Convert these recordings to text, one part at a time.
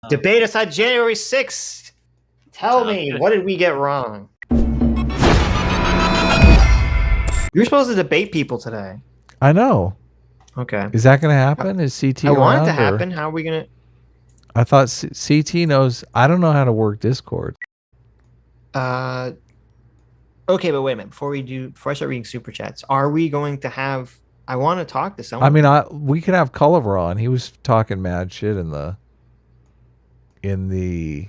Debate aside, January 6th. Tell me, what did we get wrong? You're supposed to debate people today. I know. Okay. Is that going to happen? Is CT I want it to around, happen. How are we going to... I thought CT knows. I don't know how to work Discord. Okay, but wait a minute. Before I start reading super chats, are we going to have... I want to talk to someone. I mean, we could have Kulivar on. He was talking mad shit in the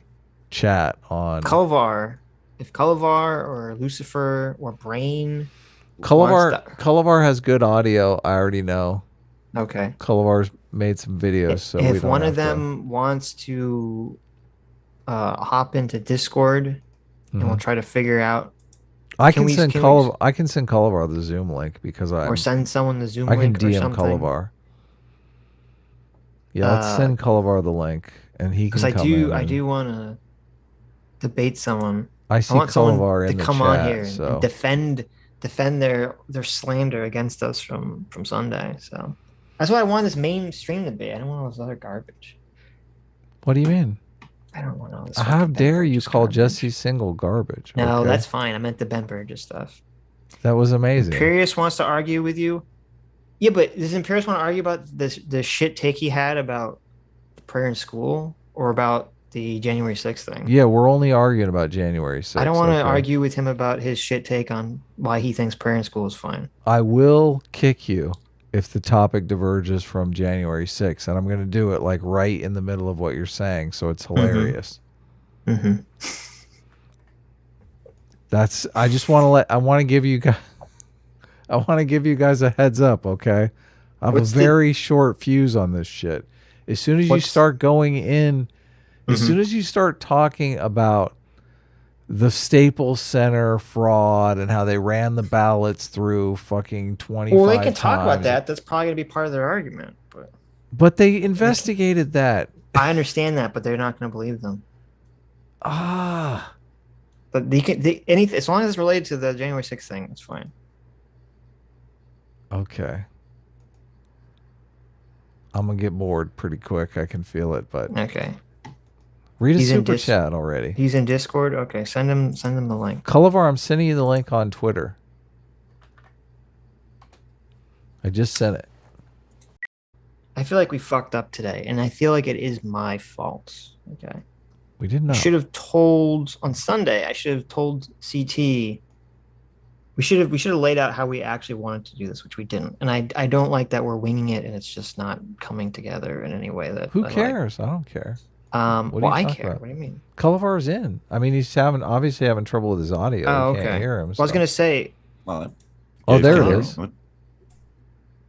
chat on Kulivar. If Kulivar or Lucifer or Brain... Kulivar has good audio. I already know. Okay. Kulivar's made some videos, so if one of them wants to hop into Discord, and we'll try to figure out. I can send Kulivar the Zoom link because or send someone the Zoom link. I can DM Kulivar. Yeah, let's send Kulivar the link, and he can come in. I do want to debate someone. I want Kulivar in the chat, come on here and defend their slander against us from Sunday. So that's what I want this main stream to be. I don't want all this other garbage. What do you mean? I don't want all this. How dare you call Jesse Singal garbage? No, that's fine. I meant the Ben Burgess stuff. That was amazing. Imperius wants to argue with you. Yeah, but does Imperius want to argue about the shit take he had about prayer in school or about the January 6th thing? Yeah, we're only arguing about January 6th. I don't want to argue with him about his shit take on why he thinks prayer in school is fine. I will kick you if the topic diverges from January 6th, and I'm going to do it like right in the middle of what you're saying, so it's hilarious. That's. I just want to I want to give you guys. I want to give you guys a heads up, okay? I have a very short fuse on this shit. As soon as you start going in, as soon as you start talking about the Staples Center fraud and how they ran the ballots through fucking 25 Well, they can talk about that. That's probably going to be part of their argument. But they investigated that. I understand that, but they're not going to believe them. But anything, as long as it's related to the January 6th thing, it's fine. Okay. I'm going to get bored pretty quick. I can feel it, but... Okay. Read a super chat already. He's in Discord? Okay, send him the link. Kulivar, I'm sending you the link on Twitter. I just sent it. I feel like we fucked up today, and I feel like it is my fault. Okay. We did not. I should have told on Sunday. I should have told CT. We should have laid out how we actually wanted to do this, which we didn't. And I don't like that we're winging it and it's just not coming together in any way that. Who cares? Like. I don't care. Well, I care. About? What do you mean? Kulivar's in. I mean, he's obviously having trouble with his audio. Oh, okay. Can't hear him. Well, I was gonna say. Oh, there it is.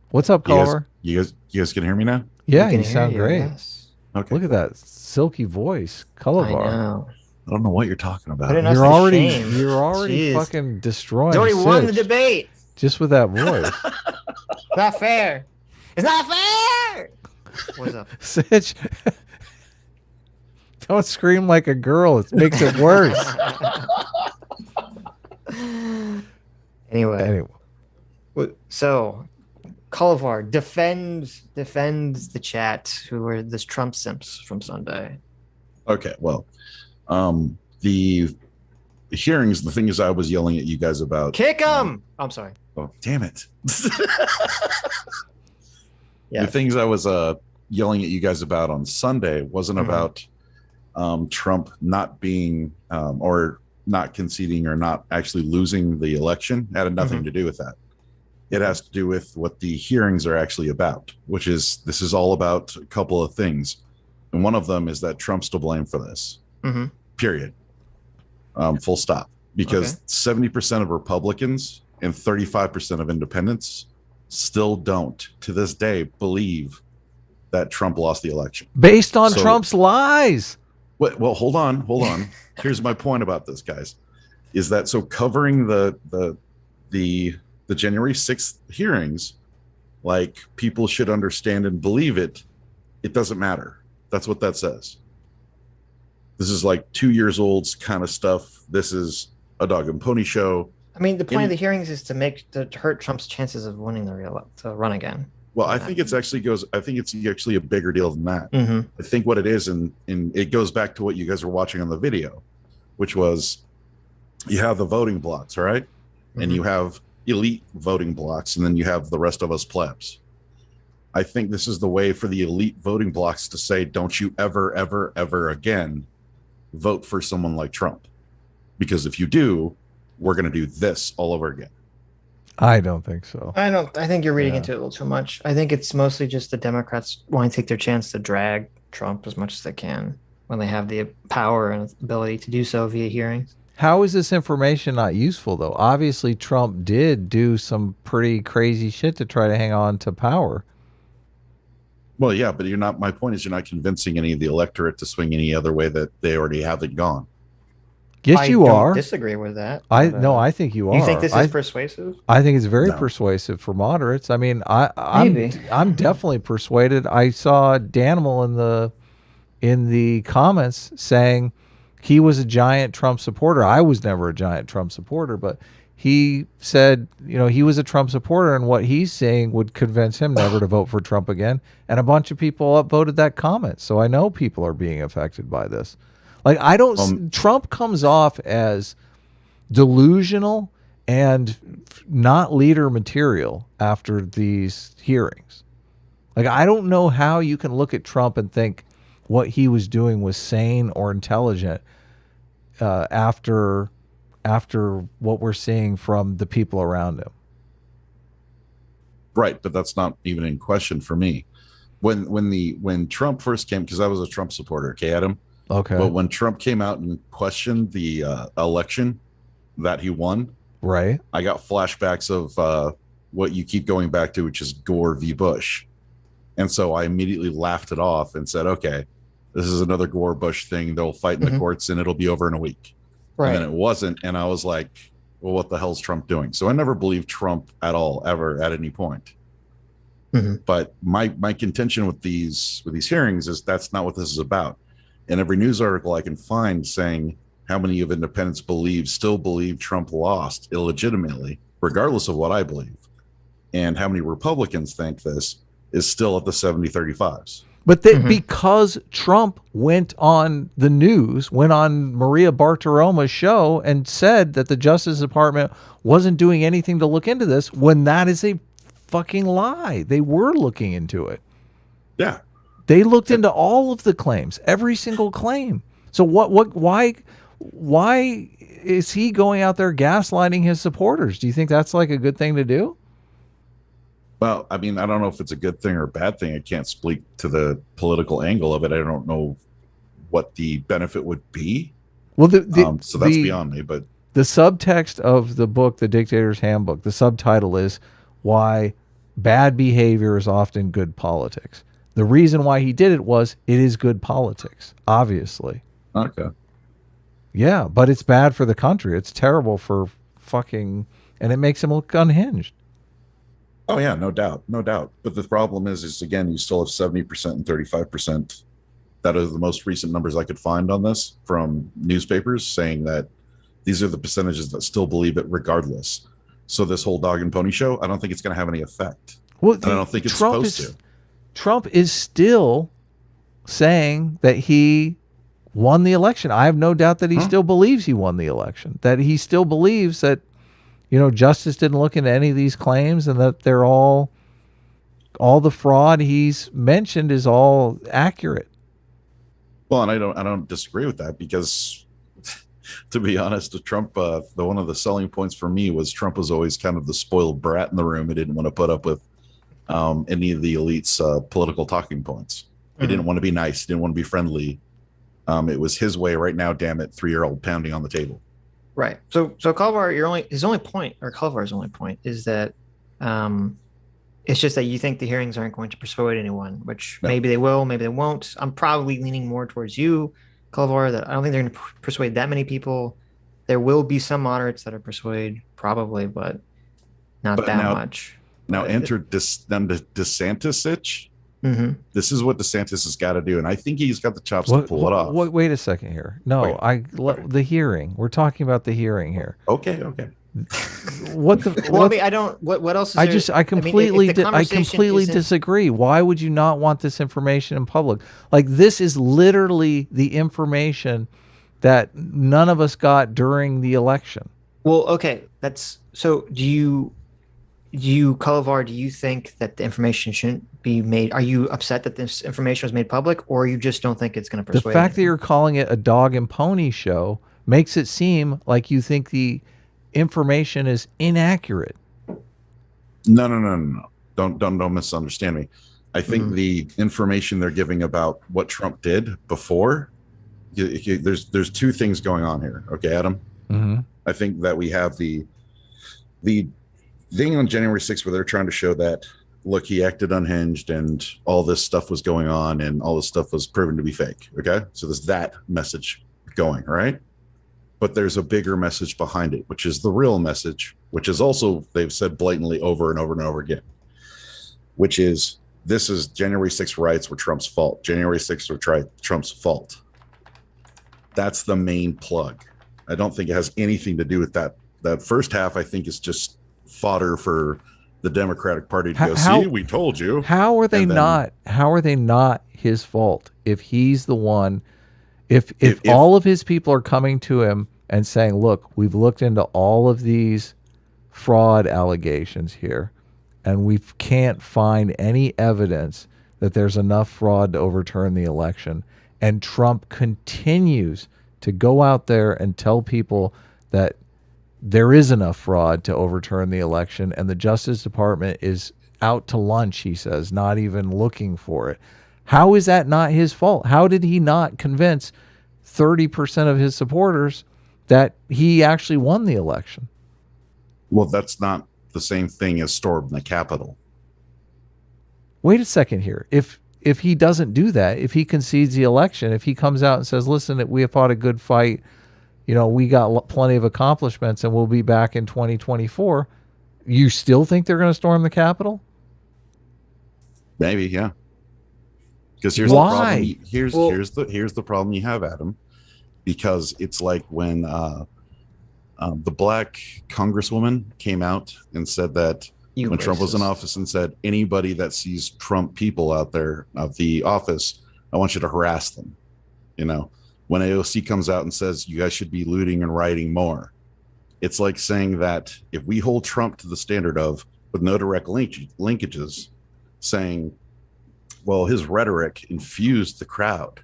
What's up, Kulivar? You guys can hear me now? Yeah, you sound great. Yes. Okay. Look at that silky voice, Kulivar. I know. I don't know what you're talking about. You're already fucking destroying. He's already Sitch won the debate. Just with that voice. Not fair. It's not fair. What's up? Sitch. Don't scream like a girl. It makes it worse. Anyway. So, Kulivar defends the chat who were this Trump simps from Sunday. Okay, well, the hearings, the thing is I was yelling at you guys about... Kick him! I'm sorry. Oh, damn it. Yeah. The things I was yelling at you guys about on Sunday wasn't about Trump not being or not conceding or not actually losing the election. It had nothing to do with that. It has to do with what the hearings are actually about, which is this is all about a couple of things. And one of them is that Trump's to blame for this. Period. Full stop. Because 70% of Republicans and 35% of independents still don't, to this day, believe that Trump lost the election. Based on Trump's lies. Well, hold on. Here's my point about this, guys. Is that so covering the January 6th hearings, like people should understand and believe it, it doesn't matter. That's what that says. This is like 2 years old kind of stuff. This is a dog and pony show. I mean, the point of the hearings is to hurt Trump's chances of winning to run again. Well, I think it's actually a bigger deal than that. Mm-hmm. I think what it is, and it goes back to what you guys were watching on the video, which was you have the voting blocks, right? Mm-hmm. And you have elite voting blocks, and then you have the rest of us plebs. I think this is the way for the elite voting blocks to say, don't you ever, ever, ever again vote for someone like Trump. Because if you do, we're going to do this all over again. I don't think so. I think you're reading into it a little too much. I think it's mostly just the Democrats want to take their chance to drag Trump as much as they can when they have the power and ability to do so via hearings. How is this information not useful, though? Obviously, Trump did do some pretty crazy shit to try to hang on to power. Well, yeah, but my point is you're not convincing any of the electorate to swing any other way that they already haven't gone. Yes, you are. I disagree with that. I think you are. You think this is persuasive? I think it's very persuasive for moderates. I mean, I'm definitely persuaded. I saw Danimal in the comments saying he was a giant Trump supporter. I was never a giant Trump supporter, but he said, he was a Trump supporter, and what he's saying would convince him never to vote for Trump again. And a bunch of people upvoted that comment. So I know people are being affected by this. Like, Trump comes off as delusional and not leader material after these hearings. Like, I don't know how you can look at Trump and think what he was doing was sane or intelligent after what we're seeing from the people around him. Right, but that's not even in question for me. When Trump first came, because I was a Trump supporter, okay, Adam? Okay. But when Trump came out and questioned the election that he won, right, I got flashbacks of what you keep going back to, which is Gore v. Bush. And so I immediately laughed it off and said, okay, this is another Gore Bush thing. They'll fight in the courts and it'll be over in a week. Right. And then it wasn't. And I was like, well, what the hell's Trump doing? So I never believed Trump at all, ever, at any point. Mm-hmm. But my contention with these hearings is that's not what this is about. And every news article I can find saying how many of independents still believe Trump lost illegitimately, regardless of what I believe, and how many Republicans think this is still at the 70-35s. But because Trump went on the news, went on Maria Bartiromo's show and said that the Justice Department wasn't doing anything to look into this, when that is a fucking lie. They were looking into it. Yeah. They looked into all of the claims, every single claim. So why is he going out there gaslighting his supporters? Do you think that's like a good thing to do? Well, I mean, I don't know if it's a good thing or a bad thing. I can't speak to the political angle of it. I don't know what the benefit would be. Well, so that's beyond me. But the subtext of the book, The Dictator's Handbook, the subtitle is Why Bad Behavior is Often Good Politics. The reason why he did it is good politics, obviously. Okay. Yeah, but it's bad for the country. It's terrible for and it makes him look unhinged. Oh, yeah, no doubt. But the problem is again, you still have 70% and 35%. That are the most recent numbers I could find on this from newspapers saying that these are the percentages that still believe it regardless. So this whole dog and pony show, I don't think it's going to have any effect. Well, I don't think it's supposed to. Trump is still saying that he won the election. I have no doubt that he still believes he won the election, that he still believes that, justice didn't look into any of these claims and that they're all the fraud he's mentioned is all accurate. Well, and I don't disagree with that because to be honest, Trump, one of the selling points for me was Trump was always kind of the spoiled brat in the room. He didn't want to put up with any of the elites' political talking points. He didn't want to be nice. Didn't want to be friendly. It was his way right now. Damn it, 3-year-old pounding on the table. Right. So Kulivar's only point is that it's just that you think the hearings aren't going to persuade anyone, which maybe they will, maybe they won't. I'm probably leaning more towards you, Kulivar, that I don't think they're going to persuade that many people. There will be some moderates that are persuade, probably, but not that much. Now enter DeSantis, Sitch. Mm-hmm. This is what DeSantis has got to do, and I think he's got the chops to pull it off. Wait a second here. No, the hearing. We're talking about the hearing here. Okay. What the? Well, I What? mean, I don't. What else is I there? just I mean, completely if the I conversation completely isn't- disagree. Why would you not want this information in public? Like this is literally the information that none of us got during the election. Well, okay, that's so. Kulivar, do you think that the information shouldn't be made? Are you upset that this information was made public, or you just don't think it's going to The persuade fact that anyone? you're calling it a dog and pony show makes it seem like you think the information is inaccurate. No. Don't misunderstand me. I think Mhm. the information they're giving about what Trump did before, there's two things going on here. Okay, Adam. Mm-hmm. I think that we have the thing on January 6th where they're trying to show that, look, he acted unhinged and all this stuff was going on and all this stuff was proven to be fake. Okay, so there's that message going, right? But there's a bigger message behind it, which is the real message, which is also, they've said blatantly over and over and over again, which is, this is January 6th riots were Trump's fault. January 6th were Trump's fault. That's the main plug. I don't think it has anything to do with that. That first half, I think, is just fodder for the Democratic Party to go, see, we told you. How are they not? How are they not his fault if he's the one? If all of his people are coming to him and saying, look, we've looked into all of these fraud allegations here, and we can't find any evidence that there's enough fraud to overturn the election. And Trump continues to go out there and tell people that there is enough fraud to overturn the election, and the Justice Department is out to lunch, he says, not even looking for it. How is that not his fault? How did he not convince 30% of his supporters that he actually won the election? Well, that's not the same thing as storming the Capitol. Wait a second here. If he doesn't do that, if he concedes the election, if he comes out and says, listen, we have fought a good fight, you know, we got plenty of accomplishments and we'll be back in 2024, you still think they're going to storm the Capitol? Maybe, yeah. Because here's Why? the problem. Here's the problem you have, Adam. Because it's like when the black congresswoman came out and said that when Trump was in office and said, anybody that sees Trump people out there of the office, I want you to harass them. You know, when AOC comes out and says you guys should be looting and rioting more, it's like saying that if we hold Trump to the standard of, with no direct linkages, saying, well, his rhetoric infused the crowd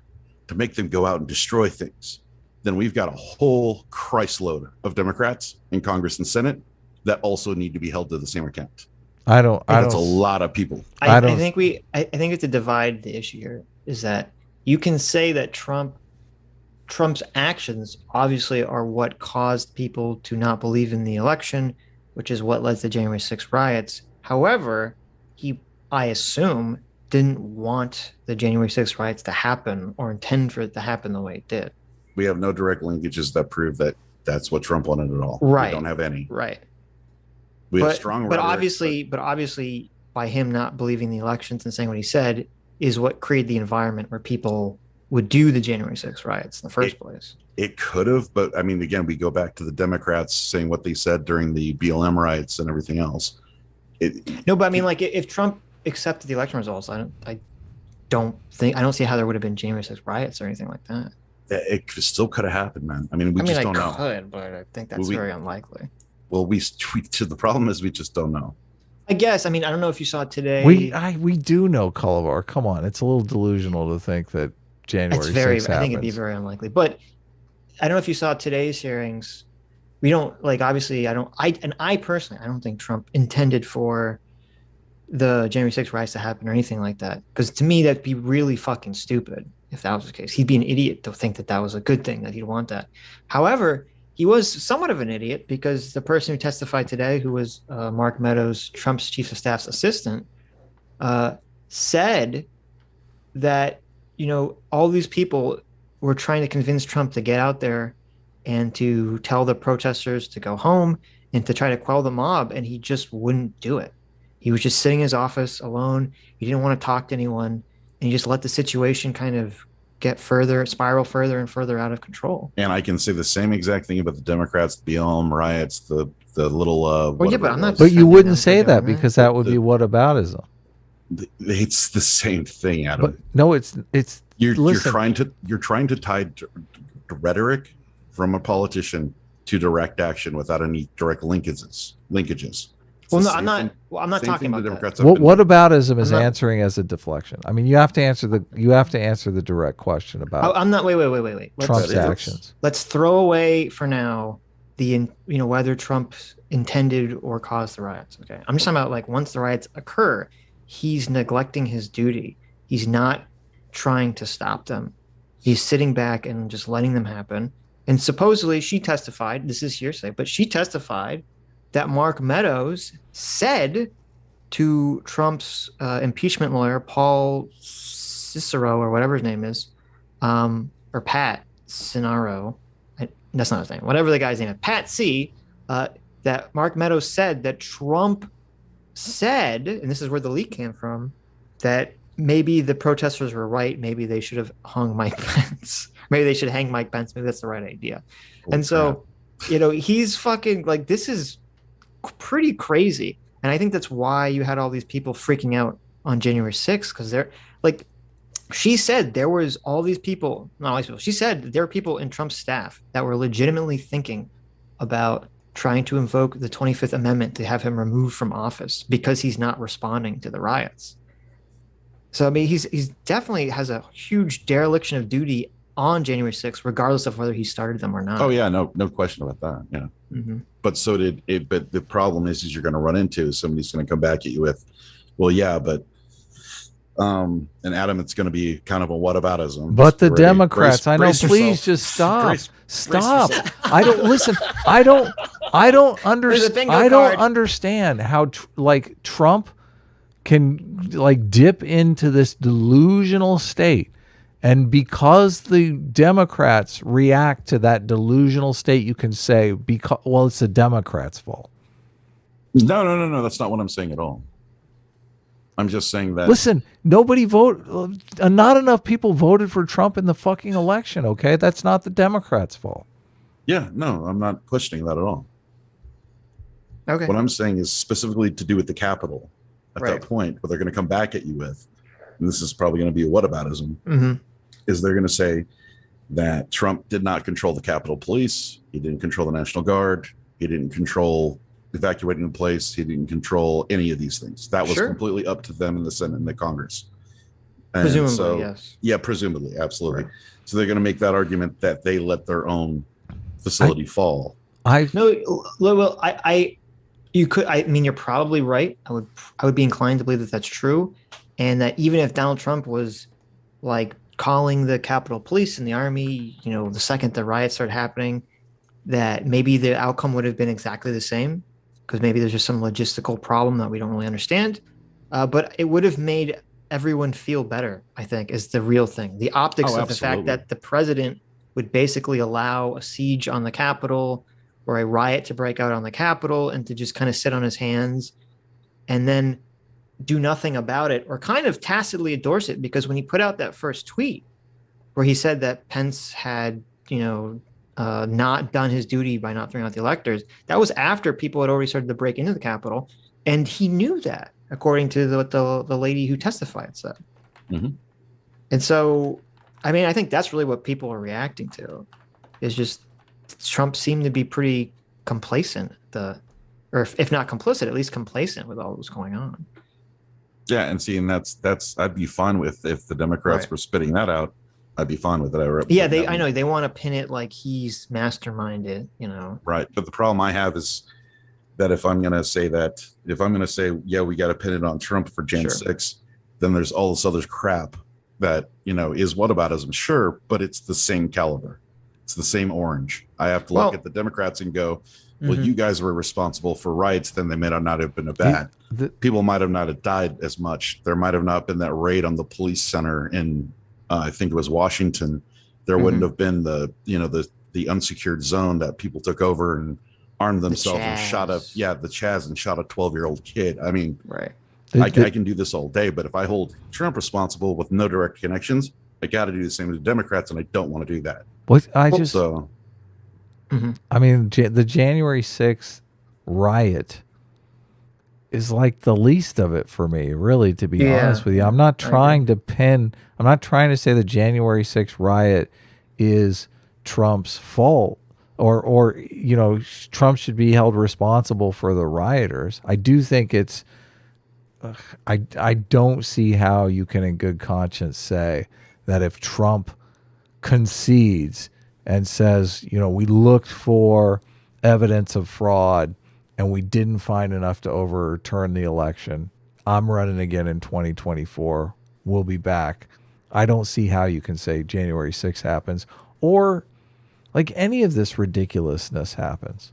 to make them go out and destroy things, then we've got a whole Christ load of Democrats in Congress and Senate that also need to be held to the same account. That's a lot of people. I think we have to divide the issue here. Is that you can say that Trump's actions obviously are what caused people to not believe in the election, which is what led to January 6th riots. However, I assume, didn't want the January 6th riots to happen or intend for it to happen the way it did. We have no direct linkages that prove that that's what Trump wanted at all. Right. We don't have any. Right. We have strong rhetoric. But obviously, by him not believing the elections and saying what he said is what created the environment where people would do the January 6th riots in the first place. It could have, but I mean, again, we go back to the Democrats saying what they said during the BLM riots and everything else. No, but I mean, like, if Trump accepted the election results, I don't see how there would have been January 6th riots or anything like that. It still could have happened, man. I mean, we just don't know. Could, but I think that's very unlikely. Well, the problem is we just don't know. I guess. I mean, I don't know if you saw it today. We do know, Kulivar. Come on, it's a little delusional to think that January 6th happens. I think it'd be very unlikely. But I don't know if you saw today's hearings. We don't, like, obviously, I personally, I don't think Trump intended for the January 6th riots to happen or anything like that. Because to me, that'd be really fucking stupid if that was the case. He'd be an idiot to think that that was a good thing, that he'd want that. However, he was somewhat of an idiot because the person who testified today, who was Mark Meadows, Trump's chief of staff's assistant, said that, you know, all these people were trying to convince Trump to get out there and to tell the protesters to go home and to try to quell the mob, and he just wouldn't do it. He was just sitting in his office alone. He didn't want to talk to anyone, and he just let the situation kind of spiral further and further out of control. And I can say the same exact thing about the Democrats, the BLM riots, the the little Well, yeah, but I'm not But you defending wouldn't them for say that doing because that would be whataboutism. It's the same thing, Adam. But no, it's you're listen, trying to tie rhetoric from a politician to direct action without any direct linkages. It's Well, the no, same I'm not. thing- Well, I'm not same talking thing the about that. Democrats have been doing. whataboutism is I'm not- answering as a deflection. I mean, you have to answer the direct question about I'm not. Wait. Trump's That is- actions. Let's throw away for now whether Trump intended or caused the riots. Okay, I'm just talking about like once the riots occur, he's neglecting his duty. He's not trying to stop them. He's sitting back and just letting them happen. And supposedly she testified. This is hearsay, but she testified that Mark Meadows said to Trump's impeachment lawyer, Paul Cicero, or whatever his name is, or Pat Cinaro. That's not his name. Whatever the guy's name is, Pat C. That Mark Meadows said that Trump said, and this is where the leak came from, that maybe the protesters were right. Maybe they should have hung Mike Pence. Maybe they should hang Mike Pence. Maybe that's the right idea. And so, he's fucking like, this is pretty crazy. And I think that's why you had all these people freaking out on January 6th, because they're like, she said there was all these people, not all these people. She said there were people in Trump's staff that were legitimately thinking about trying to invoke the 25th Amendment to have him removed from office because he's not responding to the riots. So, I mean, he's definitely has a huge dereliction of duty on January 6th, regardless of whether he started them or not. Oh yeah, no question about that. Yeah. Mm-hmm. But so did it. But the problem is you're going to run into somebody's going to come back at you with, well, yeah, but and Adam, it's going to be kind of a whataboutism. But the Democrats, I know, please just stop. Stop. I don't listen. I don't understand how like Trump can like dip into this delusional state. And because the Democrats react to that delusional state, you can say, well, it's the Democrats' fault. No. That's not what I'm saying at all. I'm just saying that. Listen, nobody voted. Not enough people voted for Trump in the fucking election. Okay, that's not the Democrats' fault. Yeah, no, I'm not questioning that at all. Okay. What I'm saying is specifically to do with the Capitol. At that point, what they're going to come back at you with, and this is probably going to be a whataboutism, is they're going to say that Trump did not control the Capitol Police. He didn't control the National Guard. He didn't control evacuating the place. He didn't control any of these things. That was completely up to them in the Senate and the Congress. And presumably, yes. Yeah, presumably, absolutely. Right. So they're going to make that argument that they let their own facility fall. I mean, you're probably right. I would be inclined to believe that that's true, and that even if Donald Trump was like calling the Capitol Police and the Army, the second the riots started happening, that maybe the outcome would have been exactly the same, because maybe there's just some logistical problem that we don't really understand. But it would have made everyone feel better, I think, is the real thing. The optics of the fact that the president would basically allow a siege on the Capitol or a riot to break out on the Capitol and to just kind of sit on his hands and then do nothing about it, or kind of tacitly endorse it, because when he put out that first tweet where he said that Pence had, not done his duty by not throwing out the electors, that was after people had already started to break into the Capitol, and he knew that, according to what the lady who testified said. And so, I mean, I think that's really what people are reacting to, is just Trump seemed to be pretty complacent, or if not complicit, at least complacent with all that was going on. Yeah, and see, and that's I'd be fine with if the Democrats were spitting that out. I'd be fine with it. I know they want to pin it like he's masterminded, Right, but the problem I have is that if I'm going to say, yeah, we got to pin it on Trump for Jan 6, then there's all this other crap that is whataboutism, sure, but it's the same caliber, it's the same orange. I have to look at the Democrats and go, well, you guys were responsible for riots, then they may not have been bad. People might have not have died as much. There might have not been that raid on the police center in, I think it was Washington. There wouldn't have been the unsecured zone that people took over and armed themselves and shot the Chaz and shot a 12-year-old kid. I mean, I can do this all day, but if I hold Trump responsible with no direct connections, I got to do the same with the Democrats, and I don't want to do that. I mean, the January 6th riot is like the least of it for me, really, to be honest with you. I'm not I trying to I'm not trying to say the January 6th riot is Trump's fault or you know, Trump should be held responsible for the rioters. I do think it's I don't see how you can in good conscience say that if Trump concedes and says, you know, we looked for evidence of fraud and we didn't find enough to overturn the election, I'm running again in 2024. We'll be back. I don't see how you can say January 6th happens or like any of this ridiculousness happens.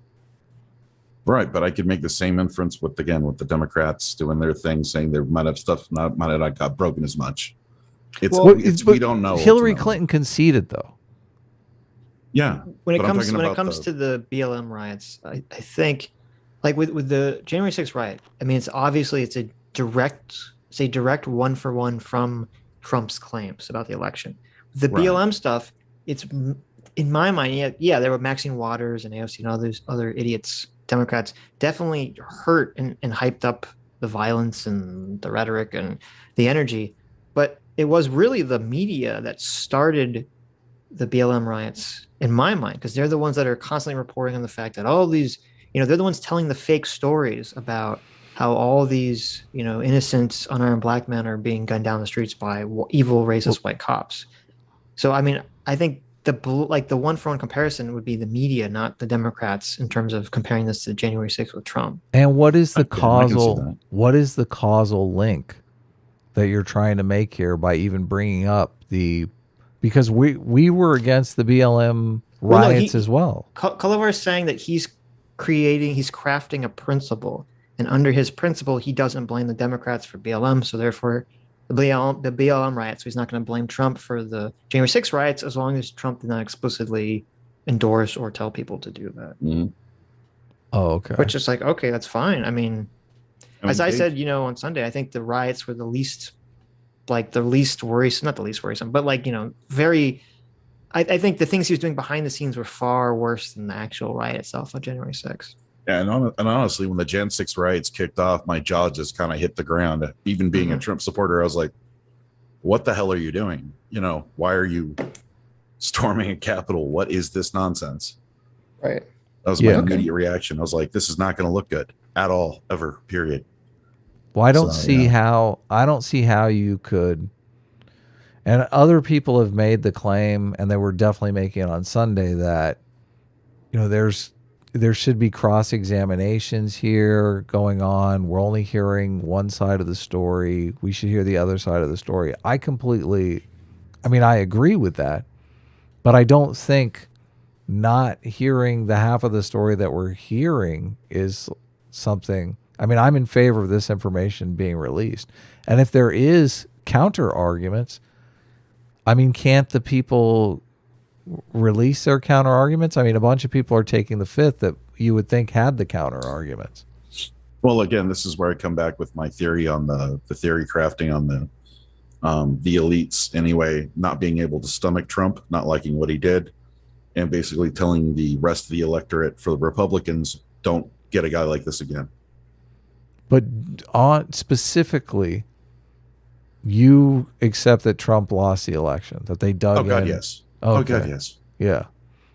Right, but I could make the same inference with the Democrats doing their thing, saying there might have stuff might have not got broken as much. We don't know. Hillary ultimately. Clinton conceded, though. Yeah, when it comes to the BLM riots, I think, like with the January 6th riot, I mean, it's a direct one for one from Trump's claims about the election. The BLM stuff, it's in my mind, yeah, there were Maxine Waters and AOC and other idiots, Democrats, definitely hurt and hyped up the violence and the rhetoric and the energy, but it was really the media that started the BLM riots in my mind, because they're the ones that are constantly reporting on the fact that all these, you know, they're the ones telling the fake stories about how all these, you know, innocent unarmed black men are being gunned down the streets by evil racist white cops. So I mean, I think the one for one comparison would be the media, not the Democrats, in terms of comparing this to January 6th with Trump. And what is the causal link that you're trying to make here by even bringing up because we were against the BLM riots as well. Kulivar is saying that he's crafting a principle, and under his principle, he doesn't blame the Democrats for BLM, so therefore the BLM riots, so he's not going to blame Trump for the January 6th riots as long as Trump did not explicitly endorse or tell people to do that. Mm-hmm. Oh, okay. Which is like, okay, that's fine. I mean, as I said, you know, on Sunday, I think the riots were the least worrisome, not the least worrisome, but like, you know, I think the things he was doing behind the scenes were far worse than the actual riot itself on January 6th. Yeah, and honestly, when the Jan 6 riots kicked off, my jaw just kind of hit the ground. Even being a Trump supporter, I was like, what the hell are you doing? You know, why are you storming a Capitol? What is this nonsense? Right. That was my immediate reaction. I was like, this is not going to look good at all, ever, period. Well, I don't see how you could, and other people have made the claim, and they were definitely making it on Sunday, that, you know, there should be cross-examinations here going on. We're only hearing one side of the story. We should hear the other side of the story. I agree with that, but I don't think not hearing the half of the story that we're hearing is something. I mean, I'm in favor of this information being released. And if there is counter arguments, I mean, can't the people release their counter arguments? I mean, a bunch of people are taking the fifth that you would think had the counter arguments. Well, again, this is where I come back with my theory on the theory crafting on the elites anyway, not being able to stomach Trump, not liking what he did, and basically telling the rest of the electorate for the Republicans, don't get a guy like this again. But specifically, you accept that Trump lost the election, that they dug in. Oh, God, yes. Okay. Oh, God, yes. Yeah.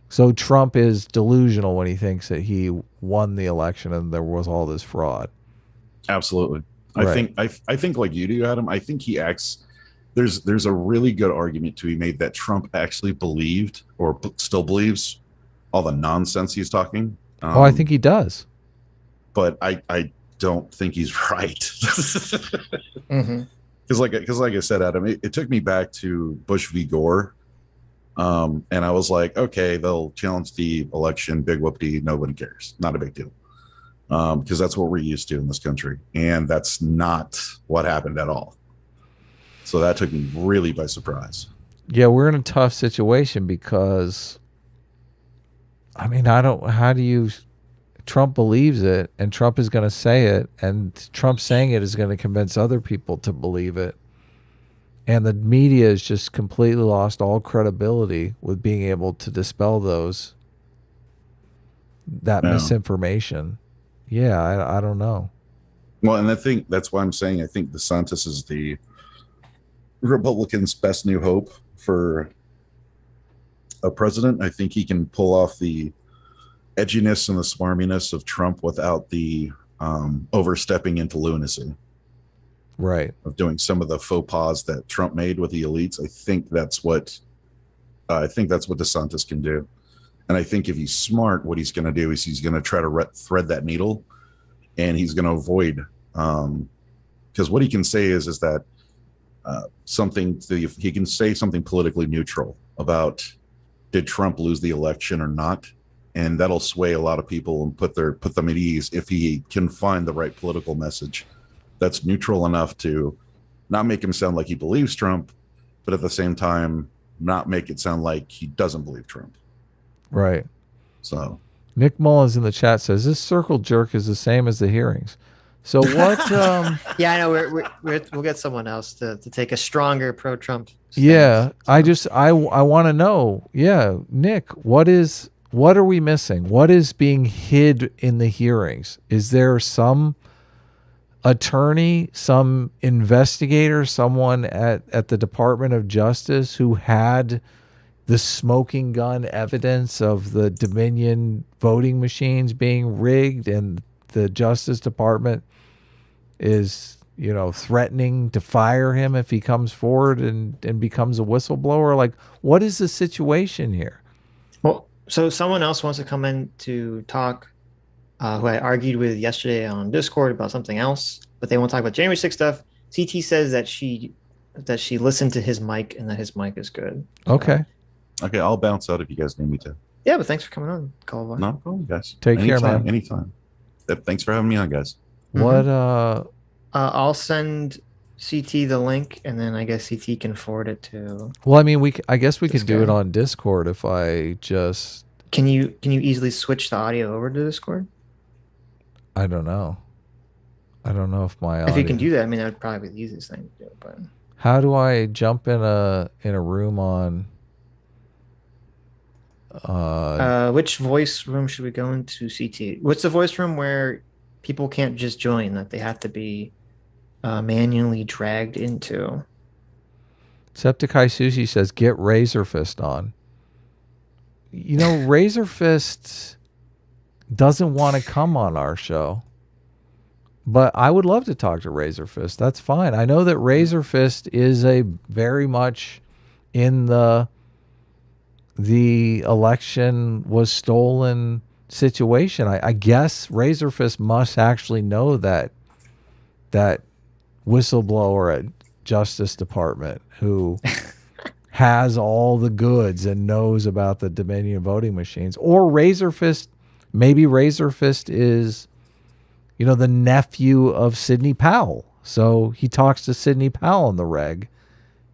So Trump is delusional when he thinks that he won the election and there was all this fraud. Absolutely. Right. I think like you do, Adam, I think he acts. There's a really good argument to be made that Trump actually believed or still believes all the nonsense he's talking. I think he does. But I don't think he's right. Mm-hmm. Because like I said, Adam, it took me back to Bush v. Gore. And I was like, okay, they'll challenge the election, big whoop-dee, nobody cares. Not a big deal. Because that's what we're used to in this country. And that's not what happened at all. So that took me really by surprise. Yeah, we're in a tough situation because, I mean, Trump believes it, and Trump is going to say it, and Trump saying it is going to convince other people to believe it. And the media has just completely lost all credibility with being able to dispel that misinformation. yeah, I don't know. Well, and I think that's why I'm saying I think DeSantis is the Republicans' best new hope for a president. I think he can pull off the edginess and the smarminess of Trump without the overstepping into lunacy. Right. Of doing some of the faux pas that Trump made with the elites. I think that's what DeSantis can do. And I think if he's smart, what he's going to do is he's going to try to thread that needle, and he's going to avoid, because what he can say is that he can say something politically neutral about did Trump lose the election or not, and that'll sway a lot of people and put them at ease if he can find the right political message that's neutral enough to not make him sound like he believes Trump, but at the same time not make it sound like he doesn't believe Trump. Right. So Nick Mullins in the chat says this circle jerk is the same as the hearings. So what? Yeah, I know. We'll get someone else to take a stronger pro-Trump stance. Yeah, I want to know. Yeah, Nick, what are we missing? What is being hid in the hearings? Is there some attorney, some investigator, someone at the Department of Justice who had the smoking gun evidence of the Dominion voting machines being rigged, and the Justice Department is, threatening to fire him if he comes forward and becomes a whistleblower? Like, what is the situation here? Well, so someone else wants to come in to talk, who I argued with yesterday on Discord about something else, but they won't talk about January 6th stuff. CT says that she listened to his mic and that his mic is good. So, Okay. Okay, I'll bounce out if you guys need me to. yeah, but thanks for coming on, Kulivar. No problem, guys. Take care, man. Anytime. Thanks for having me on, guys. What I'll send CT the link, and then I guess CT can forward it to. well, I mean, I guess we This could do guy. it on Discord if I just. Can you easily switch the audio over to Discord? I don't know. I don't know if my audio. If you can do that, I mean, that would probably be the easiest thing to do. But How do I jump in a room on? which voice room should we go into, CT? What's the voice room where people can't just join, that they have to be manually dragged into? Septicai Sushi says, get Razor Fist on. Razor Fist doesn't want to come on our show, but I would love to talk to Razor Fist. That's fine. I know that Razor Fist is a very much in the election was stolen situation. I guess Razor Fist must actually know that whistleblower at Justice Department who has all the goods and knows about the Dominion voting machines. Or Razor Fist, maybe Razor Fist is, the nephew of Sidney Powell. So he talks to Sidney Powell in the reg,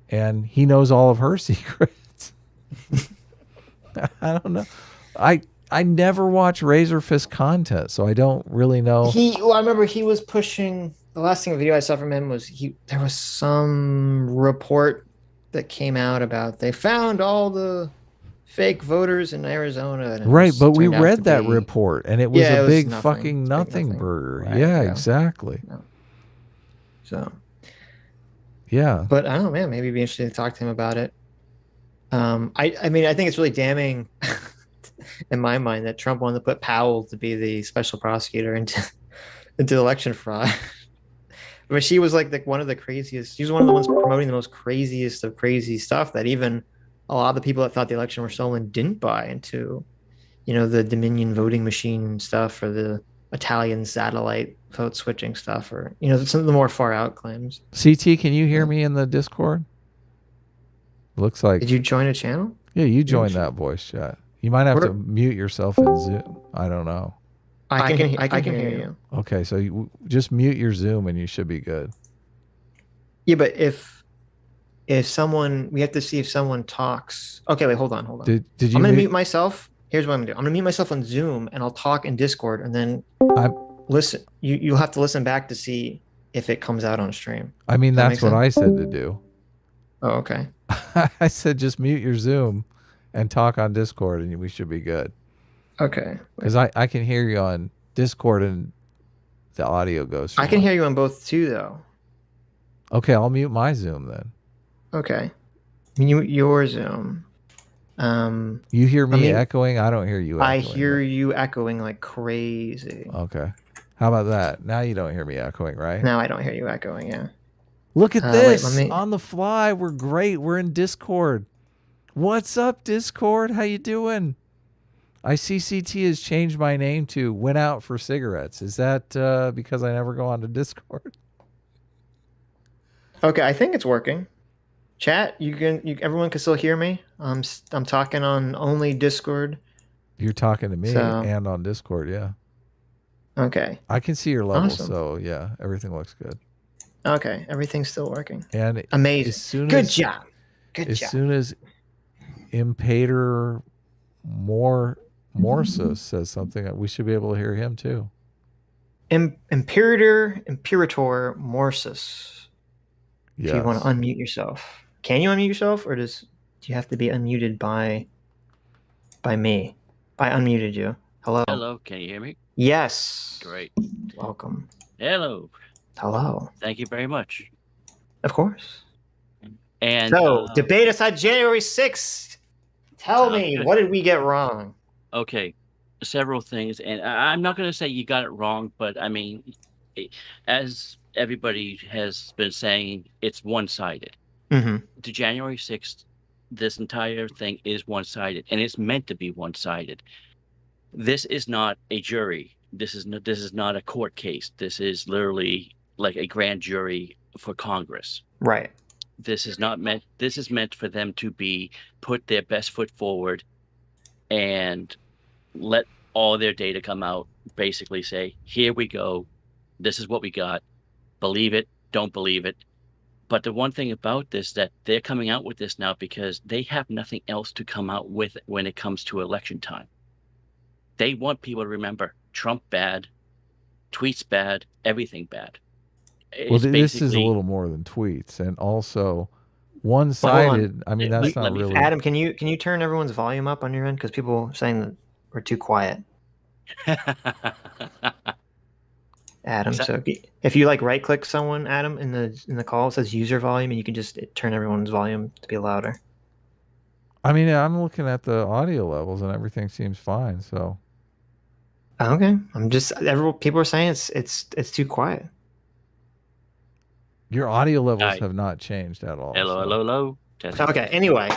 and he knows all of her secrets. I don't know. I never watch Razor Fist content, so I don't really know. I remember he was pushing. The last video I saw from him was there was some report that came out about they found all the fake voters in Arizona. And right, but we read that report, and it was a big nothing. fucking nothing burger. Right, yeah, exactly. No. So, yeah. But I don't know, man. Maybe it'd be interesting to talk to him about it. I mean, I think it's really damning in my mind that Trump wanted to put Powell to be the special prosecutor into election fraud. I mean, she was like one of the craziest. She was one of the ones promoting the most craziest of crazy stuff that even a lot of the people that thought the election were stolen didn't buy into, the Dominion voting machine stuff, or the Italian satellite vote switching stuff, or, some of the more far out claims. CT, can you hear me in the Discord? Looks like. Did you join a channel? Yeah, you joined that voice chat. You might have to mute yourself in Zoom. I don't know. I can hear you. Okay, so you just mute your Zoom and you should be good. Yeah, but if someone, we have to see if someone talks. Okay, wait, hold on. Did you? I'm gonna mute myself. Here's what I'm gonna do. I'm gonna mute myself on Zoom, and I'll talk in Discord, and then listen. You'll have to listen back to see if it comes out on stream. I mean, that's what I said to do. Oh, okay. I said just mute your Zoom and talk on Discord, and we should be good. Okay. Because I can hear you on Discord, and the audio goes. I can hear you on both too, though. Okay, I'll mute my Zoom then. Okay, mute your Zoom. You hear me echoing? I don't hear you echoing. I hear you echoing like crazy. Okay. How about that? Now you don't hear me echoing, right? Now I don't hear you echoing, yeah. Look at this. Wait, on the fly. We're great. We're in Discord. What's up, Discord? How you doing? I see CT has changed my name to Went Out for Cigarettes. Is that because I never go on to Discord? Okay, I think it's working. Chat, everyone can still hear me. I'm talking on only Discord. You're talking to me and on Discord, yeah. Okay. I can see your level, awesome. So yeah, everything looks good. Okay, everything's still working. And amazing. Good job. As soon as ImperatorMorsus says something, we should be able to hear him too. ImperatorMorsus. Yes. If you want to unmute yourself. Can you unmute yourself, or do you have to be unmuted by me? I unmuted you. Hello. Hello, can you hear me? Yes. Great. Welcome. Hello. Hello. Thank you very much. Of course. And so, debate aside, January 6th. Tell me, what did we get wrong? Okay, several things, and I'm not going to say you got it wrong, but I mean, as everybody has been saying, it's one-sided. Mm-hmm. The January 6th, this entire thing is one-sided, and it's meant to be one-sided. This is not a jury. This is not a court case. This is literally like a grand jury for Congress. Right. This is meant for them to put their best foot forward and let all their data come out, basically say, here we go. This is what we got. Believe it, don't believe it. But the one thing about this, that they're coming out with this now because they have nothing else to come out with when it comes to election time. They want people to remember Trump bad, tweets bad, everything bad. Well, this is a little more than tweets, and also one-sided. I mean, that's not really. Adam, can you turn everyone's volume up on your end, because people are saying that we're too quiet. Adam, so if you right-click someone, Adam, in the call, it says user volume, and you can just turn everyone's volume to be louder. I mean, I'm looking at the audio levels, and everything seems fine. So. Okay, people are saying it's too quiet. Your audio levels have not changed at all. Hello. Okay. Anyway,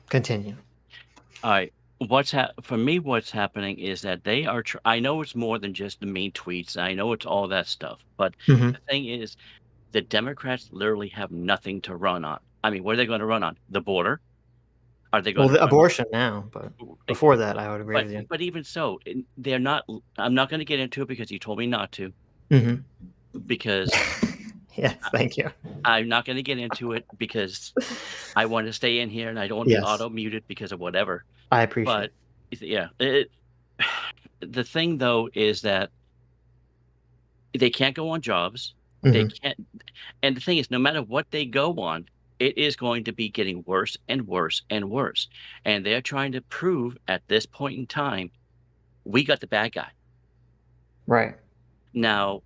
continue. All right. For me, what's happening is that they are. I know it's more than just the mean tweets. I know it's all that stuff. But the thing is, the Democrats literally have nothing to run on. I mean, what are they going to run on? The border? Are they going to the abortion now? But before that, I would agree with you. But even so, they're not. I'm not going to get into it because you told me not to. Because. Yes, thank you. I'm not going to get into it because I want to stay in here and I don't want to be auto muted because of whatever. I appreciate it. But yeah, the thing though is that they can't go on jobs. They can't. And the thing is, no matter what they go on, it is going to be getting worse and worse and worse. And they're trying to prove at this point in time, we got the bad guy. Right. Now,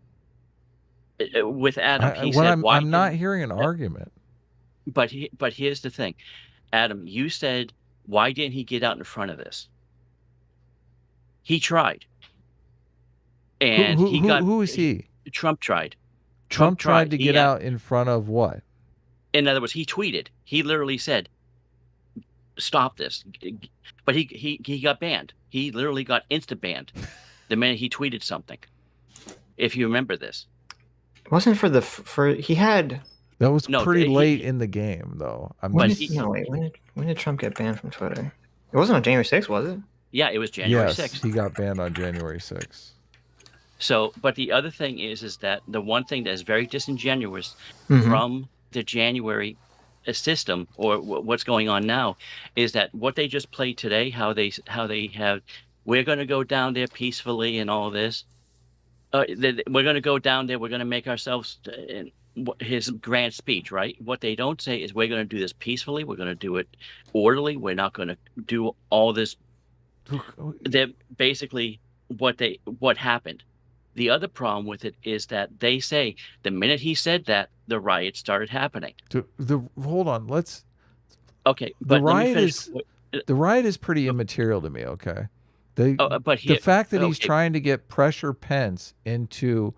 with Adam, he said, I'm not hearing an argument. But here's the thing, Adam, you said, why didn't he get out in front of this? He tried, and who is he? Trump tried. Trump tried to get out in front of what? In other words, he tweeted. He literally said, "Stop this," but he got banned. He literally got insta banned the minute he tweeted something. If you remember this. It wasn't he had. That was pretty late in the game, though. When did Trump get banned from Twitter? It wasn't on January 6th, was it? Yeah, it was January 6th. Yes, he got banned on January 6th. So, but the other thing is that the one thing that is very disingenuous from the January system, or what's going on now, is that what they just played today, how they have, we're going to go down there peacefully and all this. We're going to go down there. We're going to make ourselves his grand speech, right? What they don't say is we're going to do this peacefully. We're going to do it orderly. We're not going to do all this. They're basically what happened. The other problem with it is that they say the minute he said that, the riots started happening. Hold on, let's. Okay, The but let me riot finish. is pretty immaterial to me. Okay, But the fact that he's okay, trying to get pressure Pence into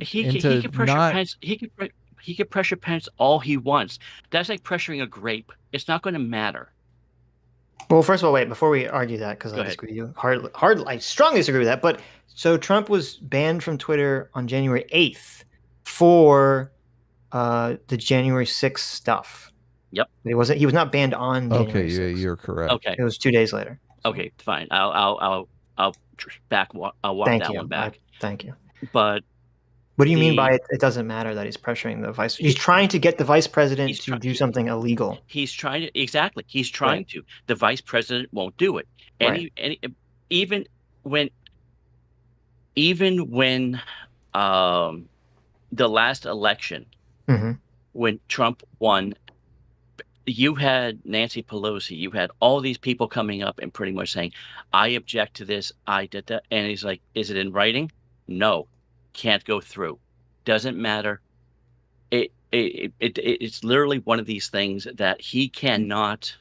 he can pressure not. Pence. He can pressure Pence all he wants. That's like pressuring a grape. It's not going to matter. Well, first of all, wait, before we argue that, because I disagree with you, I strongly disagree with that. But so Trump was banned from Twitter on January 8th for the January 6th stuff. Yep. He was not banned on January 6th. Okay, you're correct. Okay. It was 2 days later. So. Okay, fine. I'll walk that one back. Thank you. But what do you mean by it doesn't matter that he's pressuring the vice? He's trying to get the vice president to do something illegal. He's trying to He's trying to. The vice president won't do it. Even when the last election, when Trump won, you had Nancy Pelosi, you had all these people coming up and pretty much saying, I object to this, I did that. And he's like, is it in writing? No, can't go through. Doesn't matter. It's literally one of these things that he cannot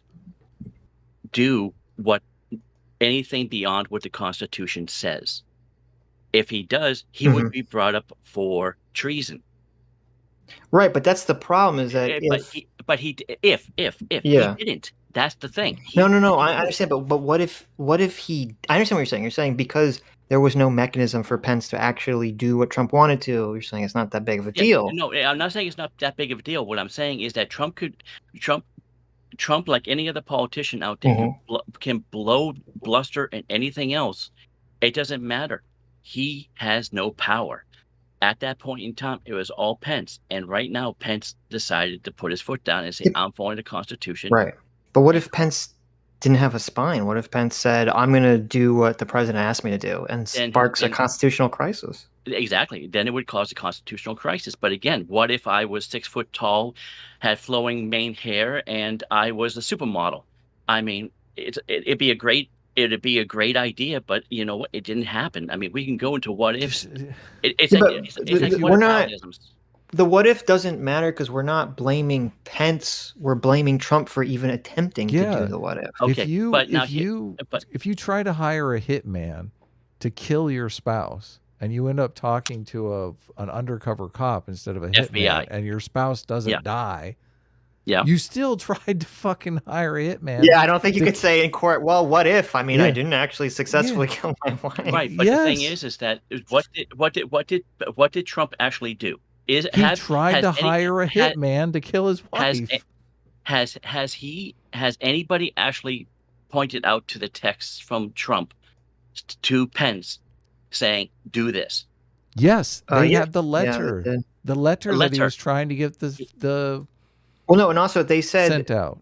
do anything beyond what the Constitution says. If he does, he would be brought up for treason. Right, but that's the problem is that if he didn't, that's the thing. No, I understand, but what if he? I understand what you're saying. You're saying because there was no mechanism for Pence to actually do what Trump wanted to. You're saying it's not that big of a deal. No, I'm not saying it's not that big of a deal. What I'm saying is that Trump, like any other politician out there, can bluster, and anything else. It doesn't matter. He has no power. At that point in time, it was all Pence. And right now, Pence decided to put his foot down and say, I'm following the Constitution. Right. But what if Pence didn't have a spine? What if Pence said, I'm going to do what the president asked me to do, and sparks a constitutional crisis? Exactly. Then it would cause a constitutional crisis. But again, what if I was 6 foot tall, had flowing mane hair, and I was a supermodel? I mean, it'd be a great idea, but you know what? It didn't happen. I mean, we can go into what ifs. The what if doesn't matter because we're not blaming Pence. We're blaming Trump for even attempting to do the what if. Okay, if you try to hire a hitman to kill your spouse and you end up talking to an undercover cop instead of a hitman, and your spouse doesn't die. Yeah, you still tried to fucking hire a hitman. Yeah, I don't think you could say in court, well, what if? I mean, I didn't actually successfully kill my wife. Right, but the thing is that what did Trump actually do? He tried to hire a hitman to kill his wife. Has anybody actually pointed out to the texts from Trump to Pence saying, do this? Yes, they had the letter. The letter that he was trying to get the well, no, and also they said sent out.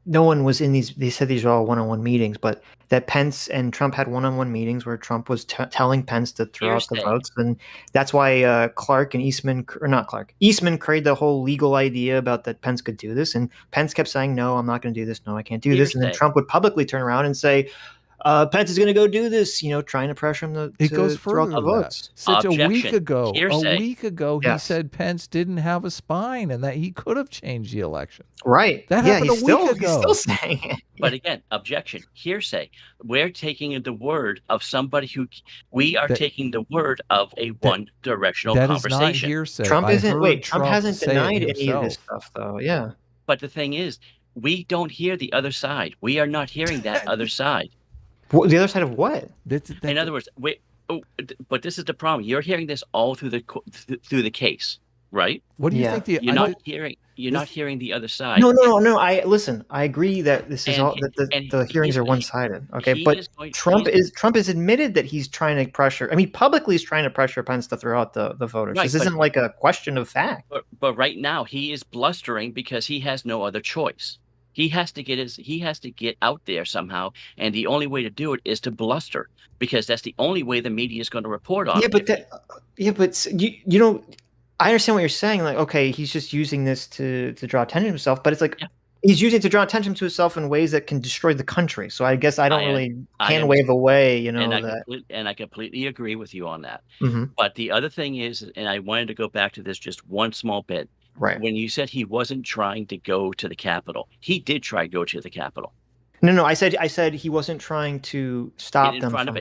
No one was in these. They said these are all one-on-one meetings, but that Pence and Trump had one-on-one meetings where Trump was telling Pence to throw out the votes, and that's why Eastman created the whole legal idea about that Pence could do this, and Pence kept saying, "No, I'm not going to do this. No, I can't do this," and then Trump would publicly turn around and say, Pence is going to go do this, trying to pressure him to throw out the votes. Such a week ago, he said Pence didn't have a spine and that he could have changed the election. Right. That happened a week ago. He's still saying it. But again, objection, hearsay. We're taking the word of somebody taking the word of a one-directional conversation. That is not hearsay. Trump hasn't denied any of this stuff, though. Yeah. But the thing is, we don't hear the other side. We are not hearing that other side. The other side of what? In other words, but this is the problem. You're hearing this all through the case, right? What do you think? You're not hearing the other side. No. I agree that this is all that the hearings are one-sided. Okay, but Trump has admitted that he's trying to pressure. I mean, publicly he's trying to pressure Pence to throw out the voters. Right, this isn't like a question of fact. But right now he is blustering because he has no other choice. He has to get out there somehow, and the only way to do it is to bluster, because that's the only way the media is going to report on it. But you know, I understand what you're saying. Like, okay, he's just using this to draw attention to himself, but it's like, He's using it to draw attention to himself in ways that can destroy the country. So I guess I don't really I hand wave away, and that. I completely agree with you on that. Mhm. But the other thing is, and I wanted to go back to this just one small bit. Right. When you said he wasn't trying to go to the Capitol, he did try to go to the Capitol. No, I said he wasn't trying to stop them from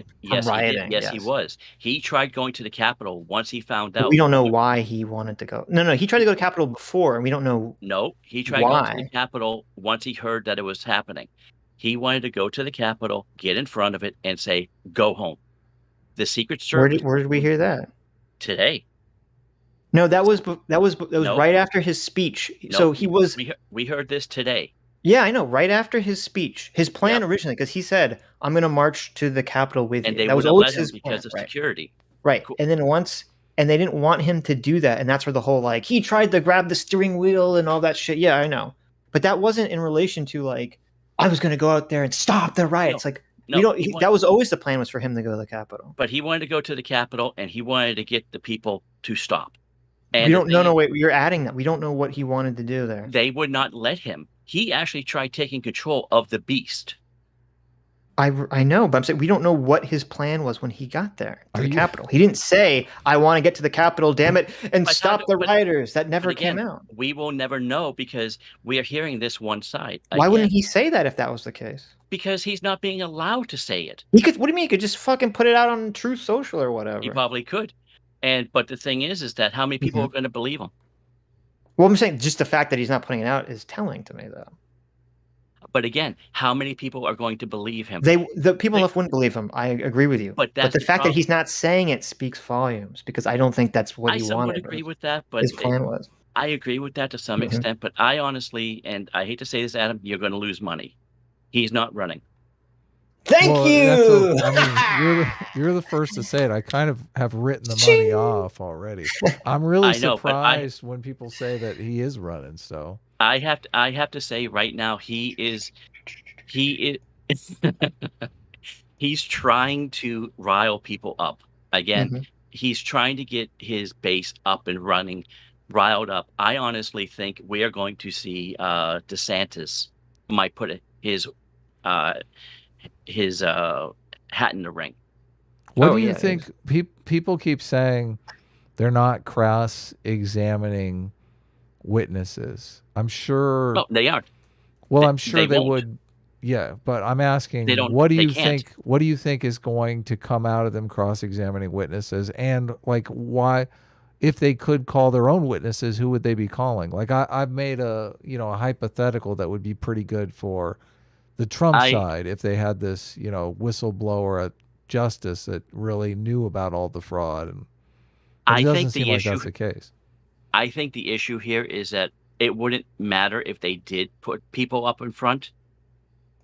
rioting. Yes, he was. He tried going to the Capitol once he found But out. we don't know why he wanted to go. No, he tried to go to Capitol before, and we don't know. No, he tried going to the Capitol once he heard that it was happening. He wanted to go to the Capitol, get in front of it, and say, "Go home." The Secret Service. Where did we hear that? Today. No, that was right after his speech. So he was. We heard this today. Yeah, I know. Right after his speech, his plan originally, because he said, "I'm going to march to the Capitol with you." And they that was wouldn't always let him his because plan, of security. Right. Cool. And then and they didn't want him to do that, and that's where the whole he tried to grab the steering wheel and all that shit. Yeah, I know, but that wasn't in relation to I was going to go out there and stop the riots. That was always the plan, was for him to go to the Capitol. But he wanted to go to the Capitol, and he wanted to get the people to stop. And we don't. No, wait. You're adding that. We don't know what he wanted to do there. They would not let him. He actually tried taking control of the beast. I know, but I'm saying we don't know what his plan was when he got there to the Capitol. He didn't say, "I want to get to the Capitol, damn it, and stop the rioters." That never came out. We will never know because we are hearing this one side. Why wouldn't he say that if that was the case? Because he's not being allowed to say it. He could. What do you mean? He could just fucking put it out on Truth Social or whatever. He probably could. But the thing is that how many people are going to believe him? Well, I'm saying just the fact that he's not putting it out is telling to me, though. But again, how many people are going to believe him? The people wouldn't believe him. I agree with you. But the fact that he's not saying it speaks volumes, because I don't think that's what he wanted. I somewhat agree with that, but his plan was. I agree with that to some extent, but I honestly, and I hate to say this, Adam, you're going to lose money. He's not running. Thank you. You're the first to say it. I kind of have written the money off already. I'm really surprised when people say that he is running. So I have to say right now he is he's trying to rile people up. Again, he's trying to get his base up and running, riled up. I honestly think we are going to see DeSantis might put his hat in the ring. What do you think? People keep saying they're not cross-examining witnesses. I'm sure. No, they aren't. Well, I'm sure they would. Yeah, but I'm asking, what do you think? What do you think is going to come out of them cross-examining witnesses? And why, if they could call their own witnesses, who would they be calling? I've made a hypothetical that would be pretty good for the Trump side if they had this whistleblower at Justice that really knew about all the fraud, and it doesn't seem like that's the case. I think the issue here is that it wouldn't matter if they did put people up in front,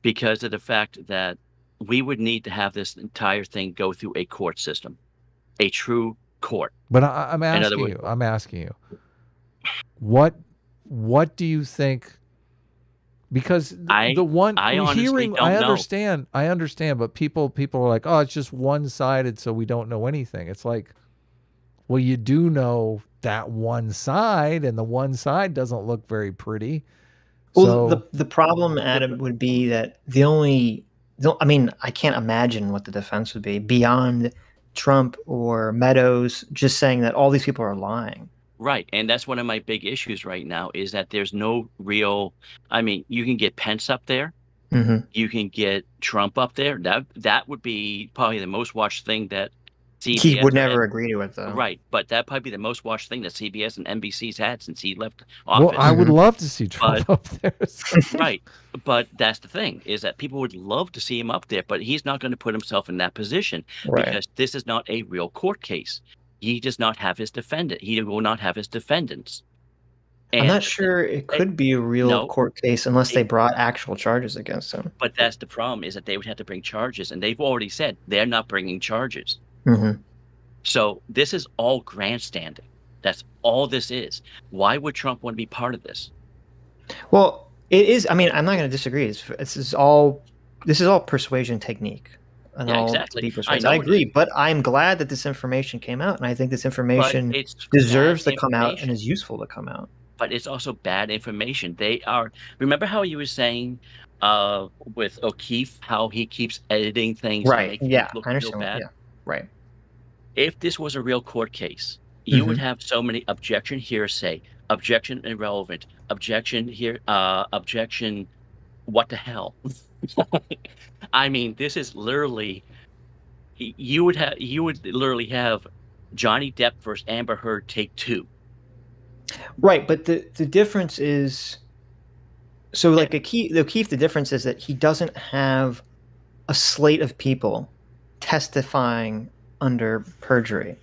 because of the fact that we would need to have this entire thing go through a court system, a true court. But I'm asking you, what do you think? Because I understand, but people are like, oh, it's just one-sided, so we don't know anything. It's like, well, you do know that one side, and the one side doesn't look very pretty. Well, the problem, Adam, would be that I can't imagine what the defense would be beyond Trump or Meadows just saying that all these people are lying. Right, and that's one of my big issues right now is that there's no real. I mean, you can get Pence up there, you can get Trump up there. That would be probably the most watched thing that CBS he would never agree to it, though. Right, but that'd probably be the most watched thing that CBS and NBC's had since he left office. Well, I would love to see Trump up there. Right, but that's the thing, is that people would love to see him up there, but he's not going to put himself in that position because this is not a real court case. He does not have his defendant. He will not have his defendants. And I'm not sure it could be a real court case unless they brought actual charges against him. But that's the problem, is that they would have to bring charges, and they've already said they're not bringing charges. So this is all grandstanding. That's all this is. Why would Trump want to be part of this? Well, it is. I mean, I'm not going to disagree. This is all persuasion technique. And exactly. I agree, but I'm glad that this information came out, and I think this information deserves to come out and is useful to come out. but it's also bad information. They are. Remember how you were saying with O'Keefe, how he keeps editing things to Right. make things Yeah. look I real understand. bad? Yeah. Right. If this was a real court case, you would Hmm. have so many objection hearsay, objection irrelevant, objection here, objection what the hell? I mean, this is literally you would literally have Johnny Depp versus Amber Heard take 2. Right. But the difference is, so Eh, like the difference is that he doesn't have a slate of people testifying under perjury.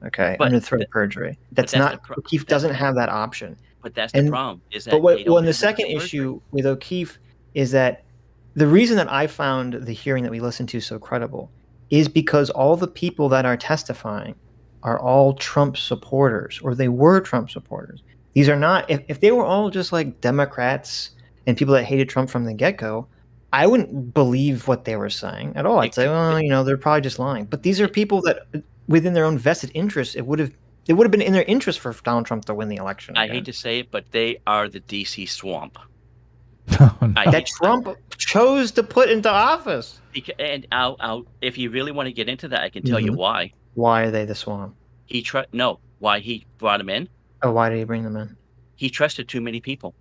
Okay, but under threat th of perjury. but That's not, O'Keefe that's doesn't the have that option. but that's the And problem is but that what they well, don't and the have second under perjury. issue with O'Keefe is that the reason that I found the hearing that we listened to so credible is because all the people that are testifying are all Trump supporters, or they were Trump supporters. These are not, if they were all just like Democrats and people that hated Trump from the get-go, I wouldn't believe what they were saying at all. I'd say, Ex well, they're probably just lying. But these are people that, within their own vested interests, it would have been in their interest for Donald Trump to win the election I hate again. to say it, but they are the DC swamp. Oh, I no. That hate Trump chose to put into office. and I'll if you really wanna get into that, I can tell you Mhm. why. Why are they the swamp? Why he brought him in. Oh, why did he bring them in? He trusted too many people.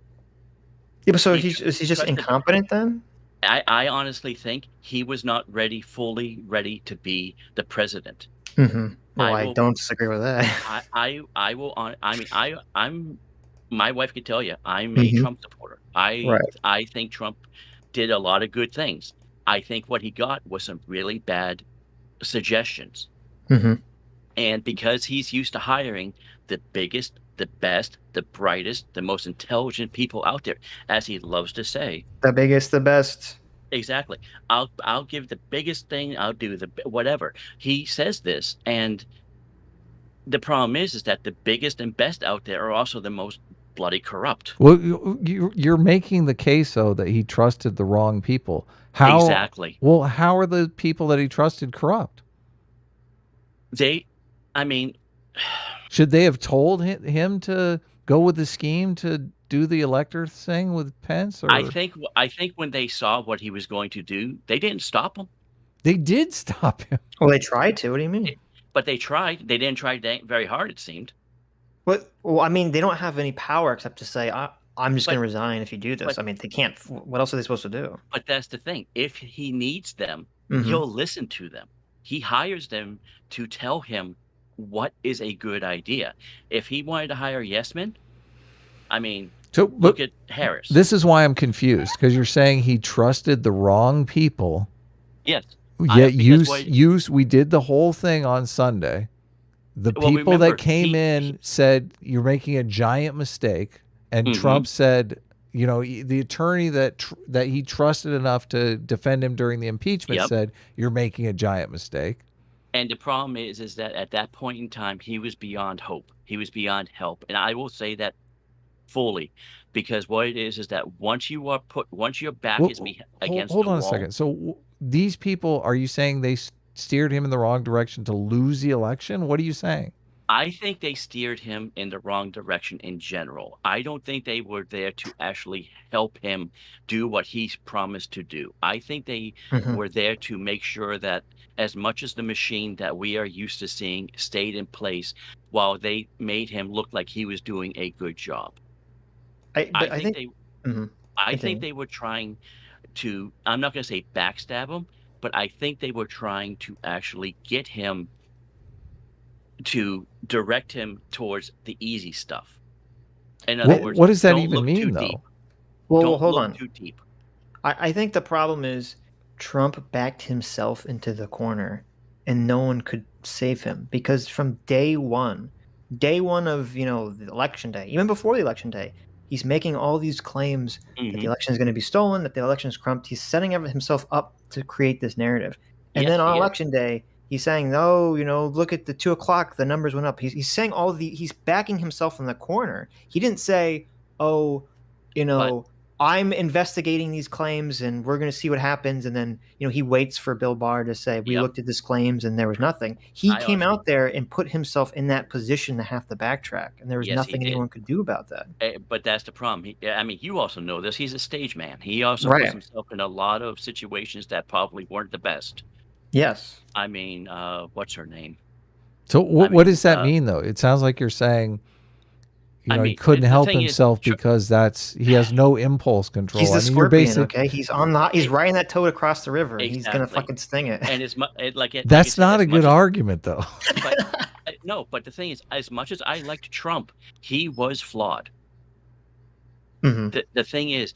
Yeah, but so He he's tr is he just trusted incompetent then? I honestly think he was not fully ready to be the president. Mhm. Well, I I will don't disagree with that. I will hon I mean, I'm my wife could tell you, I'm a Mhm. Trump supporter. Right. I think Trump did a lot of good things. I think what he got was some really bad suggestions, Mhm. and because he's used to hiring the biggest, the best, the brightest, the most intelligent people out there, as he loves to say. The biggest, the best. Exactly. I'll give the biggest thing, I'll do whatever. He says this, and the problem is that the biggest and best out there are also the most bloody corrupt. Well, you're making the case though that he trusted the wrong people. How? Exactly. Well, how are the people that he trusted corrupt? They I mean, Should they have told him to go with the scheme to do the elector thing with Pence, or I think when they saw what he was going to do, they didn't stop him. they did stop him? Well, they tried to. What do you mean? It but they tried. They didn't try very hard, it seemed. What? Well, I mean, they don't have any power except to say, I'm just going But to resign if you do this. but I mean, they can't. What else are they supposed to do? but that's the thing. If he needs them, Mhm. he'll listen to them. He hires them to tell him what is a good idea. If he wanted to hire yes men, I mean, So, but look at Harris. this is why I'm confused, because you're saying he trusted the wrong people. Yes. Yet Because what we did the whole thing on Sunday. The well, people that remember, came in said you're making a giant mistake, and Mhm. Trump said, the attorney that he trusted enough to defend him during the impeachment Yep. said you're making a giant mistake. And the problem is that at that point in time, he was beyond hope. He was beyond help. And I will say that fully, because what it is that once your back is Well, against hold the on a wall. second. So these people, are you saying they steered him in the wrong direction to lose the election? What are you saying? I think they steered him in the wrong direction in general. I don't think they were there to actually help him do what he's promised to do. I think they Mhm. were there to make sure that as much as the machine that we are used to seeing stayed in place while they made him look like he was doing a good job. I But I think think. they Mhm. I think Continue. they were trying to, I'm not going to say backstab him, but I think they were trying to actually get him to direct him towards the easy stuff. In other words, What does that don't even look too mean, deep. though? Well, Don't hold look on. too deep. I think the problem is Trump backed himself into the corner, and no one could save him because from day one of the election day, even before the election day, he's making all these claims that the Mhm. election is going to be stolen, that the election is corrupt. He's setting himself up to create this narrative, and Yes, then on he is. election day, he's saying, "Oh, look at the 2 o'clock, the numbers went up." He's saying he's backing himself in the corner. He didn't say, "Oh, you But know." I'm investigating these claims and we're going to see what happens. And then, he waits for Bill Barr to say, we Yep. looked at this claims and there was nothing. He I came also- out there and put himself in that position to have to backtrack. And there was Yes, he nothing did. anyone could do about that. But that's the problem. I mean, you also know this. He's a stage man. He also Right. puts himself in a lot of situations that probably weren't the best. Yes. I mean, what's her name? So what does that mean, though? It sounds like you're saying, he couldn't help himself because he has no impulse control. He's the scorpion, okay? He's riding that toad across the river. Exactly. He's gonna fucking sting it. And that's not a good argument, though. But, no, but the thing is, as much as I liked Trump, he was flawed. Mm-hmm. The thing is,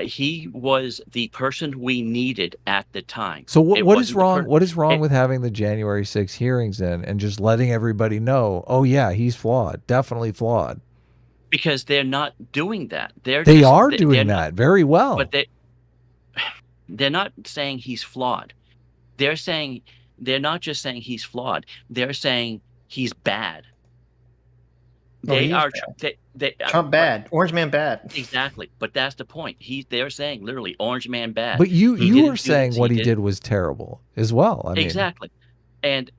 he was the person we needed at the time. So what is wrong? What is wrong with having the January 6th hearings and just letting everybody know? Oh yeah, he's flawed, definitely flawed. Because they're not doing that. They are doing that very well. But they're not saying he's flawed. They're not just saying he's flawed. They're saying he's bad. Trump bad. Orange man bad. Exactly. But that's the point. They're saying literally Orange man bad. But you were saying what he did was terrible as well. I mean, exactly. And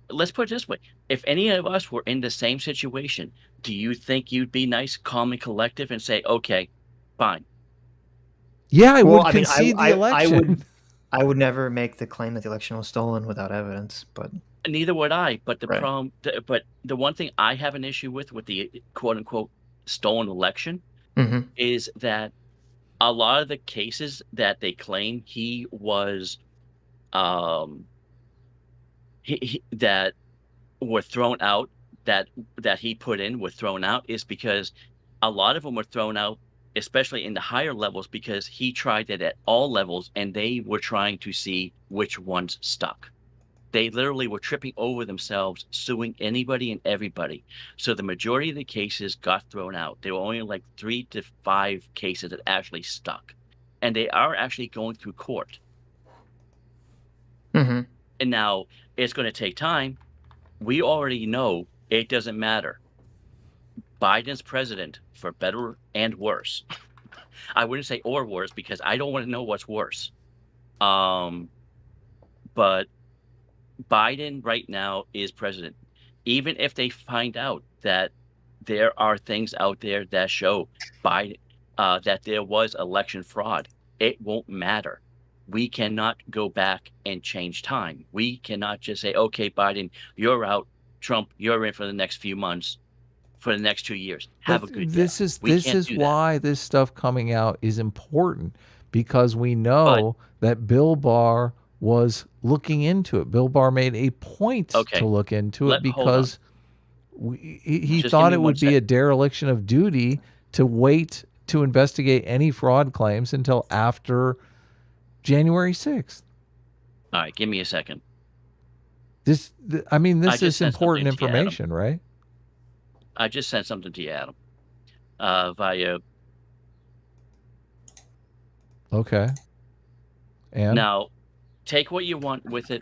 let's put it this way. If any of us were in the same situation, do you think you'd be nice, calm, and collective and say, okay, fine? Yeah, I would concede the election. I would never make the claim that the election was stolen without evidence, but neither would I. But the one thing I have an issue with the quote unquote stolen election is that a lot of the cases that they claim he was that were thrown out that he put in were thrown out is because a lot of them were thrown out, especially in the higher levels, because he tried it at all levels and they were trying to see which ones stuck. They literally were tripping over themselves, suing anybody and everybody. So the majority of the cases got thrown out. There were only like 3 to 5 cases that actually stuck. And they are actually going through court. And now it's going to take time. We already know it doesn't matter. Biden's president, for better and worse. I wouldn't say or worse because I don't want to know what's worse. But Biden right now is president. Even if they find out that there are things out there that show Biden that there was election fraud, it won't matter. We cannot go back and change time. We cannot just say, okay, Biden, you're out. Trump, you're in for the next few months, for the next 2 years. Have a good day. This is why this stuff coming out is important, because we know that Bill Barr was looking into it. Bill Barr made a point to look into it because he thought it would be a dereliction of duty to wait to investigate any fraud claims until after January 6th. All right, give me a second. This is important information, right? I just sent something to you, Adam, via. Okay. And now, take what you want with it.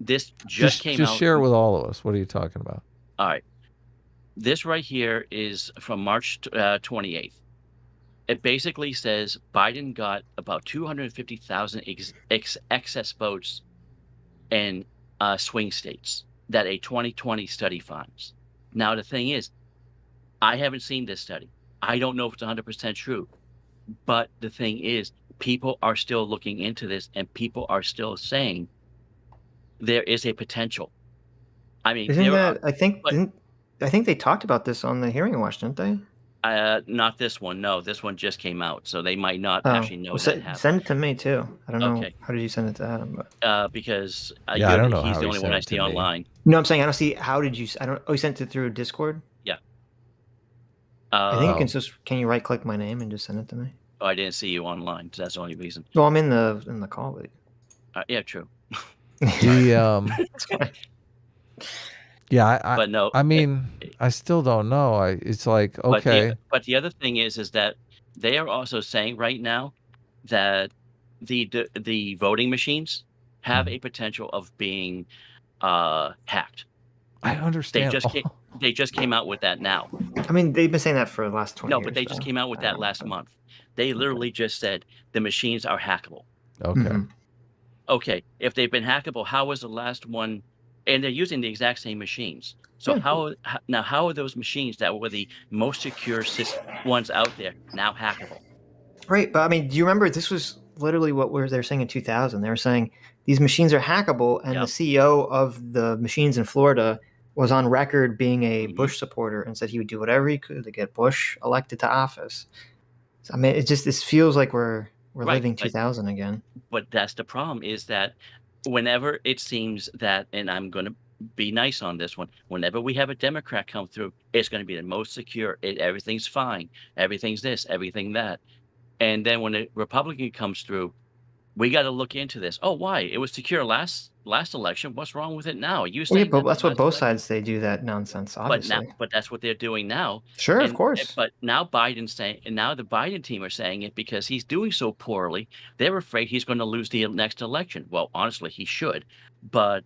This just came out. Just share it with all of us. What are you talking about? All right. This right here is from March 28th. It basically says Biden got about 250,000 excess votes in swing states that a 2020 study finds. Now, the thing is, I haven't seen this study. I don't know if it's 100% true. But the thing is, people are still looking into this and people are still saying there is a potential. I mean, I think they talked about this on the hearing watch, didn't they? Not this one. No, this one just came out, so they might not actually know that happened. Send it to me too. I don't know. How did you send it to Adam? But because I don't know. He's the only one I see online. No, I'm saying I don't see. How did you? I don't. Oh, you sent it through Discord. Yeah. I think you can can you right click my name and just send it to me? Oh, I didn't see you online. So that's the only reason. Well, I'm in the call with you. Yeah, true. Yeah, but no. I mean, I still don't know. It's like, okay. But the other thing is that they are also saying right now that the voting machines have a potential of being hacked. I understand. They just came out with that now. I mean, they've been saying that for the last 20 years. No, but they just came out with that last month. They literally just said the machines are hackable. Okay. Mhm. Okay, if they've been hackable, how was the last one? And they're using the exact same machines. So Yeah. how are those machines that were the most secure ones out there now hackable? Right, but I mean, do you remember this was literally what they were saying in 2000? They were saying these machines are hackable, and the Yep. CEO of the machines in Florida was on record being a Mhm. Bush supporter and said he would do whatever he could to get Bush elected to office. So, I mean, it just this feels like we're Right, living but 2000 again. that's the problem is that whenever it seems that, and I'm going to be nice on this one, whenever we have a Democrat come through, it's going to be the most secure. Everything's fine. Everything's this, everything that. And then when a Republican comes through, we got to look into this. Oh, why? It was secure last election. What's wrong with it now? You Well, yeah, saying but that that's the what last both election, sides they do that nonsense. but now, Obviously, but that's what they're doing now. sure, of And course. but now Biden's saying, and now the Biden team are saying it because he's doing so poorly. They're afraid he's going to lose the next election. Well, honestly, he should, but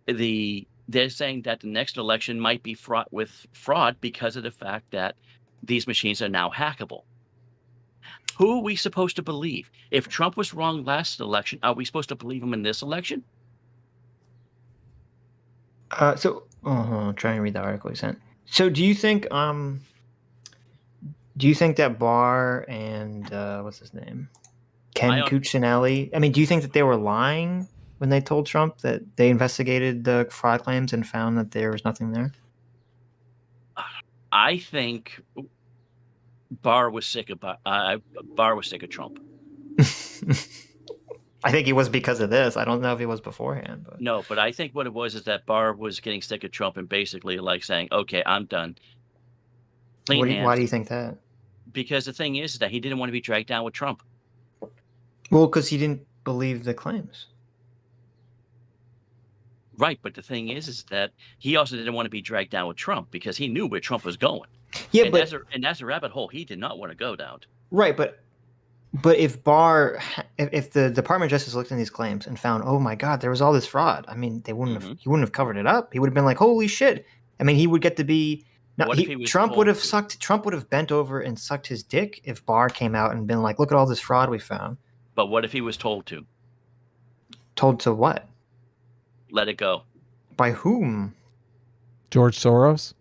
they're saying that the next election might be fraught with fraud because of the fact that these machines are now hackable. Who are we supposed to believe? If Trump was wrong last election, are we supposed to believe him in this election? Try and read the article he sent. So, do you think that Barr and what's his name, I Ken hon- Cuccinelli? I mean, do you think that they were lying when they told Trump that they investigated the fraud claims and found that there was nothing there? I think Barr was sick of Barr was sick of Trump. I think he was because of this. I don't know if he was beforehand, but No, but I think what it was is that Barr was getting sick of Trump and basically like saying, "Okay, I'm done. Clean why hands." do you think that? Because the thing is that he didn't want to be dragged down with Trump. Well, because he didn't believe the claims. Right, but the thing is that he also didn't want to be dragged down with Trump because he knew where Trump was going. Yeah, And but that's a rabbit hole he did not want to go down. right, but if Barr, if the Department of Justice looked in these claims and found, oh my God, there was all this fraud. I mean, he wouldn't have covered it up. He would have been like, holy shit. I mean, he would get to be. No, What if he was Trump told would have to? sucked. Trump would have bent over and sucked his dick if Barr came out and been like, look at all this fraud we found. But what if he was told to? Told to what? Let it go. By whom? George Soros?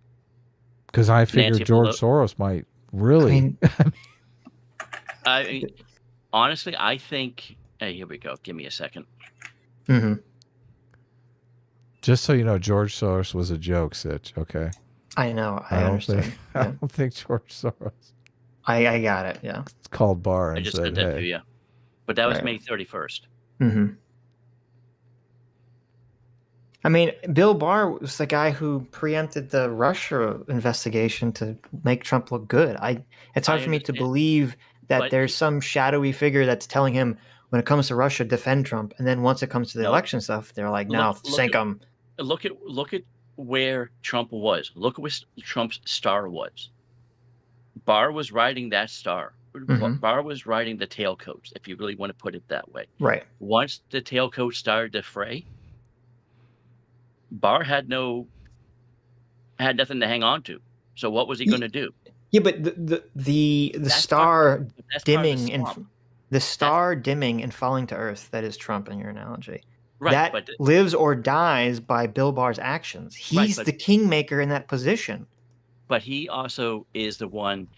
Because I figured Nancy George Pelosi. Soros might really. I mean, honestly, I think. Hey, here we go. Give me a second. Mm-hmm. Just so you know, George Soros was a joke, Sitch. Okay. I know. I understand. I don't think George Soros. I got it. Yeah. It's called Barr I and just said, sent that to "Hey, you. But that was Right. May 31st. Mm-hmm. I mean, Bill Barr was the guy who preempted the Russia investigation to make Trump look good. It's hard for me to understand. believe that But there's some shadowy figure that's telling him when it comes to Russia, defend Trump, and then once it comes to the No. election stuff, they're like, no, sink him. Look at where Trump was. Look at where Trump's star was. Barr was riding that star. Mhm. Barr was riding the tailcoats, if you really want to put it that way. Right. Once the tailcoats started to fray, Barr had nothing to hang on to. So what was he going to do? Yeah, but the That's star that's part of the dimming and swamp. the star dimming and falling to earth, that is Trump in your analogy. Right, that but lives or dies by Bill Barr's actions. He's the kingmaker in that position. But he also is the one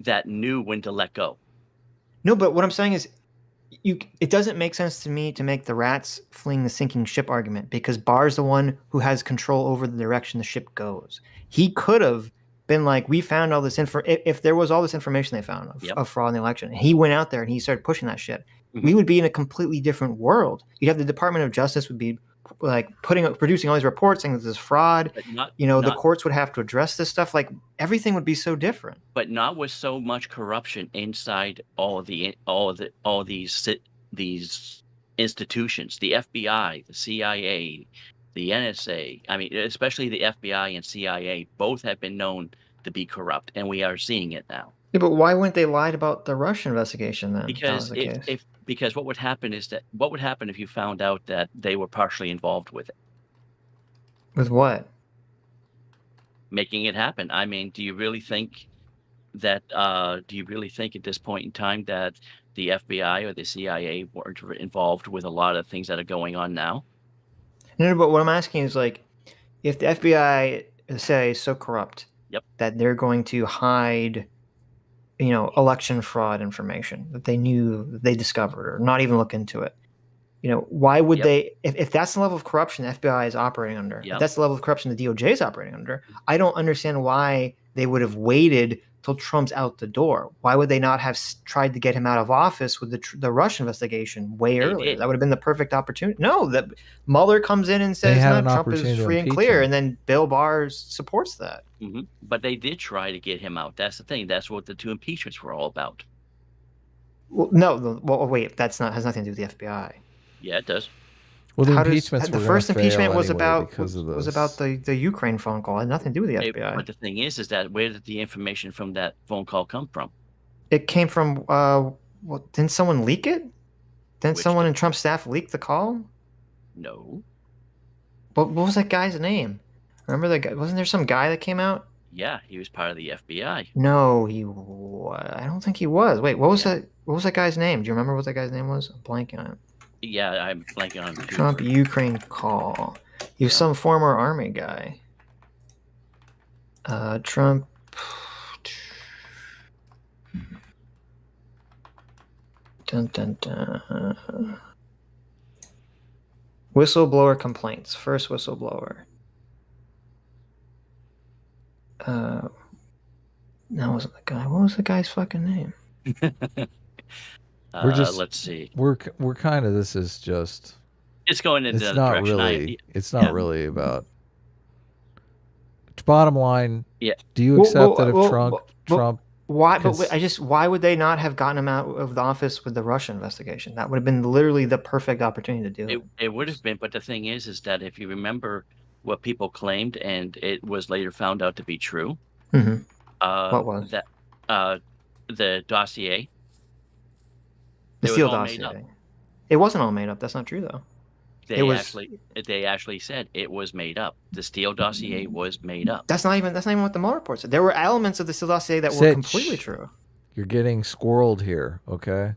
that knew when to let go. No, but what I'm saying is, it doesn't make sense to me to make the rats fleeing the sinking ship argument, because Barr's the one who has control over the direction the ship goes. He could have been like, we found all this info. If there was all this information they found of fraud in the election, and he went out there and he started pushing that shit, we would be in a completely different world. You'd have the Department of Justice would be like producing all these reports saying that this is fraud. The courts would have to address this stuff. Like, everything would be so different. But not with so much corruption inside all these institutions, the FBI, the CIA, the NSA. I mean, especially the FBI and CIA, both have been known to be corrupt, and we are seeing it now. Yeah, but why wouldn't they lie about the Russian investigation then? Because what would happen if you found out that they were partially involved with it? With what? Making it happen. I mean, do you really think that do you really think at this point in time that the FBI or the CIA weren't involved with a lot of things that are going on now? No, but what I'm asking is like, if the FBI say is so corrupt Yep. that they're going to hide, election fraud information that they knew they discovered or not even look into it. Why would Yep. they, if that's the level of corruption the FBI is operating under, Yep. if that's the level of corruption the DOJ is operating under, I don't understand why they would have waited till Trump's out the door. Why would they not have tried to get him out of office with the Russia investigation way earlier? did. That would have been the perfect opportunity. No, that Mueller comes in and They says, had no, an Trump is opportunity to free and impeach clear. him. And then Bill Barr supports that. But they did try to get him out. That's the thing. That's what the 2 impeachments were all about. Well, no, wait, has nothing to do with the FBI. Yeah, it does. Well, the How does- impeachments the were first gonna impeachment fail was anyway about because of was those. about the Ukraine phone call. It had nothing to do with the FBI. But the thing is that where did the information from that phone call come from? It came from didn't someone leak it? Didn't Which someone did- in Trump's staff leak the call? No. What was that guy's name? Remember that guy? Wasn't there some guy that came out? Yeah, he was part of the FBI. No, I don't think he was. Wait, what was that? What was that guy's name? Do you remember what that guy's name was? I'm blanking on it. Yeah, I'm blanking on it too. Trump Ukraine call. He was some former army guy. Trump. Dun, dun, dun. Whistleblower complaints. First whistleblower. That wasn't the guy. What was the guy's fucking name? We're just- let's see. We're kind of. This is just. It's going in It's another not direction. really. It's not really about. Bottom line. Yeah. Do you accept that if Trump? Why? Cause- But why would they not have gotten him out of the office with the Russia investigation? That would have been literally the perfect opportunity to do it. It would have been, but the thing is that if you remember what people claimed, and it was later found out to be true. Mhm. What was that? The dossier. The It was Steele all made up. dossier? It wasn't all made up. That's not true, though. They actually said it was made up. The Steele dossier was made up. That's not even what the Mueller report said. There were elements of the Steele dossier that were Sitch. completely true. You're getting squirreled here. Okay.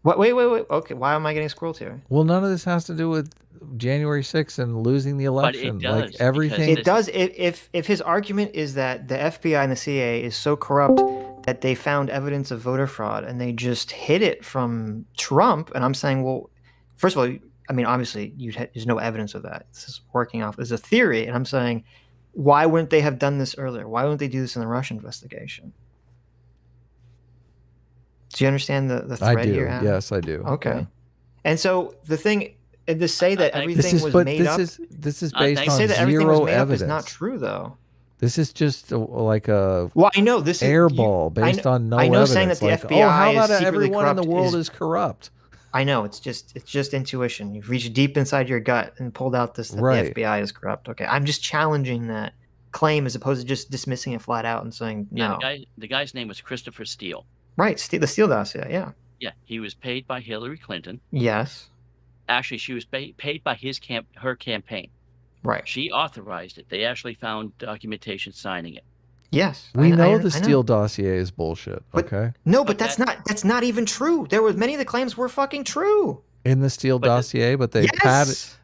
What? Wait. Okay, why am I getting squirreled here? Well, none of this has to do with January 6th and losing the election. does, Like everything. It does. If his argument is that the FBI and the CIA is so corrupt that they found evidence of voter fraud and they just hid it from Trump, and I'm saying, well, first of all, I mean, obviously, there's no evidence of that. This is working off as a theory, and I'm saying, why wouldn't they have done this earlier? Why wouldn't they do this in the Russian investigation? Do you understand the thread I do. here? Adam? Yes, I do. Okay. Yeah. And so the thing, and to say that everything This is, was but made up, this is I based think- to say on that everything zero was made evidence. up is not true, though. This is just like a Well, I know this is airball based on no evidence. saying that the like, FBI oh, how is about secretly everyone in the corrupt world is corrupt? I know it's just intuition. You've reached deep inside your gut and pulled out this that Right. the FBI is corrupt. Okay, I'm just challenging that claim as opposed to just dismissing it flat out and saying no. Yeah, the guy's name was Christopher Steele. Right, the Steele dossier. Yeah. Yeah, he was paid by Hillary Clinton. Yes. Actually, she was paid by her campaign. Right. She authorized it. They actually found documentation signing it. Yes. We know I the Steele dossier is bullshit. But- Okay, No, but But that's not even true. There were many of the claims were fucking true. in the Steele But dossier, but they Yes.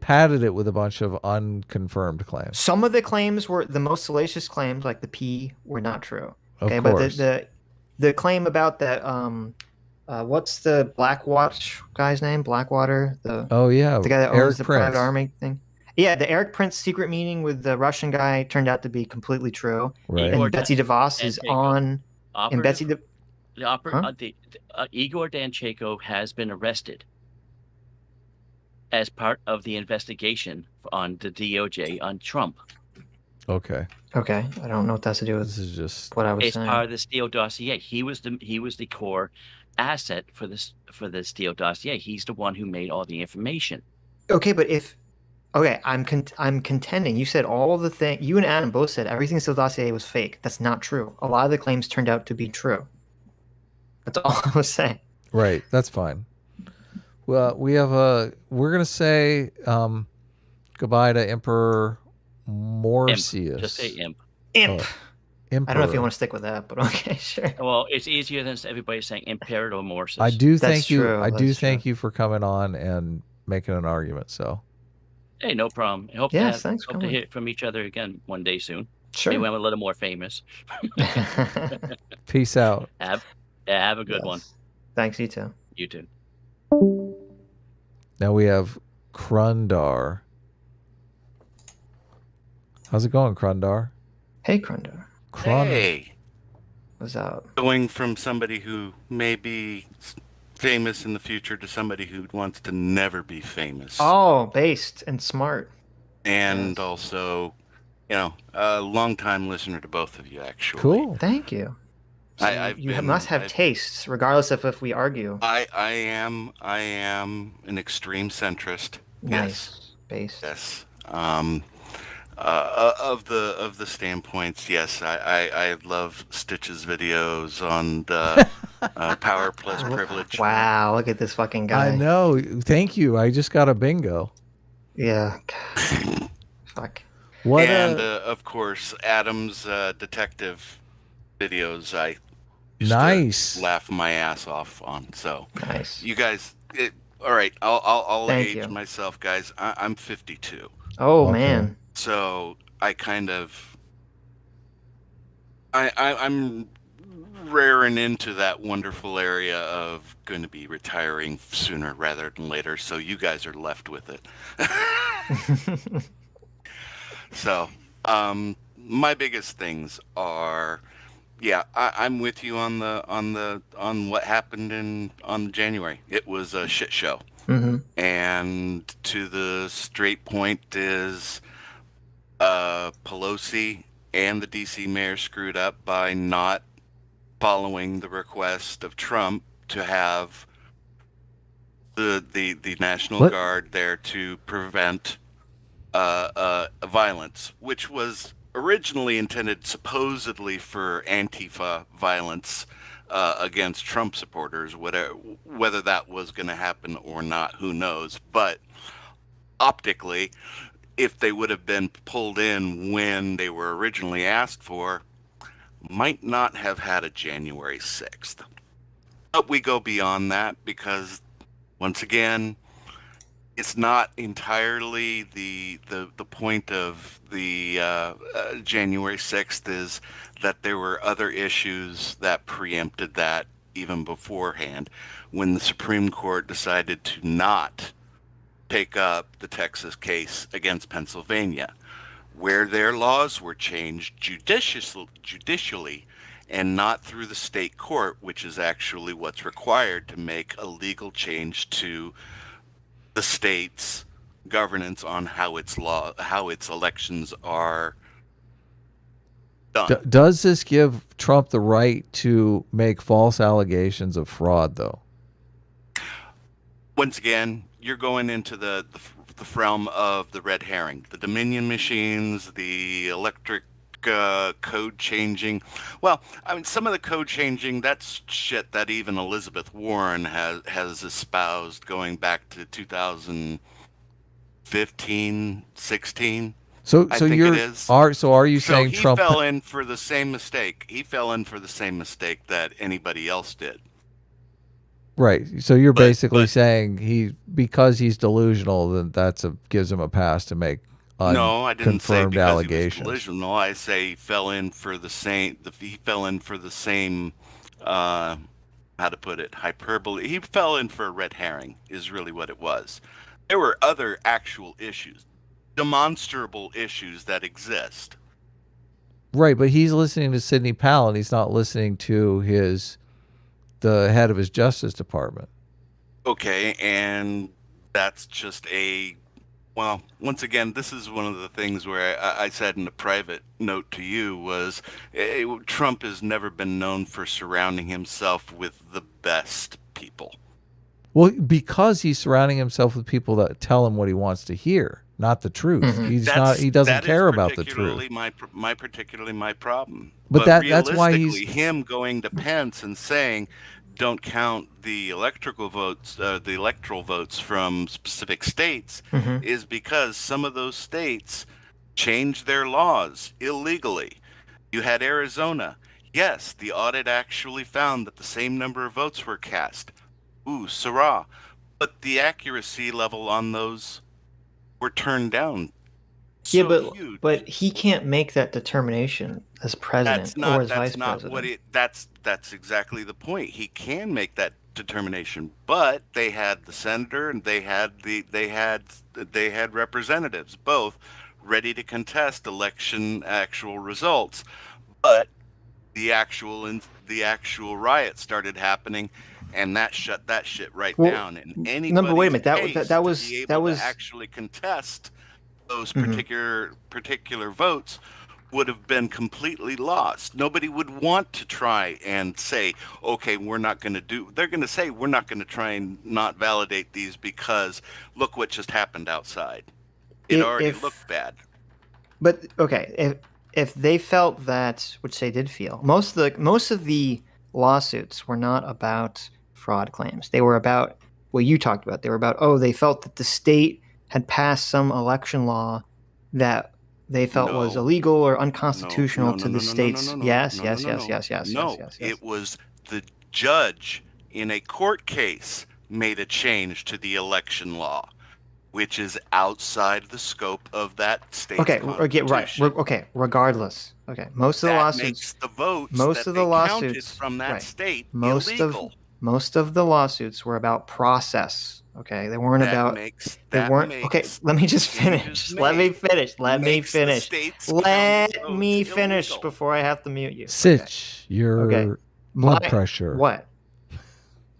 padded it with a bunch of unconfirmed claims. Some of the claims were the most salacious claims, like the P, were not true. Of Okay, course. but the claim about that what's the Blackwatch guy's name? Blackwater, the Oh yeah, guy that owns Eric the Prince. private army thing. Yeah, the Eric Prince secret meeting with the Russian guy turned out to be completely true. Right. Igor And Betsy DeVos is Danchenko. on. And Operative- Betsy, Igor Danchenko has been arrested as part of the investigation on the DOJ on Trump. Okay, okay, I don't know what that's to do this with is just what I was It's saying. part of the Steele dossier. He was the core asset for the Steele dossier. He's the one who made all the information. Okay, but I'm contending. You said all the thing. You and Adam both said everything in the dossier was fake. That's not true. A lot of the claims turned out to be true. That's all I was saying. right. That's fine. Well, we're gonna say goodbye to Emperor Morsius. Just say imp. Imp. I don't know if you Emperor. want to stick with that, but okay, sure. Well, it's easier than everybody saying ImperatorMorsus. I do That's thank you. true, I do that's thank true. you for coming on and making an argument. So Hey, no problem. I hope Yes, thanks for hope to coming. hear from each other again one day soon. Sure. Maybe when I'm a little more famous. peace out. Have a good one. Yes. Thanks, you too. You too. Now we have Krundar. How's it going, Krundar? Hey, Krundar. Hey, What's up? going from somebody who may be famous in the future to somebody who wants to never be famous. Oh, based and smart. And yes. also, a longtime listener to both of you, actually. Cool. Thank you. So you must have tastes, regardless of if we argue. I am an extreme centrist. Nice. Based. Yes. Of the standpoints, yes, I love Stitch's videos on the power plus privilege. Wow, look at this fucking guy. I know. Thank you. I just got a bingo. Yeah. Fuck. What? And of course, Adam's detective videos. I used Nice. to laugh my ass off on. So Nice. you guys, all right. I'll Thank age you. myself, guys. I'm 52. Oh, Okay. man. So I kind of I'm raring into that wonderful area of going to be retiring sooner rather than later. So you guys are left with it. So my biggest things are, I'm with you on what happened on January. It was a shit show. Mm-hmm. And to the straight point is Pelosi and the DC mayor screwed up by not following the request of Trump to have the National Guard there to prevent violence, which was originally intended supposedly for Antifa violence against Trump supporters. Whether that was going to happen or not, who knows? But optically, if they would have been pulled in when they were originally asked for, might not have had a January 6th. But we go beyond that because, once again, it's not entirely the point of the January 6th is that there were other issues that preempted that even beforehand when the Supreme Court decided to not take up the Texas case against Pennsylvania, where their laws were changed judicially and not through the state court, which is actually what's required to make a legal change to the state's governance on how its elections are done. Does this give Trump the right to make false allegations of fraud, though? Once again, you're going into the realm of the red herring, the Dominion machines, the electric code changing. Well, I mean, some of the code changing, that's shit that even Elizabeth Warren has espoused going back to 2015, 16. So I think you're it is. are you So saying he Trump fell in for the same mistake? He fell in for the same mistake that anybody else did. Right. So you're But- basically but- saying because he's delusional, then gives him a pass to make No, I didn't say unconfirmed because allegations. he was delusional. I say he fell in for the same. He fell in for the same. How to put it? Hyperbole. He fell in for a red herring. Is really what it was. There were other actual issues, demonstrable issues that exist. Right, but he's listening to Sidney Powell and he's not listening to the head of his Justice Department. Okay, and that's just well, once again, this is one of the things where I said in a private note to you was Trump has never been known for surrounding himself with the best people. Well, because he's surrounding himself with people that tell him what he wants to hear, not the truth. Mhm. He doesn't care about the truth. Particularly my problem. But that's why he's him going to Pence and saying, "Don't count the electoral votes from specific states," Mhm. is because some of those states changed their laws illegally. You had Arizona. Yes, the audit actually found that the same number of votes were cast. Ooh, Sarah. But the accuracy level on those were turned down Yeah, so huge. but he can't make that determination as president or as vice That's not what president. that's exactly the point. He can make that determination, but they had the senator and they had representatives both ready to contest election actual results. But the actual riot started happening, and that shut that shit right Well, down. And no, but wait a anybody's minute. case That to was be that able to was. actually contest those Mhm. particular votes would have been completely lost. Nobody would want to try and say, okay, we're not going to do, they're going to say, we're not going to try and not validate these because look what just happened outside. It already looked If bad. But okay, if they felt that, which they did feel, most of the lawsuits were not about fraud claims. They were about what you talked about. They were about, oh, they felt that the state had passed some election law that they felt was No, illegal or no, unconstitutional no, no, to no, the no, no, no, state's. no, no, Yes, no, no, yes, no, yes, no. yes, yes, yes, No, yes, yes. it was the judge in a court case made a change to the election law, which is outside the scope of that state's Okay, get right. constitution. Okay, regardless. Okay, That makes the votes most that of the they counted lawsuits, from that right? state Most of illegal. most of the lawsuits were about process. Okay, they weren't about. They That weren't. Okay, makes let me just changes finish. Let me made finish. Let me makes the finish. state's counted Let votes me finish illegal. before I have to mute you. Okay. Sitch, Okay. your blood My pressure. what?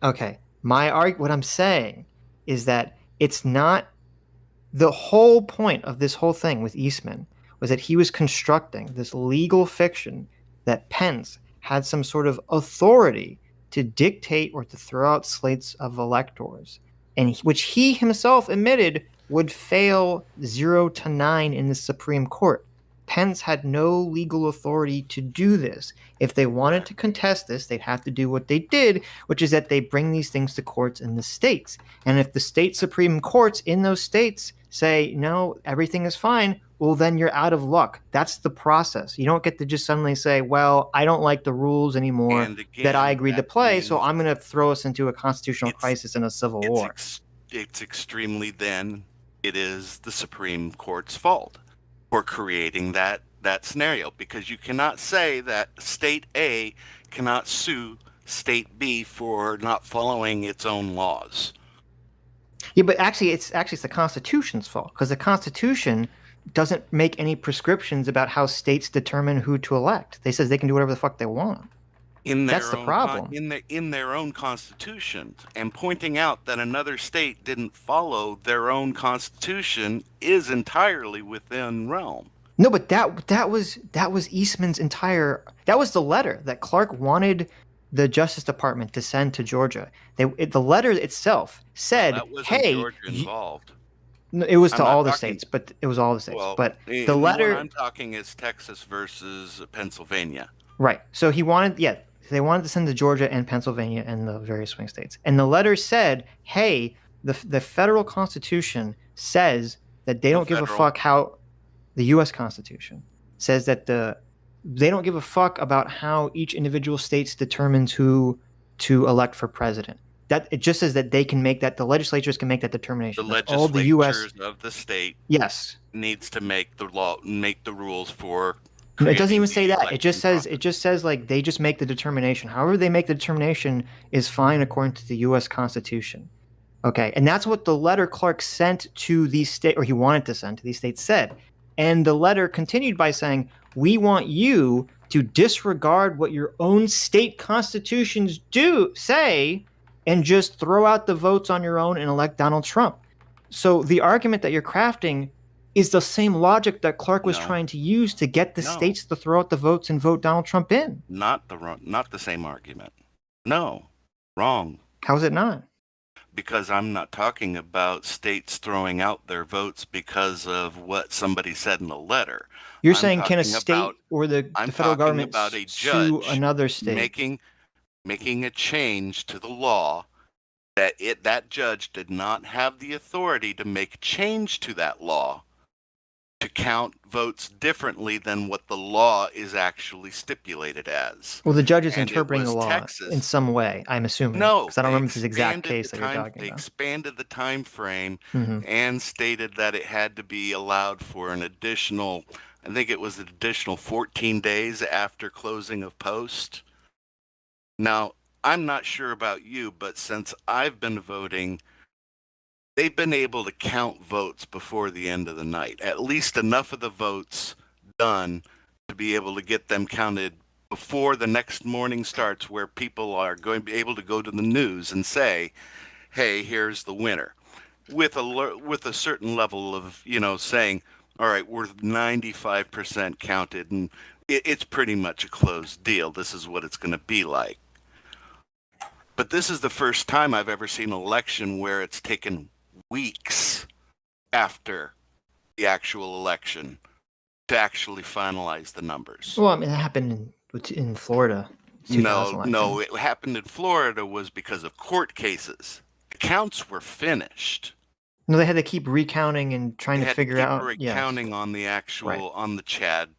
Okay. What I'm saying is that it's not the whole point of this whole thing with Eastman was that he was constructing this legal fiction that Pence had some sort of authority to dictate or to throw out slates of electors, and which he himself admitted would fail 0 to 9 in the Supreme Court. Pence had no legal authority to do this. If they wanted to contest this, they'd have to do what they did, which is that they bring these things to courts in the states. And if the state Supreme Courts in those states say, no, everything is fine, well, then you're out of luck. That's the process. You don't get to just suddenly say, well, I don't like the rules anymore And that I again, agreed to that play, so means I'm going to throw us into a constitutional it's crisis and a civil war. it's extremely then it is the Supreme Court's fault for creating that scenario, because you cannot say that state A cannot sue state B for not following its own laws. Yeah, but it's the Constitution's fault because the Constitution doesn't make any prescriptions about how states determine who to elect. They says they can do whatever the fuck they want. That's the problem. In their own constitutions, and pointing out that another state didn't follow their own constitution is entirely within realm. No, but that was Eastman's entire. That was the letter that Clark wanted the Justice Department to send to Georgia. The letter itself said, That wasn't "Hey, Georgia involved. it was to I'm not all the talking. states, but it was all the states. Well, But the the one letter, I'm talking is Texas versus Pennsylvania. right? So he wanted, they wanted to send to Georgia and Pennsylvania and the various swing states. And the letter said, "Hey, the federal Constitution says that they don't give a fuck how the U.S. Constitution says that they don't give a fuck about how each individual state determines who to elect for president. That it just says that they can make that the legislatures can make that determination. The That's all the U.S. legislatures of the state Yes, needs to make the rules for. No, it doesn't even creating say the that. It just says like they just make the determination. However they make the determination is fine according to the U.S. Constitution. Okay, and that's what the letter Clark sent to these states, or he wanted to send to these states, said. And the letter continued by saying, "We want you to disregard what your own state constitutions do say, and just throw out the votes on your own and elect Donald Trump." So the argument that you're crafting is the same logic that Clark was trying to use to get the states to throw out the votes and vote Donald Trump in. Not the same argument. No, wrong. How is it not? Because I'm not talking about states throwing out their votes because of what somebody said in the letter. You're saying can a state or the federal government about a sue judge another state? Making a change to the law that judge did not have the authority to make change to that law to count votes differently than what the law is actually stipulated as. Well, the judge is And it interpreting the was law Texas. in some way, I'm assuming. No, because I don't they remember this exact expanded case the that you're time. talking They about. expanded the time frame Mhm. and stated that it had to be allowed for an additional, I think it was an additional 14 days after closing of post. Now, I'm not sure about you, but since I've been voting, they've been able to count votes before the end of the night. At least enough of the votes done to be able to get them counted before the next morning starts, where people are going to be able to go to the news and say, hey, here's the winner. With a certain level of, saying, all right, we're 95% counted, and it's pretty much a closed deal. This is what it's going to be like. But this is the first time I've ever seen an election where it's taken weeks after the actual election to actually finalize the numbers. Well, I mean, it happened in Florida. No, it happened in Florida was because of court cases. The counts were finished. No, they had to keep recounting and trying They to had figure to keep out. recounting on the actual, Right. on the Chad,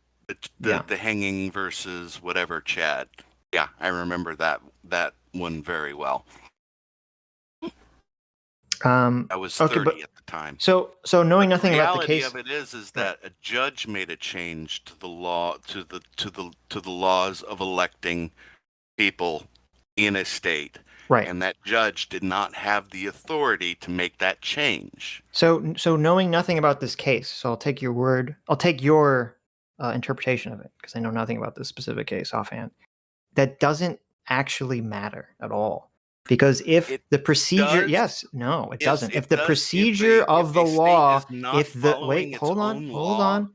the hanging versus whatever Chad. Yeah, I remember that one very well. I was 30 at the time. So knowing nothing about the case, the reality of it is that a judge made a change to the law, to the laws of electing people in a state, right? And that judge did not have the authority to make that change. So knowing nothing about this case, so I'll take your word. I'll take your interpretation of it because I know nothing about this specific case offhand. That doesn't actually matter at all. Because if the procedure, does. it doesn't. If the procedure of the law, if the wait, hold on.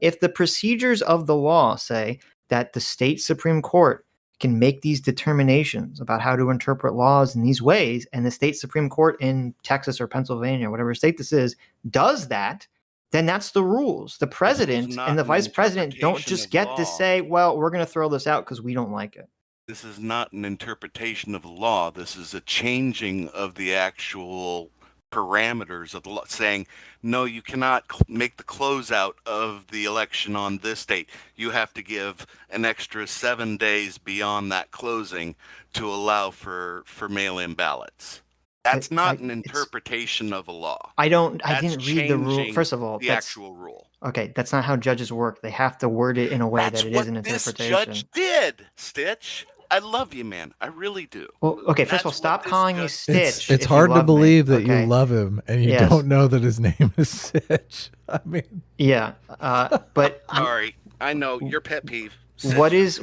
If the procedures of the law say that the state Supreme Court can make these determinations about how to interpret laws in these ways, and the state Supreme Court in Texas or Pennsylvania, whatever state this is, does that, then that's the rules. The president and the vice president don't just get to say, well, we're going to throw this out because we don't like it. This is not an interpretation of the law. This is a changing of the actual parameters of the law, saying, no, you cannot make the closeout of the election on this date. You have to give an extra 7 days beyond that closing to allow for mail-in ballots. That's not an interpretation of a law. I didn't read the rule. First of all, the actual rule. Okay, that's not how judges work. They have to word it in a way that it is an interpretation. That's what this judge did, Stitch. I love you, man. I really do. Well, okay, first of all, stop calling me Stitch. It's hard to believe that you love him and you don't know that his name is Sitch. I mean, yeah, but sorry, I know your pet peeve. Sitch. What is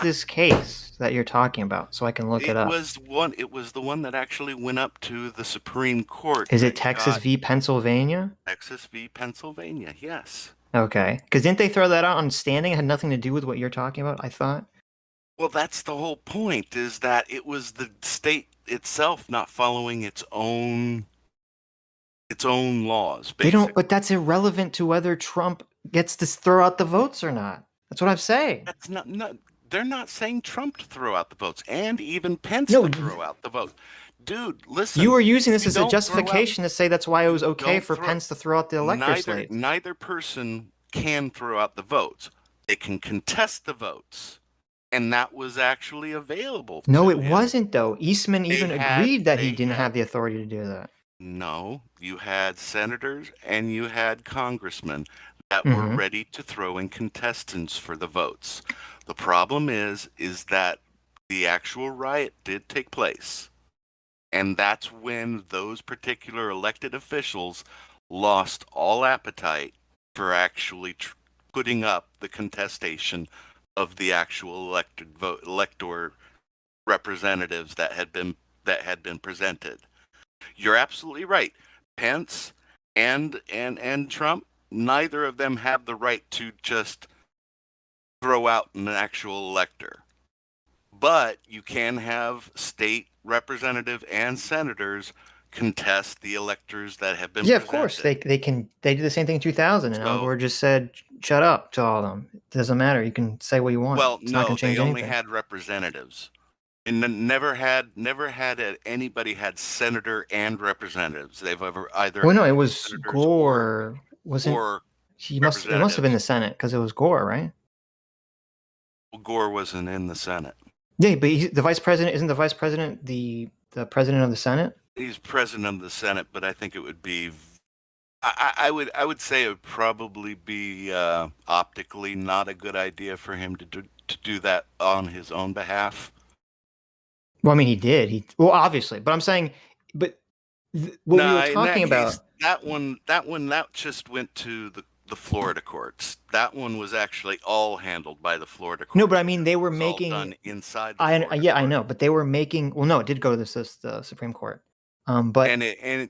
this case that you're talking about? So I can look it up. It was the one that actually went up to the Supreme Court. Is it Texas v. Pennsylvania? Texas v. Pennsylvania, yes. Okay, because didn't they throw that out on standing? It had nothing to do with what you're talking about, I thought. Well, that's the whole point, is that it was the state itself not following its own laws. Basically. They don't, but that's irrelevant to whether Trump gets to throw out the votes or not. That's what I'm saying. That's not they're not saying Trump to throw out the votes, and even Pence to throw out the votes. Dude, listen. You were using this as a justification to say that's why it was okay for Pence to throw out the elector slate. Neither person can throw out the votes. They can contest the votes. And that was actually available. No, it wasn't, though. Eastman even agreed that he didn't have the authority to do that. No, you had senators and you had congressmen that were ready to throw in contestants for the votes. The problem is that the actual riot did take place. And that's when those particular elected officials lost all appetite for actually putting up the contestation of the actual elector representatives that had been presented. You're absolutely right. Pence and Trump, neither of them have the right to just throw out an actual elector. But you can have state representative and senators contest the electors that have been presented. Of course. They can. They did the same thing in 2000, and Al Gore just said, shut up to all of them. It doesn't matter. You can say what you want. Well, no, they only had representatives. And never had anybody had senator and representatives. They've ever either. Well, no, it was Gore. wasn't or he must it must have been the representatives. Senate because it was Gore, right? Well, Gore wasn't in the Senate. Yeah, but the vice president isn't the vice president the president of the Senate? He's president of the Senate, but I think it would be. I would say it would probably be optically not a good idea for him to do that on his own behalf. Well, I mean, he did. Well, obviously, but I'm saying, but what we were in talking that about. case, that just went to the Florida courts. That one was actually all handled by the Florida courts. No, but I mean, they were It was all making. done inside. The Florida Yeah, I court. know, but they were making. Well, no, it did go to the Supreme Court. But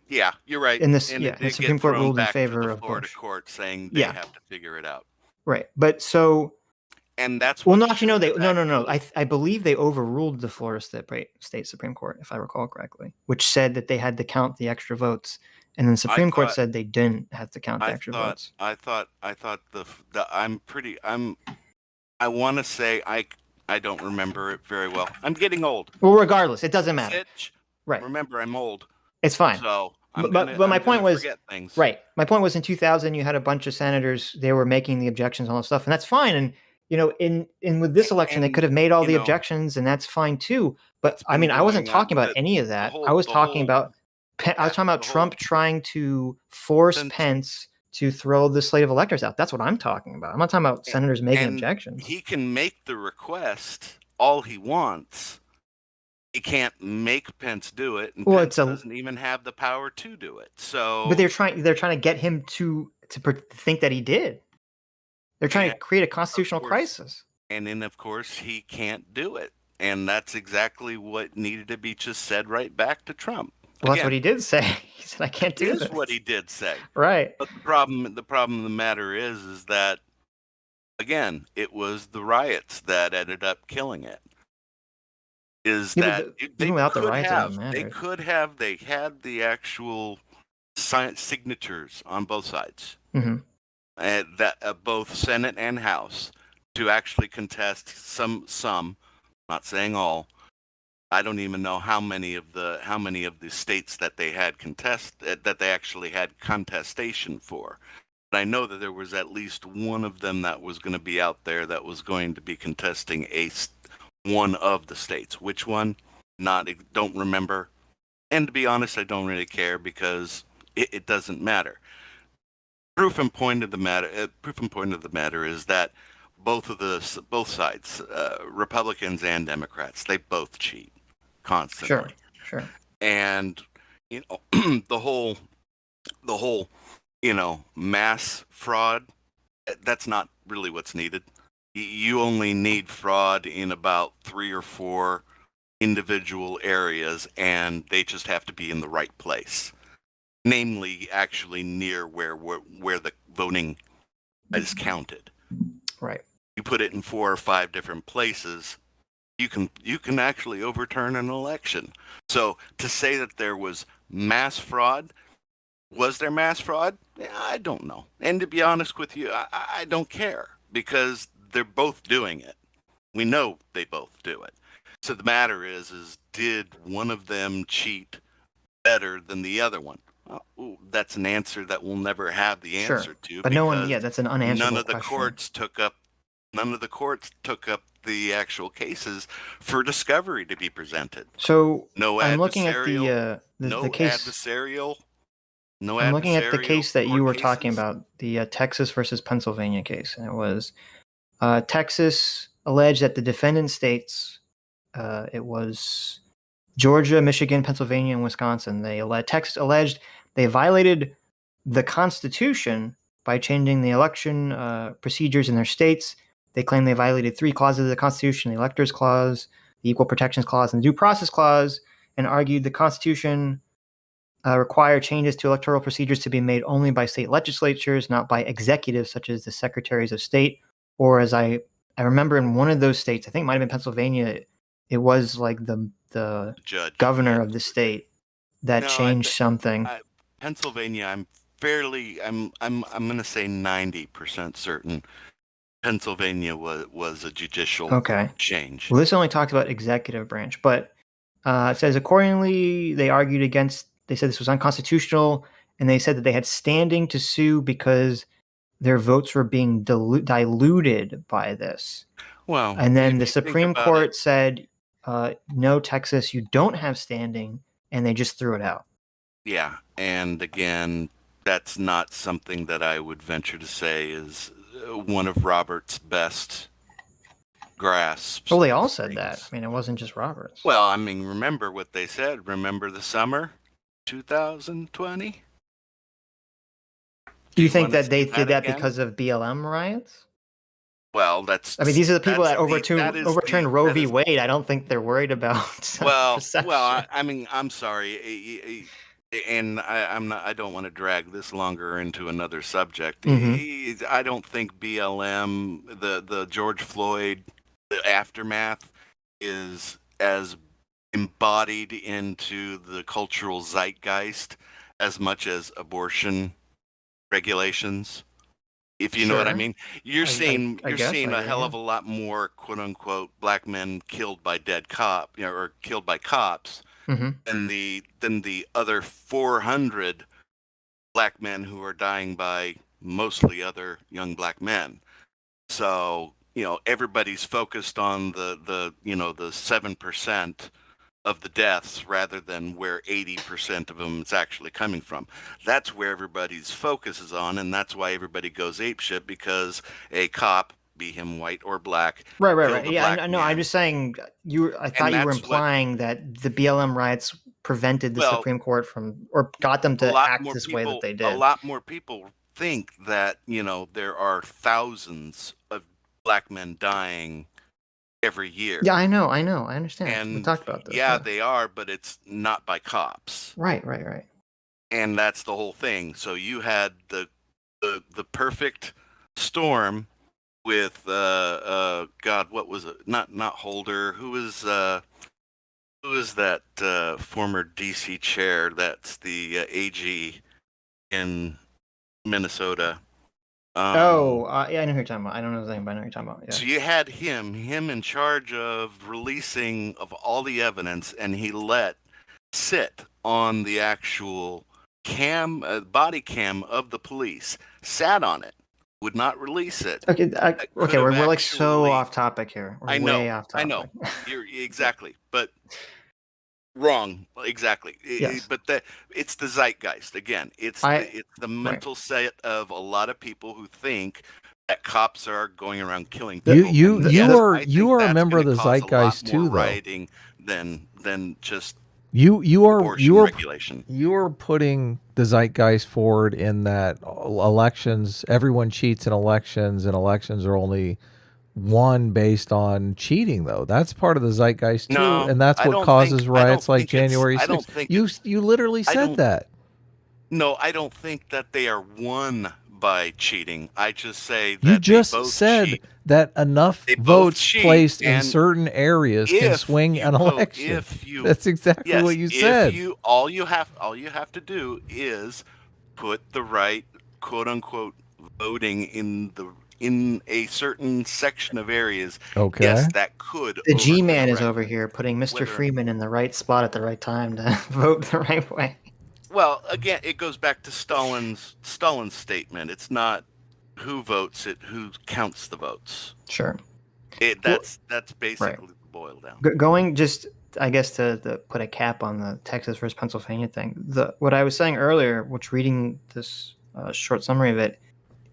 yeah, you're right. In this, and yeah, it the did Supreme get Court thrown ruled in back to favor the of Florida Bush. court, saying they have to figure it out. Right, but so. And that's Well, what no, actually, no. No. actually- I believe they overruled the Florida State Supreme Court, if I recall correctly, which said that they had to count the extra votes, and then the Supreme Court said they didn't have to count the extra votes. I thought I want to say I don't remember it very well. I'm getting old. Well, regardless, it doesn't matter. Sitch, Right. Remember, I'm old. It's fine. So but my point was forget things. right. My point was in 2000, you had a bunch of senators. They were making the objections on all that stuff, and that's fine. And in with this election, they could have made all the objections, and that's fine too. But I mean, I wasn't talking about any of that. I was talking about Trump trying to force Pence to throw the slate of electors out. That's what I'm talking about. I'm not talking about senators making objections. He can make the request all he wants. He can't make Pence do it, and Pence doesn't even have the power to do it. So, but they're trying to get him to think that he did. They're trying to create a constitutional crisis. And then, of course, he can't do it. And that's exactly what needed to be just said right back to Trump. Well, that's what he did say. He said, "I can't do this." That is what he did say. Right. But the problem of the matter is that, again, it was the riots that ended up killing it. They had the actual signatures on both sides. Mm-hmm. Both Senate and House to actually contest some, not saying all. I don't even know how many of the states that they had that they actually had contestation for. But I know that there was at least one of them that was going to be out there that was going to be contesting one of the states. Which one? Don't remember. And to be honest, I don't really care because it doesn't matter. Proof and point of the matter is that both sides, Republicans and Democrats, they both cheat constantly. Sure. And the whole mass fraud, that's not really what's needed. You only need fraud in about 3 or 4 individual areas, and they just have to be in the right place. Namely, actually near where the voting is counted. Right. You put it in 4 or 5 different places, you can actually overturn an election. So to say that there was mass fraud, was there mass fraud? I don't know. And to be honest with you, I don't care because they're both doing it. We know they both do it. So the matter is did one of them cheat better than the other one? That's an answer that we'll never have the answer to. But no one, that's an unanswerable None of the question. courts took up the actual cases for discovery to be presented. So I'm looking at the case. I'm looking at the case that you were talking about, the Texas versus Pennsylvania case, and it was Texas alleged that the defendant states, it was Georgia, Michigan, Pennsylvania, and Wisconsin. Texas alleged they violated the Constitution by changing the election procedures in their states. They claim they violated 3 clauses of the Constitution: the Electors Clause, the Equal Protections Clause, and the Due Process Clause, and argued the Constitution require changes to electoral procedures to be made only by state legislatures, not by executives such as the Secretaries of State. Or as I remember in one of those states, I think it might have been Pennsylvania, it was like the judge, governor of the state that changed something. Pennsylvania, I'm going to say 90% certain Pennsylvania was a judicial change. Well, this only talks about executive branch, but it says accordingly they argued against. They said this was unconstitutional and they said that they had standing to sue because their votes were being diluted by this. Well, And then if the you think Supreme about Court it, said, no, Texas, you don't have standing, and they just threw it out. yeah, and again, that's not something that I would venture to say is one of Robert's best grasps. Well, they all of said that. things. I mean, it wasn't just Roberts. Well, I mean, remember what they said. Remember the summer 2020? Do you think wanna that they see did that again? because of BLM riots? Well, that's. I mean, these are the people that that is overturned the- Roe that v. is- Wade. I don't think they're worried about perception. I mean, I'm sorry, and I don't want to drag this longer into another subject. Mhm. I don't think BLM, the George Floyd, the aftermath, is as embodied into the cultural zeitgeist as much as abortion regulations. If you know what I Sure. mean, you're I seeing guess I a agree, hell yeah. of a lot more quote unquote black men killed by dead cop, or killed by cops Mhm. than the other 400 black men who are dying by mostly other young black men. So, everybody's focused on the 7% of the deaths rather than where 80% of them is actually coming from. That's where everybody's focus is on, and that's why everybody goes apeshit, because a cop, be him white or black, killed Right. a Yeah, black no, I'm man. just saying I thought And you were that's what, implying that the BLM riots prevented the well, Supreme Court from or got them to act this way that they a did. lot more people think that, there are thousands of black men dying every year. Yeah, I know. I understand. We And talked about this. yeah, they are, but it's not by cops. Right. And that's the whole thing. So you had the perfect storm with God, what was it? Not Holder. Who was that former DC chair? That's the AG in Minnesota. Yeah, I know who you're talking about. I don't know his name, but I know who you're talking about. Yeah. So you had him in charge of releasing of all the evidence, and he let sit on the actual body cam of the police, sat on it, would not release it. Okay. Okay. We're like so Actually, off topic here. We're way off topic. I know. You're exactly, but wrong. Exactly. Yes. But it's the zeitgeist again. It's the mental set of a lot of people who think that cops are going around killing people. You are a member of the zeitgeist too, though. Rioting than just you regulation. You are putting the zeitgeist forward in that elections, everyone cheats in elections, and elections are only won based on cheating, though. That's part of the zeitgeist too, No, and that's what causes riots like January 6th. You literally said that. No, I don't think that they are won by cheating. I just say that you just they both said cheat. that enough votes placed in certain areas can swing an election. That's exactly what you said. All you have to do is put the right quote unquote voting in a certain section of areas. Okay. Yes, that could. The G-Man is over here putting Mr. Freeman in the right spot at the right time to vote the right way. Well, again, it goes back to Stalin's statement. It's not who votes it, who counts the votes. Sure. That's basically the boil down. Going just, I guess, to put a cap on the Texas versus Pennsylvania thing. What I was saying earlier, which reading this short summary of it,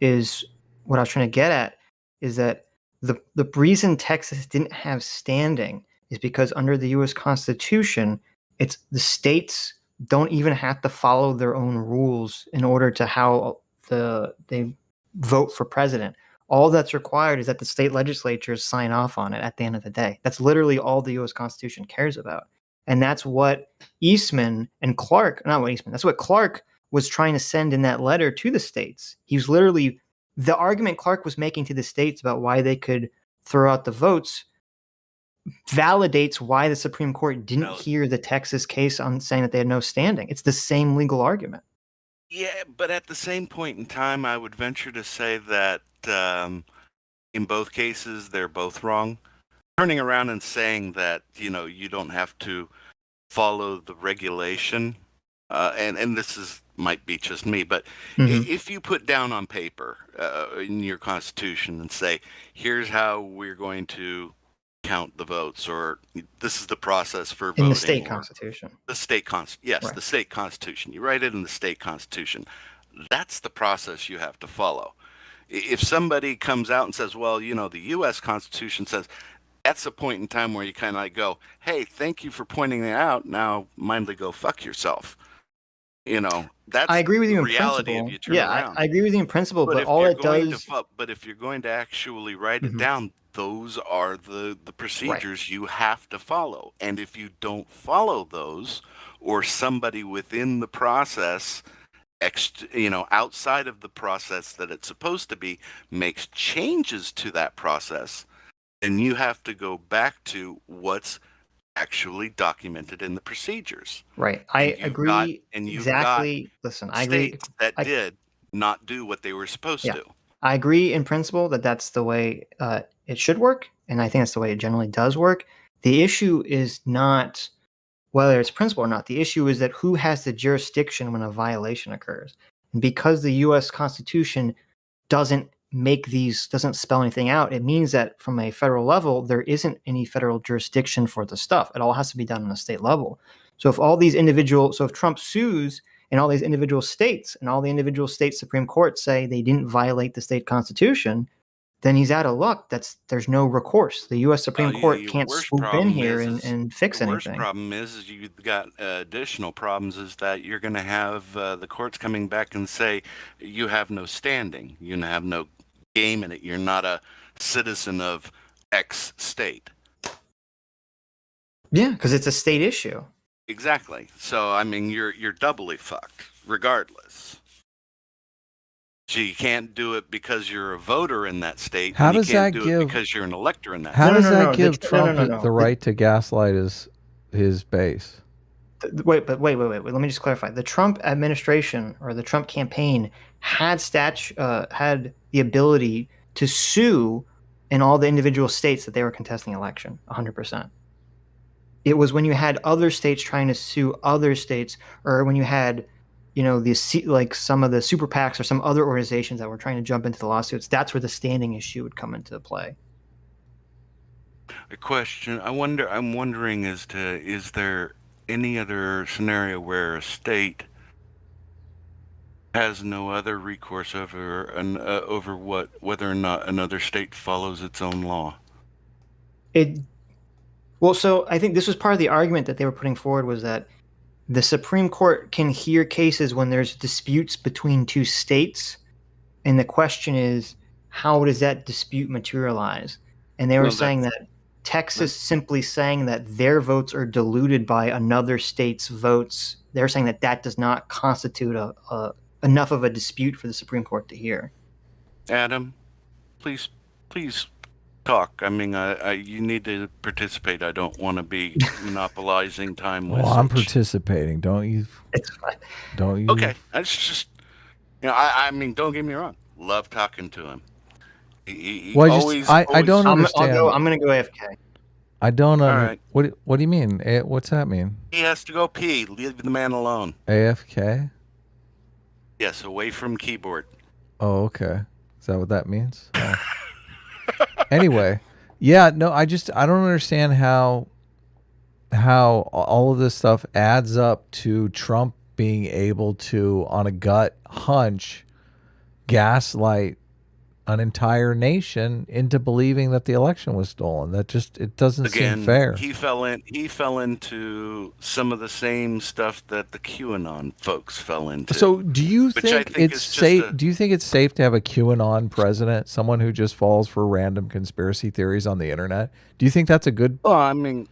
is what I was trying to get at is that the reason Texas didn't have standing is because under the U.S. Constitution, it's the states don't even have to follow their own rules in order to how they vote for president. All that's required is that the state legislatures sign off on it at the end of the day. That's literally all the U.S. Constitution cares about. And that's what Eastman and Clark, not what Eastman, that's what Clark was trying to send in that letter to the states. He was literally, the argument Clark was making to the states about why they could throw out the votes validates why the Supreme Court didn't hear the Texas case on saying that they had no standing. It's the same legal argument. Yeah, but at the same point in time, I would venture to say that in both cases, they're both wrong. Turning around and saying that, you don't have to follow the regulation and this might be just me, but Mhm. if you put down on paper in your constitution and say, here's how we're going to count the votes, or this is the process for In the voting, state or constitution. the state yes, Right. the state constitution. You write it in the state constitution. That's the process you have to follow. If somebody comes out and says, well, the U.S. Constitution says, that's a point in time where you kind of like go, hey, thank you for pointing it out. Now, mindly go fuck yourself. I That's agree with the you in reality if principle. you turn Yeah, around. I agree with you in principle, But but if all you're it going to, does. but if you're going to actually write it Mhm. down, those are the Right. procedures you have to follow. And if you don't follow those, or somebody within the process, outside of the process that it's supposed to be, makes changes to that process, then you have to go back to what's actually documented in the procedures. Right. I agree You've got exactly. Listen, I agree. states that I did not do what they were supposed Yeah, to. I agree in principle that that's the way it should work, and I think that's the way it generally does work. The issue is not whether it's principle or not. The issue is that who has the jurisdiction when a violation occurs. And because the U.S. Constitution doesn't spell anything out, it means that from a federal level, there isn't any federal jurisdiction for the stuff. It all has to be done on a state level. So if Trump sues and all these individual states and all the individual state Supreme Courts say they didn't violate the state constitution, then he's out of luck. There's no recourse. The U.S. Supreme Court Your can't worst swoop in problem here is and the fix worst anything. problem is you've got additional problems. Is that you're going to have the courts coming back and say you have no standing, you have no game in it. You're not a citizen of X state. Yeah, because it's a state issue. Exactly. So I mean, you're doubly fucked, regardless. So you can't do it because you're a voter in that state. How and does you can't that do give? it because you're an elector in that How state. does no, that no, give the- no, Trump no, no, no. the right to gaslight his base? Wait. Let me just clarify. The Trump administration or the Trump campaign had had the ability to sue in all the individual states that they were contesting election. 100%. It was when you had other states trying to sue other states, or when you had, like some of the super PACs or some other organizations that were trying to jump into the lawsuits. That's where the standing issue would come into play. A question I'm wondering is there any other scenario where a state has no other recourse over whether or not another state follows its own law? So I think this was part of the argument that they were putting forward, was that the Supreme Court can hear cases when there's disputes between two states, and the question is, how does that dispute materialize? And they were saying that Texas simply saying that their votes are diluted by another state's votes, they're saying that that does not constitute enough of a dispute for the Supreme Court to hear. Adam, please talk. I mean, you need to participate. I don't want to be monopolizing time with. Well, I'm participating. Don't you? It's fine. Don't you? Okay, that's just I mean, don't get me wrong. Love talking to him. He Well, always. I don't understand. I'm going to go AFK. I don't. All right. What do you mean? What's that mean? He has to go pee. Leave the man alone. AFK? Yes, away from keyboard. Oh, okay. Is that what that means? Oh. Anyway, yeah. No, I don't understand how all of this stuff adds up to Trump being able to, on a gut hunch, gaslight an entire nation into believing that the election was stolen. It doesn't seem fair. He fell into some of the same stuff that the QAnon folks fell into. So do you think it's safe? Do you think it's safe to have a QAnon president, someone who just falls for random conspiracy theories on the internet? Do you think that's a good? Well, I mean,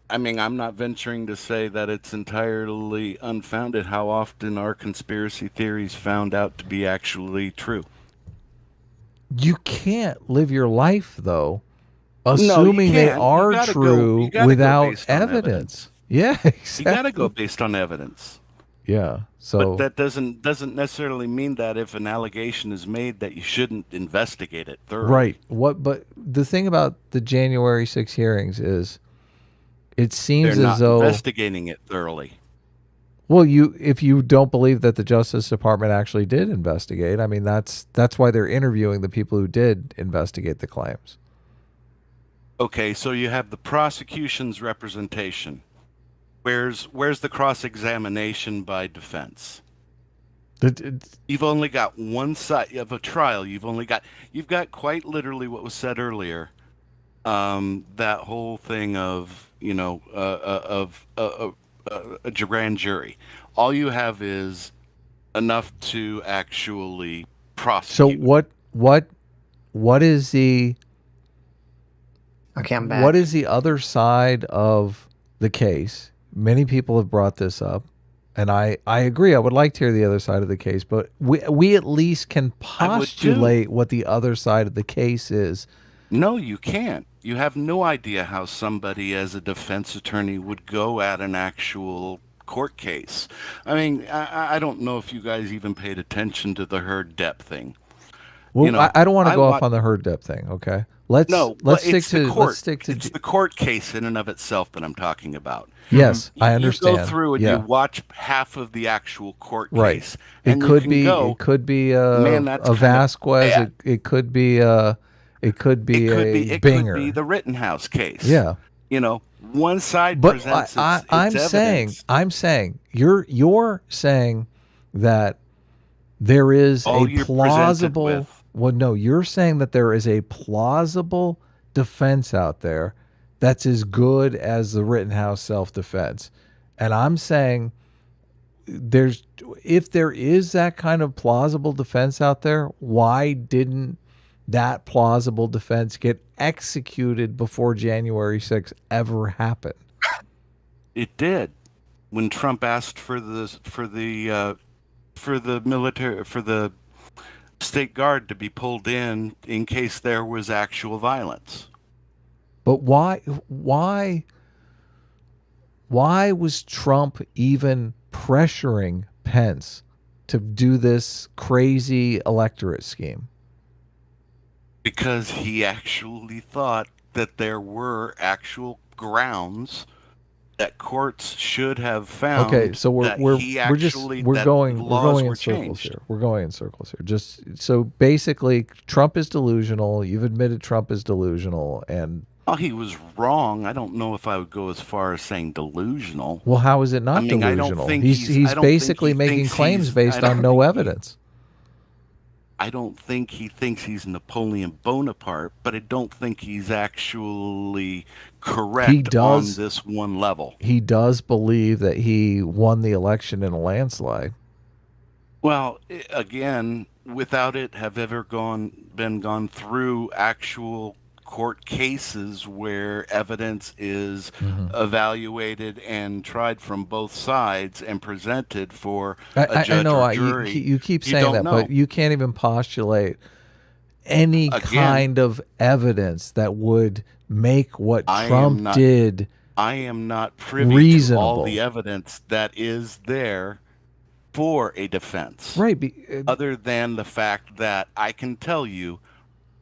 I'm not venturing to say that it's entirely unfounded. How often are conspiracy theories found out to be actually true? You can't live your life, though, assuming they are true without evidence. Yeah, exactly. You got to go based on evidence. Yeah. So, but that doesn't necessarily mean that if an allegation is made that you shouldn't investigate it thoroughly. Right. But the thing about the January 6 hearings is, it seems they're as not though investigating it thoroughly. Well, if you don't believe that the Justice Department actually did investigate, I mean, that's why they're interviewing the people who did investigate the claims. Okay, so you have the prosecution's representation. Where's the cross-examination by defense? You've only got one side of a trial. You've got quite literally what was said earlier. That whole thing of a grand jury. All you have is enough to actually prosecute. So what is the Okay, I'm back. what is the other side of the case? Many people have brought this up, and I agree. I would like to hear the other side of the case, but we at least can postulate what the other side of the case is. No, you can't. You have no idea how somebody as a defense attorney would go at an actual court case. I mean, I don't know if you guys even paid attention to the Heard Depp thing. Well, I don't want to go off on the Heard Depp thing. Okay, let's stick to it's the court case in and of itself that I'm talking about. Yes, I understand. You go through and you watch half of the actual court case. It and could you be go, it could be a Vasquez. It could be a Binger. Could be the Rittenhouse case. Yeah. One side but presents its I'm saying you're saying that there is a plausible. Well, no, you're saying that there is a plausible defense out there that's as good as the Rittenhouse self-defense, and I'm saying if there is that kind of plausible defense out there, why didn't that plausible defense get executed before January 6th ever happened? It did. When Trump asked for the state guard to be pulled in case there was actual violence. But why was Trump even pressuring Pence to do this crazy electorate scheme? Because he actually thought that there were actual grounds that courts should have found. Okay, so we're going in circles here. We're going in circles here. Just so basically, Trump is delusional. You've admitted Trump is delusional, and he was wrong. I don't know if I would go as far as saying delusional. Well, how is it not delusional? I don't think he's basically making claims based on no evidence. I don't think he thinks he's Napoleon Bonaparte, but I don't think he's actually correct on this one level. He does believe that he won the election in a landslide. Well, again, without it have ever been gone through actual court cases where evidence is evaluated and tried from both sides and presented for a judge or jury. You keep saying that, but you can't even postulate any kind of evidence that would make what Trump did I am not privy to all the evidence that is there for a defense. Right. Other than the fact that I can tell you,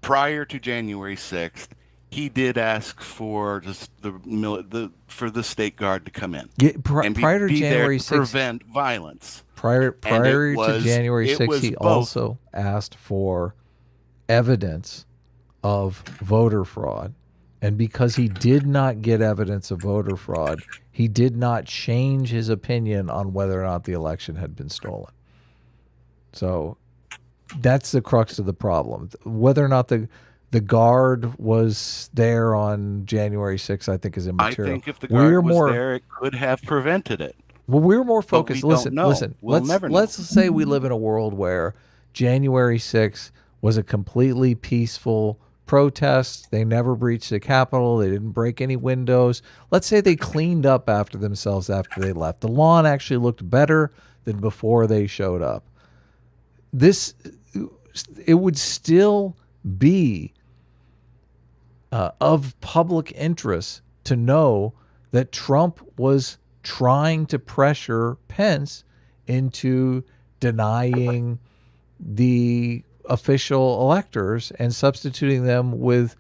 prior to January 6th, he did ask for the state guard to come in. Prior to January 6th, prevent violence. Prior to January 6th, he also asked for evidence of voter fraud. And because he did not get evidence of voter fraud, he did not change his opinion on whether or not the election had been stolen. So that's the crux of the problem. Whether or not the guard was there on January 6th, I think, is immaterial. I think if the guard was there, it could have prevented it. Well, we're more focused. Listen. Let's say we live in a world where January 6th was a completely peaceful protest. They never breached the Capitol. They didn't break any windows. Let's say they cleaned up after themselves after they left. The lawn actually looked better than before they showed up. It would still be of public interest to know that Trump was trying to pressure Pence into denying the official electors and substituting them with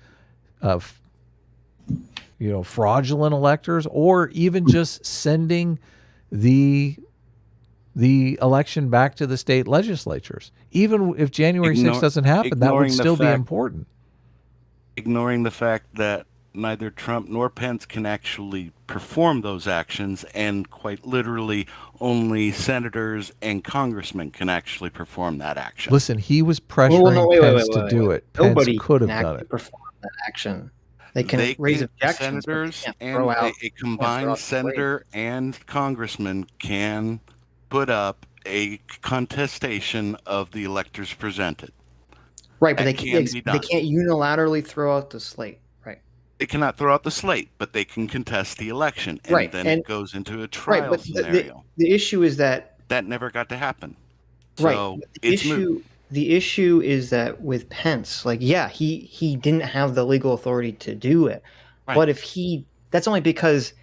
fraudulent electors, or even just sending the the election back to the state legislatures. Even if January 6th doesn't happen, that would ignoring the still be fact- important. Ignoring the fact that neither Trump nor Pence can actually perform those actions, and quite literally only senators and congressmen can actually perform that action. Listen, he was pressuring Pence to do it. Pence Nobody could have can done actually it. perform that action. They can raise objections, but they senators can't and throw out. a combined senator and congressman can put up a contestation of the electors presented. Right, but that they can be done. can't unilaterally throw out the slate. Right. They cannot throw out the slate, but they can contest the election, and Right, then and- it goes into a trial Right, but scenario. the issue is that That never got to happen. right. So The it's moot. issue is that with Pence, like, yeah, he didn't have the legal authority to do it. Right. But that's only because,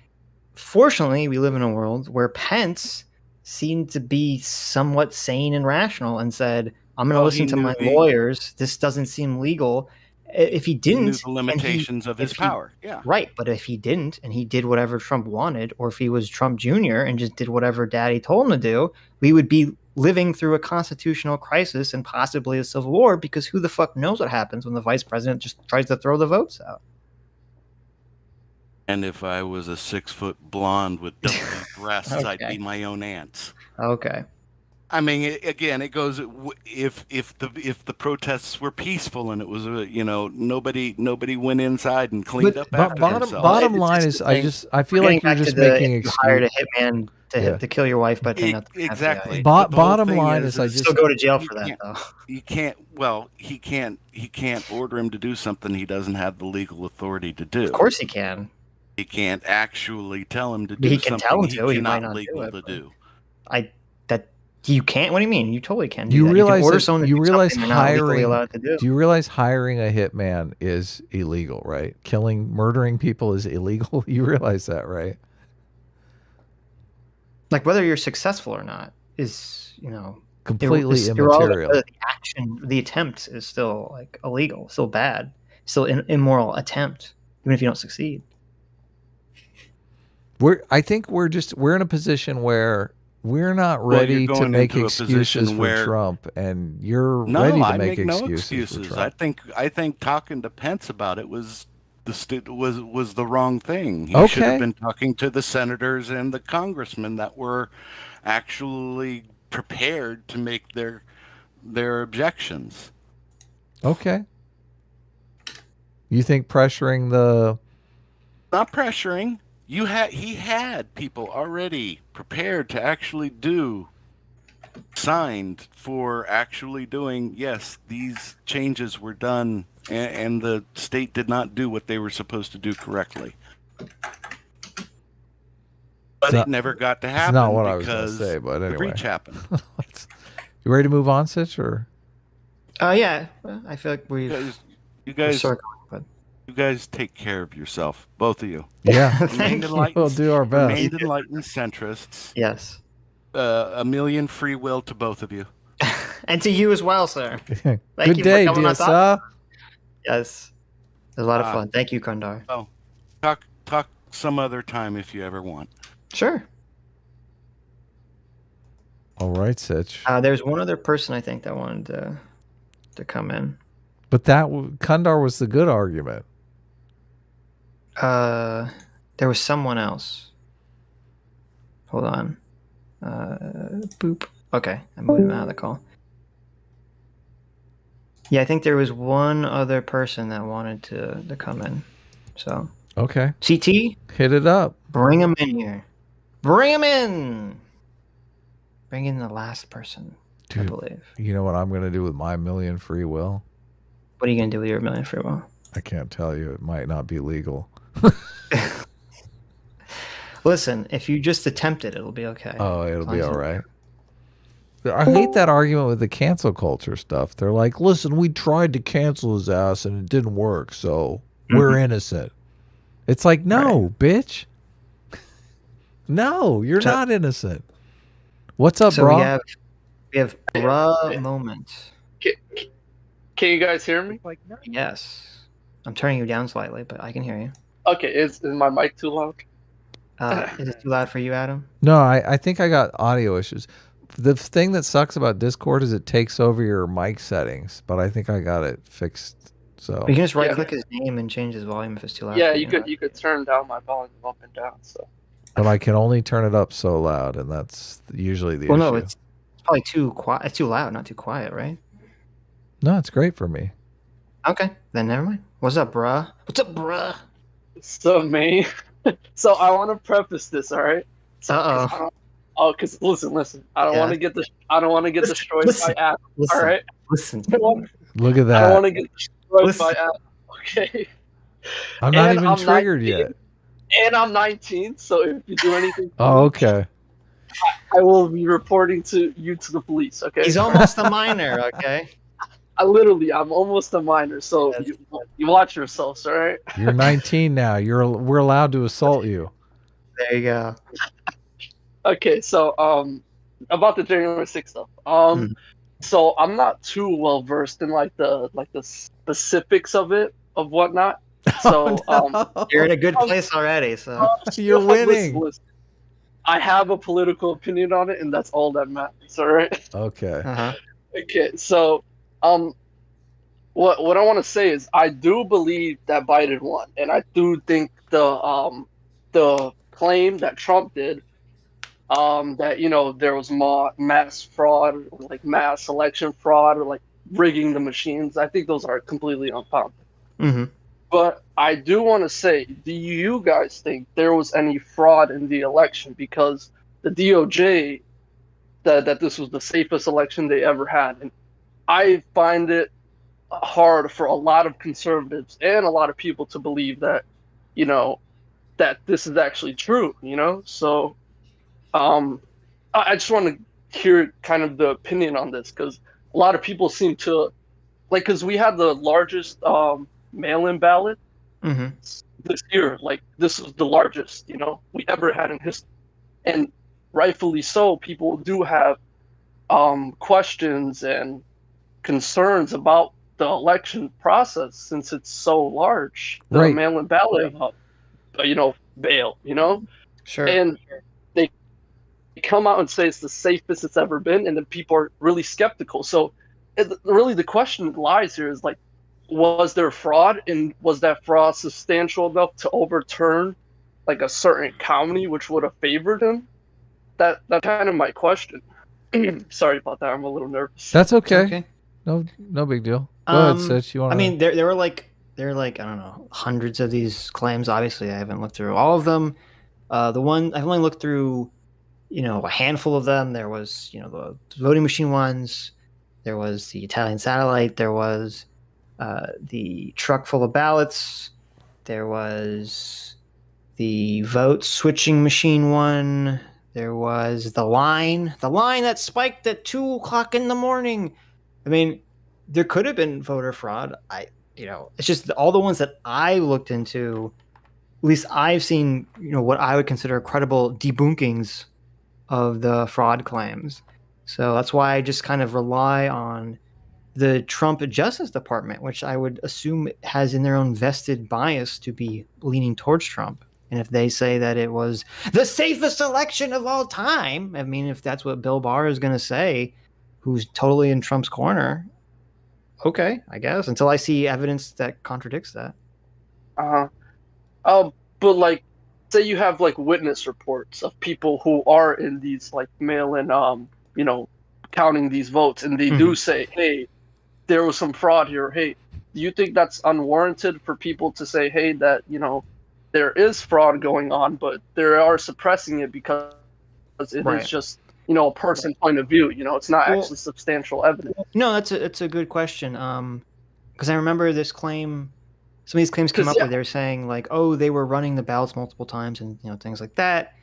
fortunately, we live in a world where Pence seemed to be somewhat sane and rational and said, I'm going to listen to my lawyers. This doesn't seem legal. If he didn't, He knew the limitations of his power. Yeah. Right, but if he didn't and he did whatever Trump wanted, or if he was Trump Jr. and just did whatever Daddy told him to do, we would be living through a constitutional crisis and possibly a civil war, because who the fuck knows what happens when the vice president just tries to throw the votes out. And if I was a 6-foot blonde with double breasts, I'd Okay. be my own aunt's. Okay. I mean, it goes if the protests were peaceful and it was nobody went inside and cleaned up after themselves. Bottom line is, I feel like you're just making you excuses. hired a hitman to kill your wife by paying out the Exactly. FBI. But the whole Bottom thing line is is, I just Still go to jail for that, though. You can't. Well, he can't order him to do something he doesn't have the legal authority to do. Of course he can. He can't actually tell him to do He can something tell him to. He cannot might not legal do it, to but- do. You can't. What do you mean? You totally can. Do You that. realize can order that- someone to you do realize something they're not legally hiring- allowed to do. Do you realize hiring a hitman is illegal, right? Murdering people is illegal. You realize that, right? Like, whether you're successful or not is, Completely irrelevant. immaterial. The action, the attempt is still like illegal, still bad, still an immoral attempt, even if you don't succeed. I think we're in a position where we're not ready to going make into a excuses position for where- Trump, and you're No, ready to I make make no excuses for excuses. Trump. I think talking to Pence about it was the wrong thing. He should Okay. have been talking to the senators and the congressmen that were actually prepared to make their objections. Okay. You think pressuring the Not pressuring. He had people already prepared to actually signed for actually doing, yes, these changes were done, and the state did not do what they were supposed to do correctly. But not- it never got to it's happen not what I was because gonna say, but the anyway. breach happened. You ready to move on, Sitch, or Yeah, I feel like You we're guys circling, but you guys take care of yourself, both of you. yeah, Remain Thank you. enlightened, we'll do our best. remain enlightened centrists. Yes, A million free will to both of you. and to you as well, sir. Good you for day, coming dear on top. sir. Yes, it was a lot of fun. Thank you, Krundar. Talk some other time if you ever want. Sure. All right, Sitch. There's one other person I think that wanted to come in. But Kundar was the good argument. There was someone else. Hold on. Boop. Okay, I moved him out of the call. Yeah, I think there was one other person that wanted to come in. So, Okay, CT, hit it up. bring him in here. Bring him in. Bring in the last person, I Dude, believe. you know what I'm gonna do with my million free will? What are you going to do with your million free will? I can't tell you. It might not be legal. Listen, if you just attempt it, it'll be okay. Oh, it'll As long be as all you- right. I hate that argument with the cancel culture stuff. They're like, listen, we tried to cancel his ass and it didn't work, so we're innocent. It's like, no, bitch. No, you're So- not innocent. What's up, So bro? we have BruhMoment. Can you guys hear me? Yes. I'm turning you down slightly, but I can hear you. Okay, is my mic too loud? Is it too loud for you, Adam? No, I think I got audio issues. The thing that sucks about Discord is it takes over your mic settings, but I think I got it fixed. So You can just right-click his name and change his volume if it's too loud. Yeah, for you could turn down my volume up and down. So. but I can only turn it up so loud, and that's usually the Well, issue. no, it's probably too quiet. It's too loud, not too quiet, right? No, it's great for me. Okay, then never mind. What's up, bruh? What's up, bruh? So me, so I want to preface this, all right? Uh-oh. Because listen, I don't want to get destroyed listen, by Apple. listen, All right, listen. Look at I don't want that. to get destroyed Listen. by Apple. Okay, I'm not and even I'm triggered 19. yet. and I'm 19. So if you do anything, Oh, okay. I will be reporting to the police. Okay, He's almost a minor, okay? I'm almost a minor. So you watch yourselves, all right? You're 19 now. We're allowed to assault you. There you go. Okay, so about the January 6th stuff. So I'm not too well versed in like the specifics of whatnot. So You're in a good place already, so You're winning. Listen. I have a political opinion on it, and that's all that matters. All right. Okay. Okay, so what I want to say is I do believe that Biden won, and I do think the claim that Trump did, that there was mass fraud, like mass election fraud, or like rigging the machines. I think those are completely unfounded. Mm-hmm. But I do want to say, do you guys think there was any fraud in the election? Because the DOJ said that this was the safest election they ever had, and I find it hard for a lot of conservatives and a lot of people to believe that, that this is actually true. So, I just want to hear kind of the opinion on this, because a lot of people seem to because we had the largest mail-in ballot this year. Like, this was the largest we ever had in history, and rightfully so. People do have questions and concerns about the election process since it's so large. The Right. mail-in ballot, bail, Sure. and they come out and say it's the safest it's ever been, and then people are really skeptical. So really the question lies here is, like, was there fraud, and was that fraud substantial enough to overturn like a certain county which would have favored him? That's kind of my question. Sorry about that, I'm a little nervous. That's okay. Okay. No big deal. Go ahead, Sitch. You want? I mean, there were like I don't know, hundreds of these claims. Obviously, I haven't looked through all of them. I've only looked through, a handful of them. There was, the voting machine ones. There was the Italian satellite. There was the truck full of ballots. There was the vote switching machine one. There was the line that spiked at 2:00 in the morning. I mean, there could have been voter fraud. It's just all the ones that I looked into. At least I've seen, what I would consider credible debunkings of the fraud claims. So that's why I just kind of rely on the Trump Justice Department, which I would assume has in their own vested bias to be leaning towards Trump. And if they say that it was the safest election of all time, I mean, if that's what Bill Barr is going to say, who's totally in Trump's corner, okay, I guess, until I see evidence that contradicts that. But like, say you have like witness reports of people who are in these like mail-in, counting these votes, and they do say, hey, there was some fraud here. Hey, do you think that's unwarranted for people to say, hey, that, there is fraud going on, but they are suppressing it because it is just, a person point of view, it's not actually substantial evidence. No, it's a good question. Because I remember this claim, some of these claims came up where they were saying like, oh, they were running the ballots multiple times and things like that.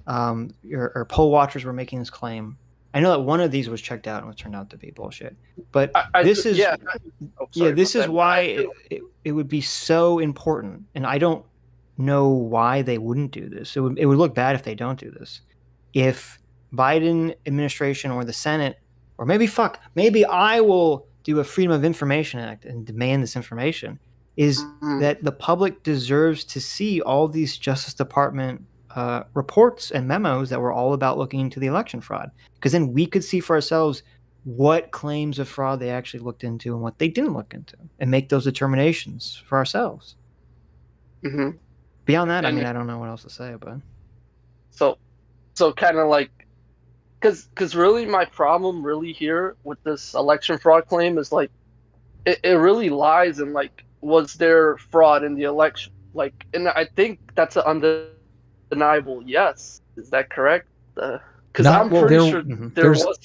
Or poll watchers were making this claim. I know that one of these was checked out and it turned out to be bullshit. But this is why it would be so important, and I don't know why they wouldn't do this. It would look bad if they don't do this. If Biden administration or the Senate, or maybe I will do a Freedom of Information Act and demand this information, is that the public deserves to see all these Justice Department reports and memos that were all about looking into the election fraud, because then we could see for ourselves what claims of fraud they actually looked into and what they didn't look into, and make those determinations for ourselves. Mm-hmm. Beyond that, I mean, I don't know what else to say, but so kind of like, because really my problem really here with this election fraud claim is like, it really lies in like, was there fraud in the election? Like, and I think that's an undeniable yes. Is that correct? Because I'm pretty sure there was.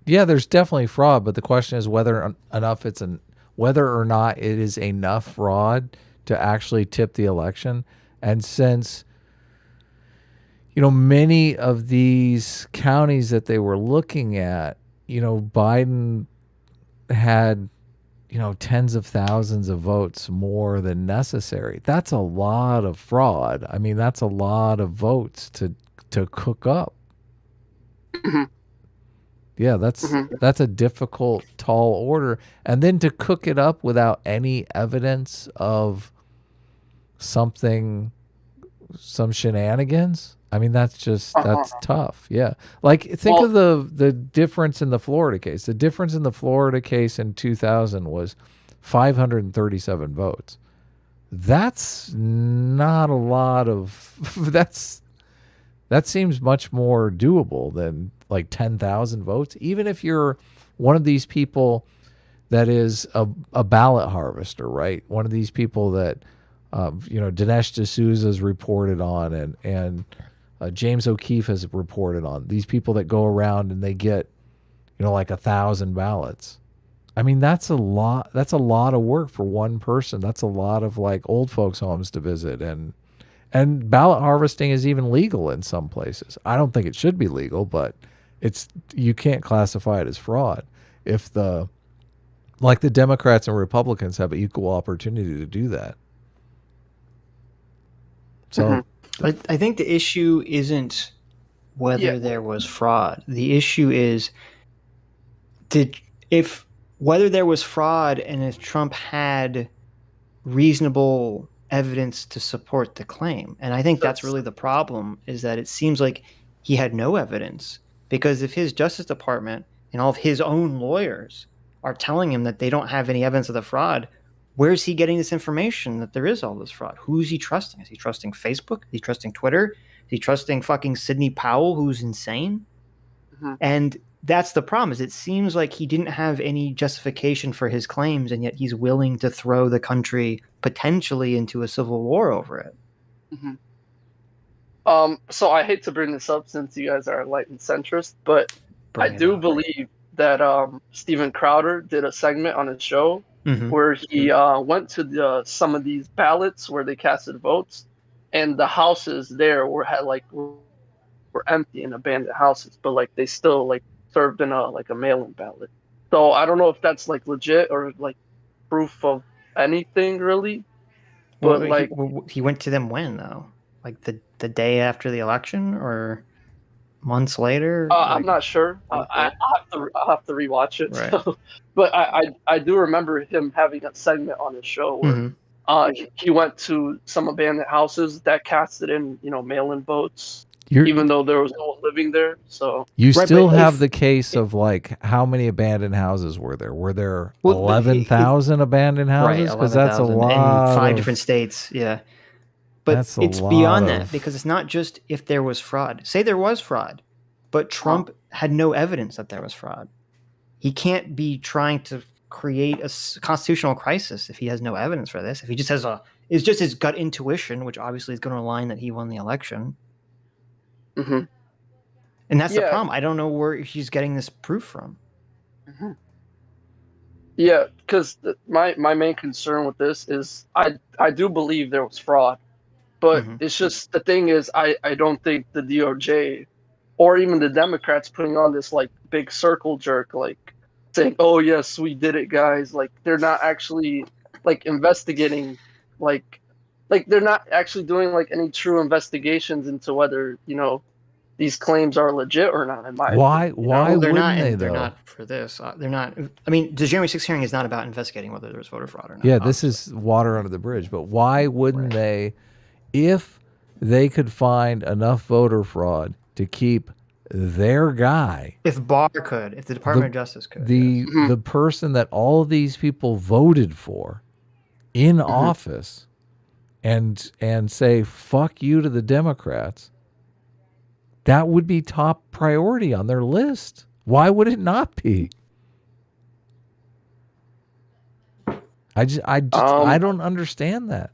Yeah, there's definitely fraud, but the question is whether or not it is enough fraud to actually tip the election. And since many of these counties that they were looking at, Biden had tens of thousands of votes more than necessary. That's a lot of fraud. I mean, that's a lot of votes to cook up. Yeah, that's a difficult, tall order. And then to cook it up without any evidence of some shenanigans. I mean, that's tough. Yeah. Like, think of the difference in the Florida case. The difference in the Florida case in 2000 was 537 votes. That's not a lot of that seems much more doable than like 10,000 votes. Even if you're one of these people that is a ballot harvester, right? One of these people that, Dinesh D'Souza's reported on and James O'Keefe has reported on. These people that go around and they get, like 1,000 ballots. I mean, that's a lot. That's a lot of work for one person. That's a lot of like old folks' homes to visit, and ballot harvesting is even legal in some places. I don't think it should be legal, but you can't classify it as fraud if the Democrats and Republicans have equal opportunity to do that. So I think the issue isn't whether there was fraud. The issue is whether there was fraud and if Trump had reasonable evidence to support the claim. And I think that's really the problem, is that it seems like he had no evidence, because if his Justice Department and all of his own lawyers are telling him that they don't have any evidence of the fraud, where's he getting this information that there is all this fraud? Who's he trusting? Is he trusting Facebook? Is he trusting Twitter? Is he trusting fucking Sidney Powell, who's insane? And that's the problem, is it seems like he didn't have any justification for his claims, and yet he's willing to throw the country potentially into a civil war over it. So I hate to bring this up since you guys are enlightened centrist, but I do believe that Steven Crowder did a segment on his show where he went to some of these ballots where they casted votes, and the houses there were empty and abandoned houses, but like they still like served in a mail-in ballot. So I don't know if that's like legit or like proof of anything really. But he went to them when though? Like the day after the election or months later? I'm not sure. I'll have to rewatch it. Right. So, but I do remember him having a segment on his show where he went to some abandoned houses that casted in mail-in votes. Even though there was no one living there, so you still have the case of like how many abandoned houses were there? Were there 11,000 abandoned houses? Because that's a lot in 5 different states. Yeah, but it's beyond that, because it's not just if there was fraud. Say there was fraud, but Trump had no evidence that there was fraud. He can't be trying to create a constitutional crisis if he has no evidence for this. If he just has it's just his gut intuition, which obviously is going to align that he won the election. And that's the problem. I don't know where he's getting this proof from. Yeah, because my main concern with this is I do believe there was fraud, but it's just the thing is I don't think the DOJ or even the Democrats putting on this like big circle jerk, like saying, "Oh yes, we did it, guys." Like they're not actually like investigating, like they're not actually doing like any true investigations into whether these claims are legit or not. In my opinion, why they're wouldn't not? They, they're though? not for this. They're not. I mean, the January 6th hearing is not about investigating whether there was voter fraud or not. Yeah, this is water under the bridge. But why wouldn't they? If they could find enough voter fraud to keep their guy, If Barr could, if the Department of Justice could, yes. the person that all of these people voted for in office, and say fuck you to the Democrats, that would be top priority on their list. Why would it not be? I don't understand that.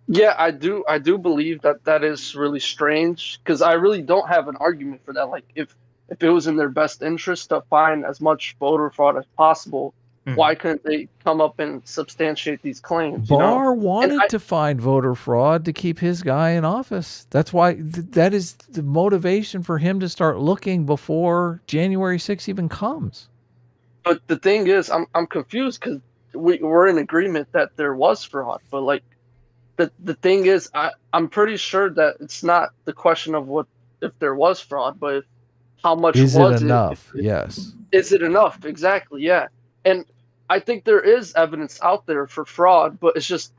Yeah, I do believe that is really strange, because I really don't have an argument for that. Like, if it was in their best interest to find as much voter fraud as possible, why couldn't they come up and substantiate these claims? Barr wanted to find voter fraud to keep his guy in office. That's why that is the motivation for him to start looking before January 6th even comes. But the thing is, I'm confused, because we're in agreement that there was fraud, but like the thing is, I'm pretty sure that it's not the question of what if there was fraud, but how much is was it enough? Yes. Is it enough? Exactly. Yeah. And I think there is evidence out there for fraud, but it's just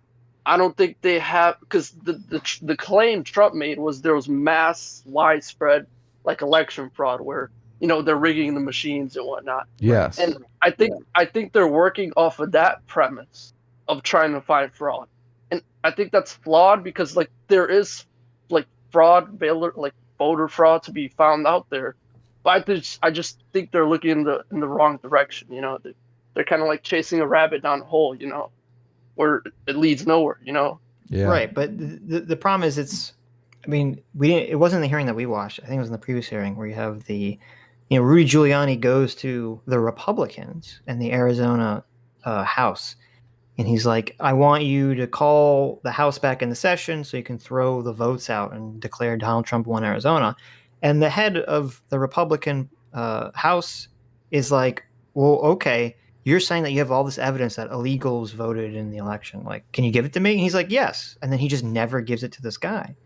I don't think they have, because the claim Trump made was there was mass, widespread like election fraud where they're rigging the machines and whatnot. Yes. And I think they're working off of that premise of trying to find fraud. And I think that's flawed, because like there is like voter fraud to be found out there. But I just think they're looking in the wrong direction. They're kind of like chasing a rabbit down a hole, where it leads nowhere. Yeah. Right, but the problem is it wasn't the hearing that we watched. I think it was in the previous hearing where you have Rudy Giuliani goes to the Republicans in the Arizona House, and he's like, I want you to call the House back into session so you can throw the votes out and declare Donald Trump won Arizona. And the head of the Republican House is like, well, okay, you're saying that you have all this evidence that illegals voted in the election. Like, can you give it to me? And he's like, yes. And then he just never gives it to this guy.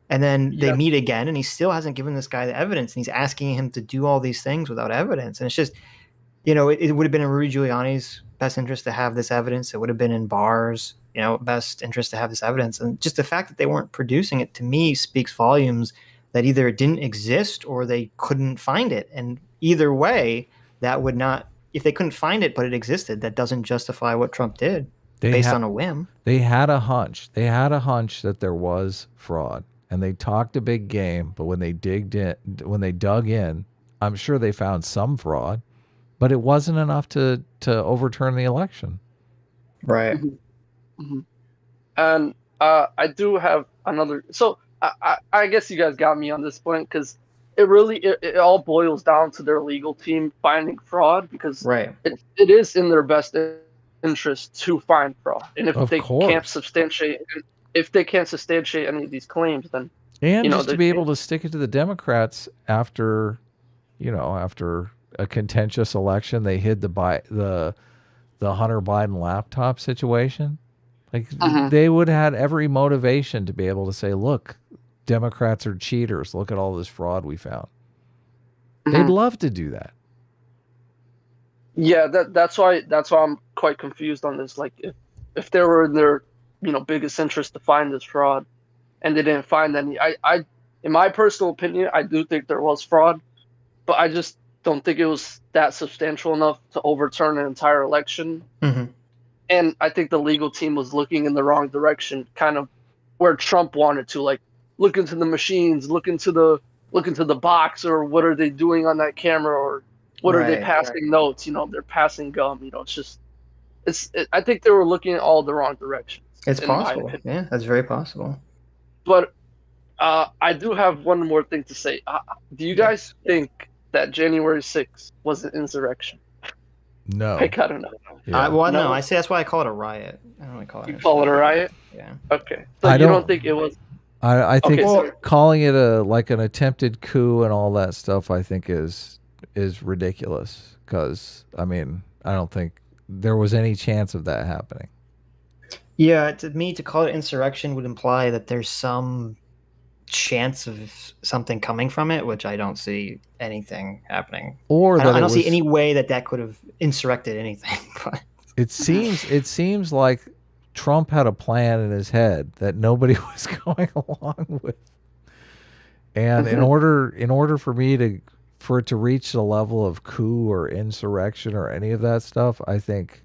And then they meet again, and he still hasn't given this guy the evidence, and he's asking him to do all these things without evidence. And it's just, it would have been in Rudy Giuliani's best interest to have this evidence. It would have been in Barr's, best interest to have this evidence. And just the fact that they weren't producing it, to me, speaks volumes that either it didn't exist or they couldn't find it. And either way, that would not, if they couldn't find it but it existed, that doesn't justify what Trump did based on a whim. They had a hunch. They had a hunch that there was fraud. And they talked a big game, but when they dug in, I'm sure they found some fraud, but it wasn't enough to overturn the election. Right. Mm-hmm. And I do have another. So I guess you guys got me on this point, because it all boils down to their legal team finding fraud, because it is in their best interest to find fraud, and if they can't substantiate. If they can't substantiate any of these claims, then just to be able to stick it to the Democrats after a contentious election, they hid the Hunter Biden laptop situation. Like they would have had every motivation to be able to say, "Look, Democrats are cheaters. Look at all this fraud we found." They'd love to do that. Yeah, that's why I'm quite confused on this. Like, if they were in their biggest interest to find this fraud, and they didn't find any. I in my personal opinion, I do think there was fraud, but I just don't think it was that substantial enough to overturn an entire election. And I think the legal team was looking in the wrong direction, kind of where Trump wanted to, like, look into the machines, look into the box, or what are they doing on that camera, or what are they passing notes? They're passing gum. It's just I think they were looking at all the wrong directions. It's possible. Yeah, that's very possible. But I do have one more thing to say. Do you guys think that January 6th was an insurrection? No. I don't know. Yeah. No, I say that's why I call it a riot. I don't really call it. You call it a riot? Yeah. Okay. So you don't think it was? I think calling it an attempted coup and all that stuff, I think is ridiculous, because I don't think there was any chance of that happening. Yeah, to me, to call it insurrection would imply that there's some chance of something coming from it, which I don't see anything happening. Or I don't see any way that could have insurrected anything. But it seems like Trump had a plan in his head that nobody was going along with. And in order for it to reach the level of coup or insurrection or any of that stuff, I think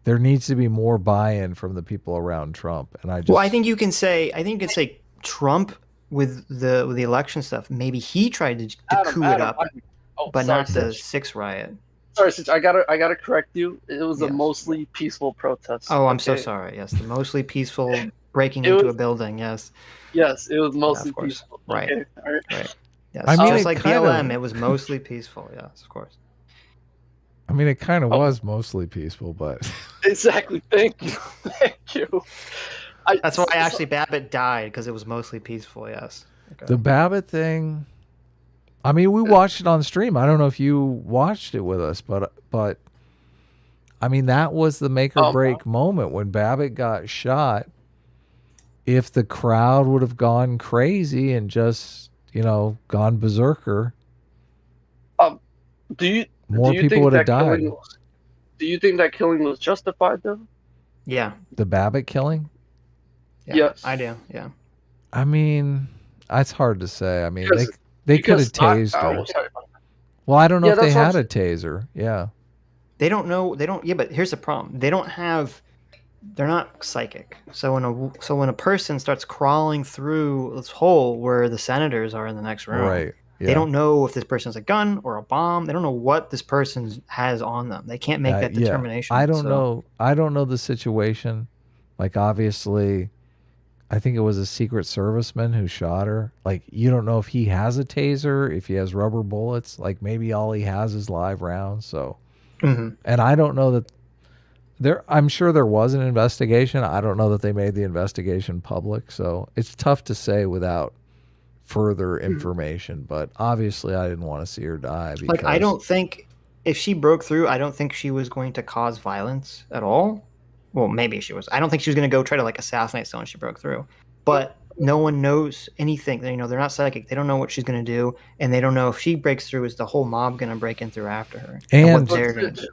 there needs to be more buy-in from the people around Trump. And I think you can say Trump with the election stuff. Maybe he tried to coup it up, but not the 6 riot. Sorry, Sitch, I gotta correct you. It was a mostly peaceful protest. Oh, I'm so sorry. Yes, the mostly peaceful breaking into a building. Yes. Yes, it was mostly peaceful. Right. Okay. All right. Right. Yes. I mean, just like BLM, it was mostly peaceful. Yes, of course. I mean, it kind of was mostly peaceful, but exactly. Thank you. Thank you. That's why actually Babbitt died, because it was mostly peaceful. Yes. Okay. The Babbitt thing. I mean, we watched it on stream. I don't know if you watched it with us, but I mean, that was the make or break moment when Babbitt got shot. If the crowd would have gone crazy and just, gone berserker, more people would have died. Do you think that killing was justified, though? Yeah. The Babbitt killing? Yes. I do. Yeah. I mean, it's hard to say. I mean, they could have tased her. Well, I don't know if they had a taser. Yeah. They don't know. Yeah, but here's the problem. They're not psychic. So when a person starts crawling through this hole where the senators are in the next room, right? Yeah. They don't know if this person has a gun or a bomb. They don't know what this person has on them. They can't make that determination. I don't know. I don't know the situation. Like, obviously, I think it was a Secret Serviceman who shot her. Like, you don't know if he has a taser, if he has rubber bullets. Like, maybe all he has is live rounds. So, and I don't know that I'm sure there was an investigation. I don't know that they made the investigation public. So it's tough to say without further information. But obviously, I didn't want to see her die. Because, I don't think if she broke through, I don't think she was going to cause violence at all. Well, maybe she was. I don't think she was going to go try to assassinate someone she broke through. But no one knows anything. They're not psychic. They don't know what she's going to do, and they don't know if she breaks through, is the whole mob going to break in through after her? And what they're going to do.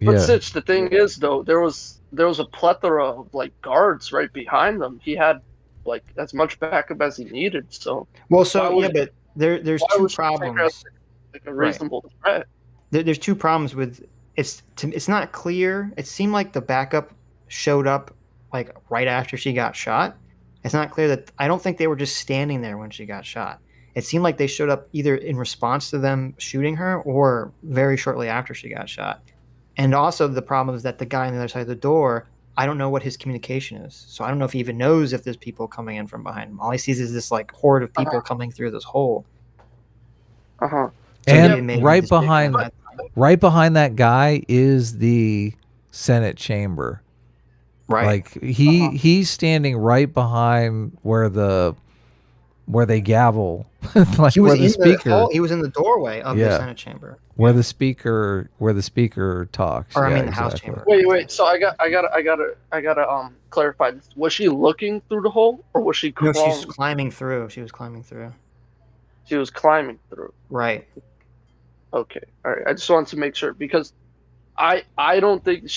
But Sitch, the thing is, though, there was a plethora of guards right behind them. He had as much backup as he needed. So but there's two problems. A reasonable threat. There's two problems with it's not clear. It seemed like the backup showed up right after she got shot. It's not clear that I don't think they were just standing there when she got shot. It seemed like they showed up either in response to them shooting her or very shortly after she got shot. And also the problem is that the guy on the other side of the door, I don't know what his communication is. So I don't know if he even knows if there's people coming in from behind him. All he sees is this horde of people coming through this hole. So and right behind that guy is the Senate chamber. Right. He's standing right behind where they gavel. He was the speaker. He was in the doorway of the Senate chamber. Where the speaker talks. Or the House chamber. Wait. So I gotta clarify this. Was she looking through the hole, or was she crawling? No, she's climbing through. She was climbing through. She was climbing through. Right. Okay. All right. I just wanted to make sure, because I don't think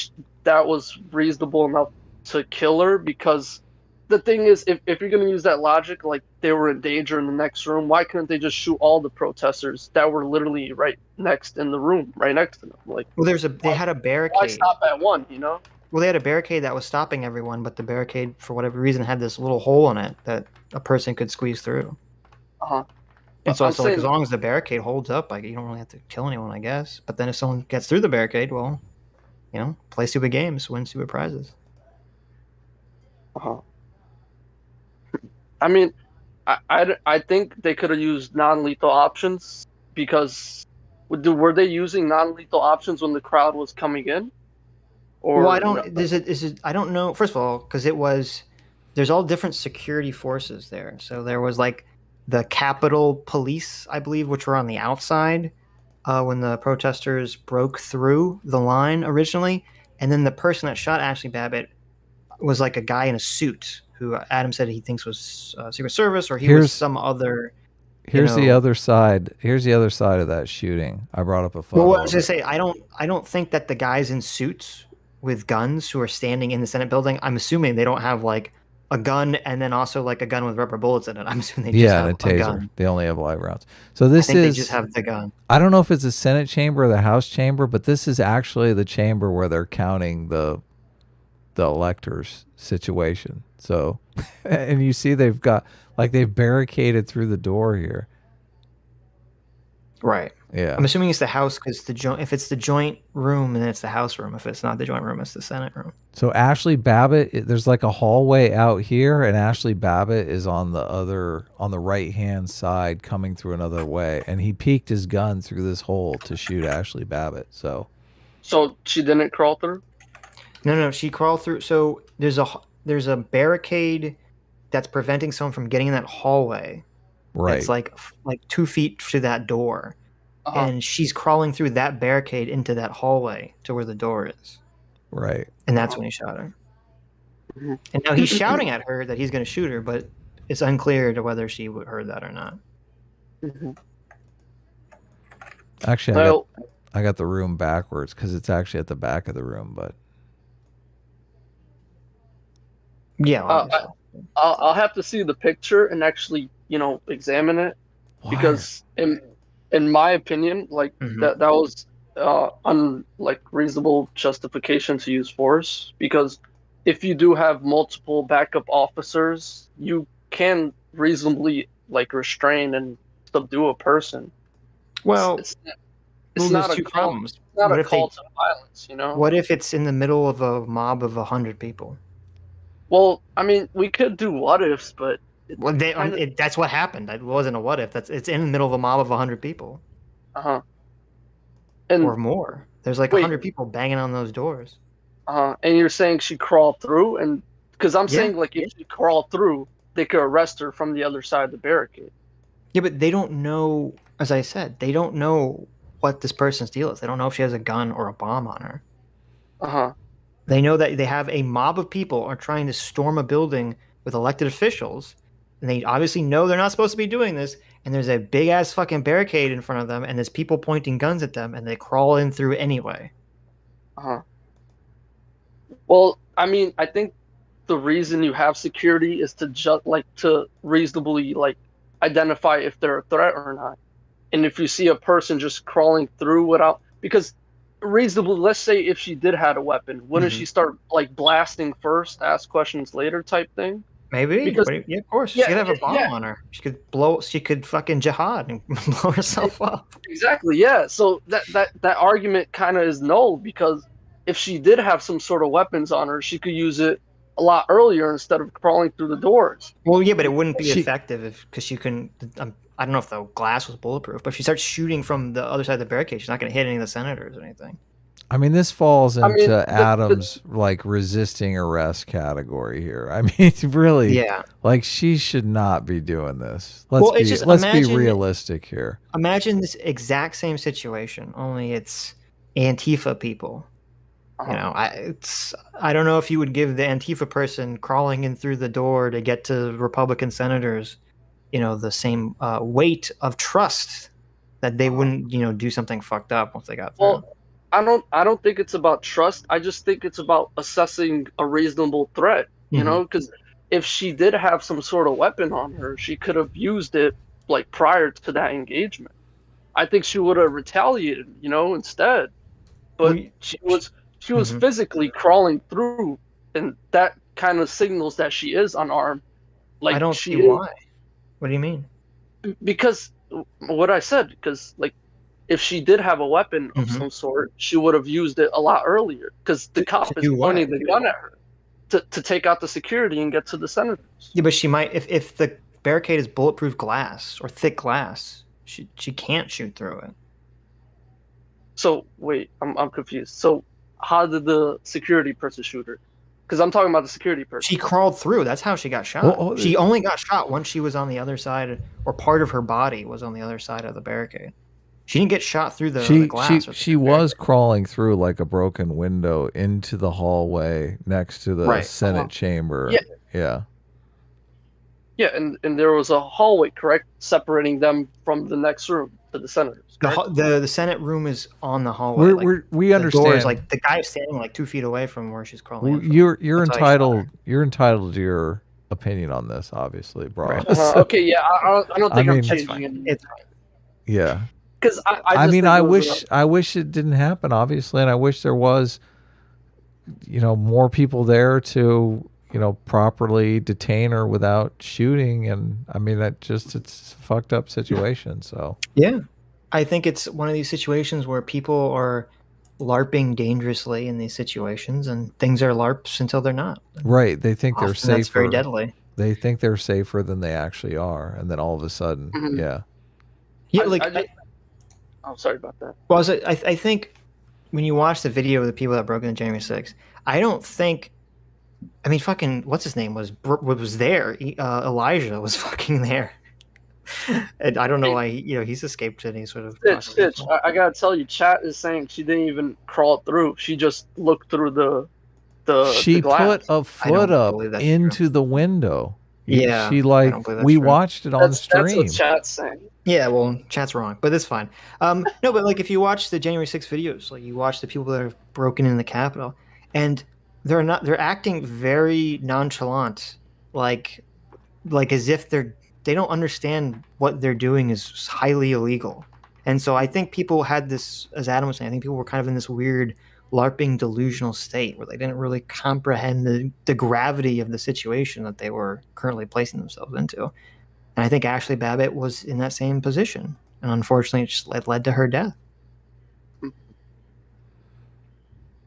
that was reasonable enough to kill her, because the thing is, if you're going to use that logic, they were in danger in the next room, why couldn't they just shoot all the protesters that were literally right next in the room, right next to them? They had a barricade. Why stop at one, Well, they had a barricade that was stopping everyone, but the barricade, for whatever reason, had this little hole in it that a person could squeeze through. And so as long as the barricade holds up, you don't really have to kill anyone, I guess. But then if someone gets through the barricade, well, play stupid games, win stupid prizes. I mean, I think they could have used non-lethal options, because were they using non-lethal options when the crowd was coming in? Or I don't. I don't know. First of all, because there's all different security forces there. So there was the Capitol Police, I believe, which were on the outside when the protesters broke through the line originally, and then the person that shot Ashley Babbitt was a guy in a suit who Adam said he thinks was Secret Service, or he was some other. Here's the other side. Here's the other side of that shooting. I brought up a photo. Well, what I was gonna say, I don't think that the guys in suits with guns who are standing in the Senate building, I'm assuming they don't have like a gun and then also like a gun with rubber bullets in it. I'm assuming they just Yeah, have and a taser. gun. They only have live rounds. So I this think they is. just have the gun. I don't know if it's the Senate chamber or the House chamber, but this is actually the chamber where they're counting the electors situation. So, and you see they've barricaded through the door here. Right. Yeah. I'm assuming it's the House because if it's the joint room, then it's the House room. If it's not the joint room, it's the Senate room. So Ashley Babbitt, there's like a hallway out here, and Ashley Babbitt is on the right hand side, coming through another way, and he peeked his gun through this hole to shoot Ashley Babbitt. So she didn't crawl through? No, she crawled through. So there's a barricade that's preventing someone from getting in that hallway. Right. It's like 2 feet to that door. And she's crawling through that barricade into that hallway to where the door is. Right. And that's when he shot her. And now he's shouting at her that he's going to shoot her, but it's unclear to whether she heard that or not. Actually, I got the room backwards because it's actually at the back of the room, but yeah, I'll have to see the picture and actually, examine it. Why? Because in my opinion, like that was reasonable justification to use force, because if you do have multiple backup officers, you can reasonably restrain and subdue a person. Well, it's not a call. It's not a call to violence, What if it's in the middle of a mob of 100 people? Well, I mean, we could do what ifs, but that's what happened. It wasn't a what if. It's in the middle of a mob of 100 people. And or more. There's 100 people banging on those doors. And you're saying she crawled through, and because I'm saying if she crawled through, they could arrest her from the other side of the barricade. Yeah, but they don't know. As I said, they don't know what this person's deal is. They don't know if she has a gun or a bomb on her. They know that they have a mob of people are trying to storm a building with elected officials, and they obviously know they're not supposed to be doing this. And there's a big ass fucking barricade in front of them, and there's people pointing guns at them, and they crawl in through anyway. Well, I mean, I think the reason you have security is to to reasonably identify if they're a threat or not. And if you see a person just crawling through without, because reasonably, let's say if she did have a weapon, wouldn't she start blasting first, ask questions later type thing? Maybe. Because, of course. She could have a bomb on her. She could fucking jihad and blow herself up. Exactly, yeah. So that argument kind of is null, because if she did have some sort of weapons on her, she could use it a lot earlier instead of crawling through the doors. Well, yeah, but it wouldn't be effective because she couldn't. I don't know if the glass was bulletproof, but if she starts shooting from the other side of the barricade, she's not going to hit any of the senators or anything. I mean, this falls into Adam's resisting arrest category here. I mean, really, she should not be doing this. Let's be realistic here. Imagine this exact same situation, only it's Antifa people. I don't know if you would give the Antifa person crawling in through the door to get to Republican senators, the same weight of trust that they wouldn't, do something fucked up once they got through. Well, I don't think it's about trust. I just think it's about assessing a reasonable threat, because if she did have some sort of weapon on her, she could have used it prior to that engagement. I think she would have retaliated, instead. But she was physically crawling through, and that kind of signals that she is unarmed. I don't see why. What do you mean? Because what I said, if she did have a weapon of some sort, she would have used it a lot earlier, because the cop is pointing the gun at her to take out the security and get to the senators. Yeah, but she might, if the barricade is bulletproof glass or thick glass, she can't shoot through it. So wait, I'm confused. So how did the security person shoot her? Because I'm talking about the security person. She crawled through. That's how she got shot. She only got shot once she was on the other side, or part of her body was on the other side of the barricade. She didn't get shot through the glass. She was crawling through like a broken window into the hallway next to the Senate chamber. Yeah. Yeah, and there was a hallway, correct, separating them from the next room. to the senators. The, correct? the Senate room is on the hallway. We the understand. door is like the guy is standing like 2 feet away from where she's crawling. in from. You're That's how I saw entitled. her. You're entitled to your opinion on this, obviously, bro. Right. So, Okay, yeah, I don't think I I'm mean- It's changing fine. anything. It's fine. yeah. Because I I just mean, think I it was wish it didn't happen, obviously, and I wish there was, more people there to, properly detain her without shooting. And I mean, it's a fucked up situation. So Yeah. I think it's one of these situations where people are LARPing dangerously in these situations, and things are LARPs until they're not. right, they think they're Often safer. that's very deadly. They think they're safer than they actually are, and then all of a sudden, Mhm. yeah. Yeah, I'm sorry about that. well, I think when you watch the video of the people that broke into January 6th, I don't think. I mean, fucking, what's his name was there? Elijah was fucking there, and I don't know why he's escaped any sort of. Sitch, I gotta tell you, chat is saying she didn't even crawl through. She just looked through She the glass. put a foot up believe that's into the window. Yeah, She I don't believe that's we true. watched it on That's stream. what chat's saying. Yeah, well, chat's wrong, but it's fine. No, but like if you watch the January 6th videos, like you watch the people that have broken in the Capitol, and they're acting very nonchalant, like as if they don't understand what they're doing is highly illegal. And so I think people had this, as Adam was saying, I think people were kind of in this weird LARPing delusional state where they didn't really comprehend the gravity of the situation that they were currently placing themselves into. And I think Ashley Babbitt was in that same position. And unfortunately, it led to her death.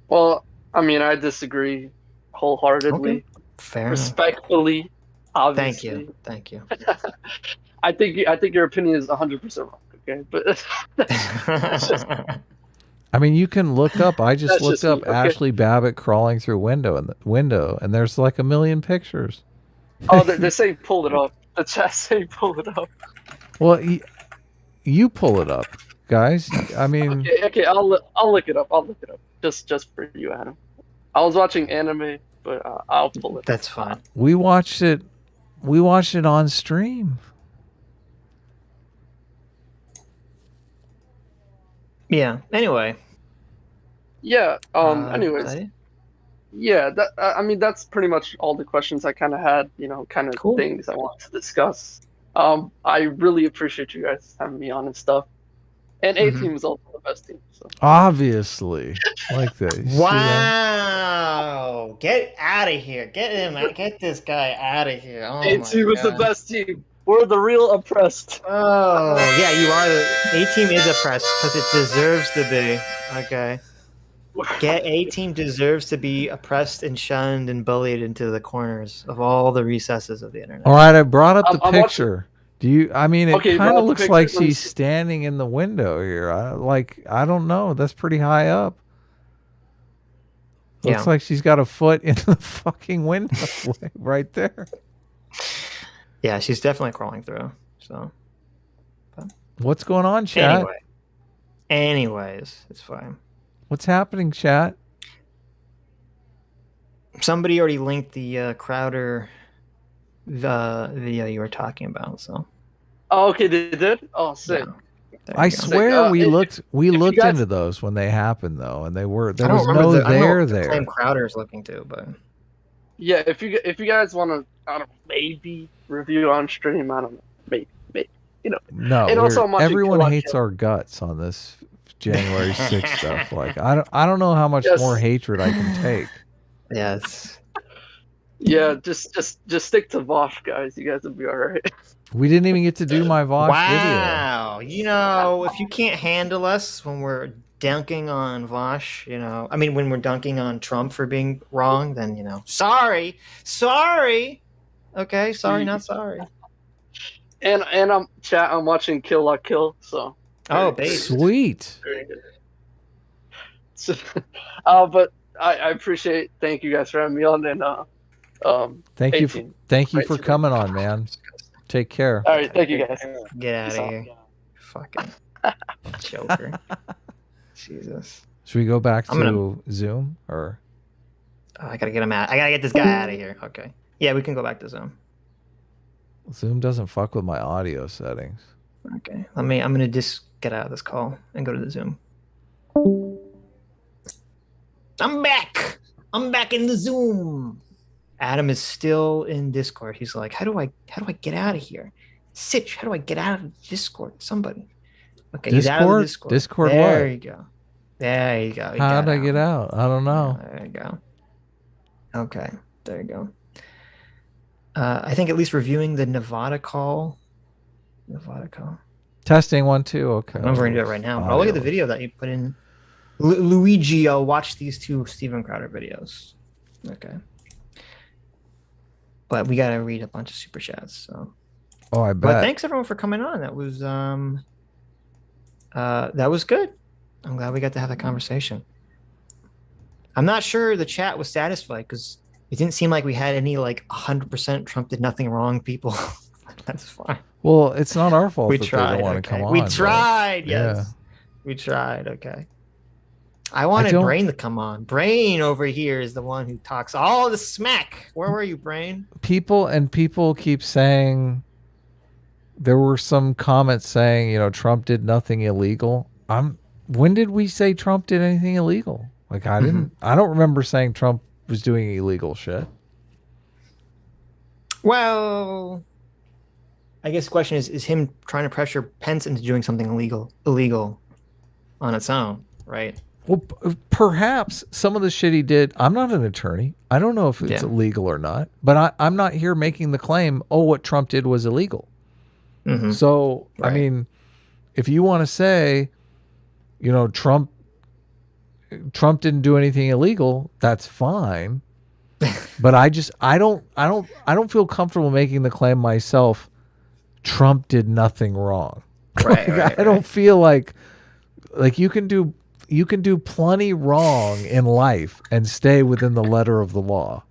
Well, I mean, I disagree wholeheartedly, Okay. Fair enough. respectfully. Obviously, Thank you. I think your opinion is 100% wrong. Okay, but I mean, you can look up. I just That's looked just up me, okay. Ashley Babbitt crawling through window, and there's like a million pictures. oh, they're saying pull it up. The chat saying pull it up. Well, you pull it up, guys. I mean, Okay, I'll look it up. I'll look it up just for you, Adam. I was watching anime, but I'll pull it. That's fine. we watched it. We watched it on stream. Yeah. Anyway. Yeah. is Anyways, that it? yeah. That I mean, that's pretty much all the questions I kind of had. Kind of Cool. things I wanted to discuss. I really appreciate you guys having me on and stuff. And A team is also the best team. So. Obviously, like this. You see that? Wow! Get out of here! Get him! Get this guy out of here! Oh A my team is the God. best team. We're the real oppressed. Oh yeah, you are. The A team is oppressed because it deserves to be. Okay. A team deserves to be oppressed and shunned and bullied into the corners of all the recesses of the internet. All right, I brought up the I'm watching- picture. Do you? I mean, it Okay, you kind brought of up the looks picture. like Let me she's see. standing in the window here. I don't know. That's pretty high up. Looks Yeah. like she's got a foot in the fucking window right there. Yeah, she's definitely crawling through. So What's going on, chat? anyways, it's fine. What's happening, chat? Somebody already linked the Crowder video you were talking about. So Oh, okay, they did. Oh, sick. yeah. There I you go. swear we if looked you guys- into those when they happened though, and there I was don't remember no I don't know there what the there. claim Crowder's looking to, but Yeah, if you guys want to, I don't know, maybe review on stream. I don't know, maybe. No, And also I'm watching everyone Kill la hates Kill. our guts on this January 6th stuff. Like I don't know how much Yes. more hatred I can take. yes. Yeah, just stick to Vosh, guys. You guys will be all right. We didn't even get to do my Vosh video. Wow. If you can't handle us when we're dunking on Vosh, I mean, when we're dunking on Trump for being wrong, then, sorry. Okay, sorry, not sorry. And I'm watching Kill la Kill. So. Oh, very- base. Sweet. very good. So, but I appreciate. Thank you guys for having me on. And Thank you 18. for Right. coming on, man. Take care. all right, thank you guys. Get out Peace of out. here. Fucking joker. Jesus. Should we go back I'm to Zoom or Oh, I gotta get him out. I gotta get this guy out of here. Okay. Yeah, we can go back to Zoom. Zoom doesn't fuck with my audio settings? Okay, I'm gonna just get out of this call and go to the Zoom. I'm back. I'm back in the Zoom. Adam is still in Discord. He's like, how do I get out of here? Sitch, how do I get out of Discord? Somebody. Okay, he's out of the Discord. Discord there what? you go. There you go. How did I get out? I don't know. There you go. Okay, there you go. I think at least reviewing the Nevada call. Testing 1 2. Okay. I'm going to do it right now. But I'll look at the video that you put in. Luigi, I'll watch these 2 Steven Crowder videos. Okay. But we got to read a bunch of super chats. So. Oh, I bet. But thanks everyone for coming on. That was good. I'm glad we got to have that conversation. I'm not sure the chat was satisfied because it didn't seem like we had any like 100% Trump did nothing wrong people. That's fine. Well, it's not our fault We that tried. they don't want Okay. to come on. We tried. But, Yes. yeah. We tried. Okay. I wanted Brain to come on. Brain over here is the one who talks all the smack. Where were you, Brain? People keep saying there were some comments saying, you know, Trump did nothing illegal. When did we say Trump did anything illegal? Like I didn't. I don't remember saying Trump was doing illegal shit. Well, I guess the question is him trying to pressure Pence into doing something illegal on its own, right? Well, perhaps some of the shit he did. I'm not an attorney. I don't know if it's illegal or not. But I'm not here making the claim, oh, what Trump did was illegal. So, right. I mean, if you want to say, you know, Trump didn't do anything illegal, that's fine. But I don't feel comfortable making the claim myself. Trump did nothing wrong. Right. I don't feel like you can do plenty wrong in life and stay within the letter of the law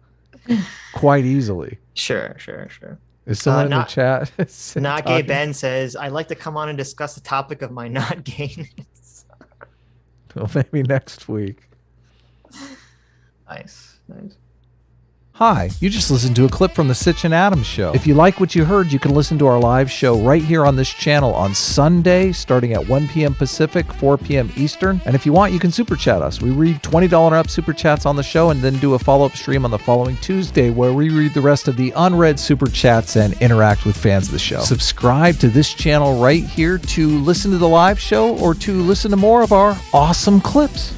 quite easily. Sure. Is someone in the chat? Not Gay Ben says, I'd like to come on and discuss the topic of my not gayness. Well, maybe next week. Nice. Hi, you just listened to a clip from the Sitch and Adams show. If you like what you heard, you can listen to our live show right here on this channel on Sunday, starting at 1 p.m. Pacific, 4 p.m. Eastern. And if you want, you can super chat us. We read $20 and up super chats on the show and then do a follow-up stream on the following Tuesday where we read the rest of the unread super chats and interact with fans of the show. Subscribe to this channel right here to listen to the live show or to listen to more of our awesome clips.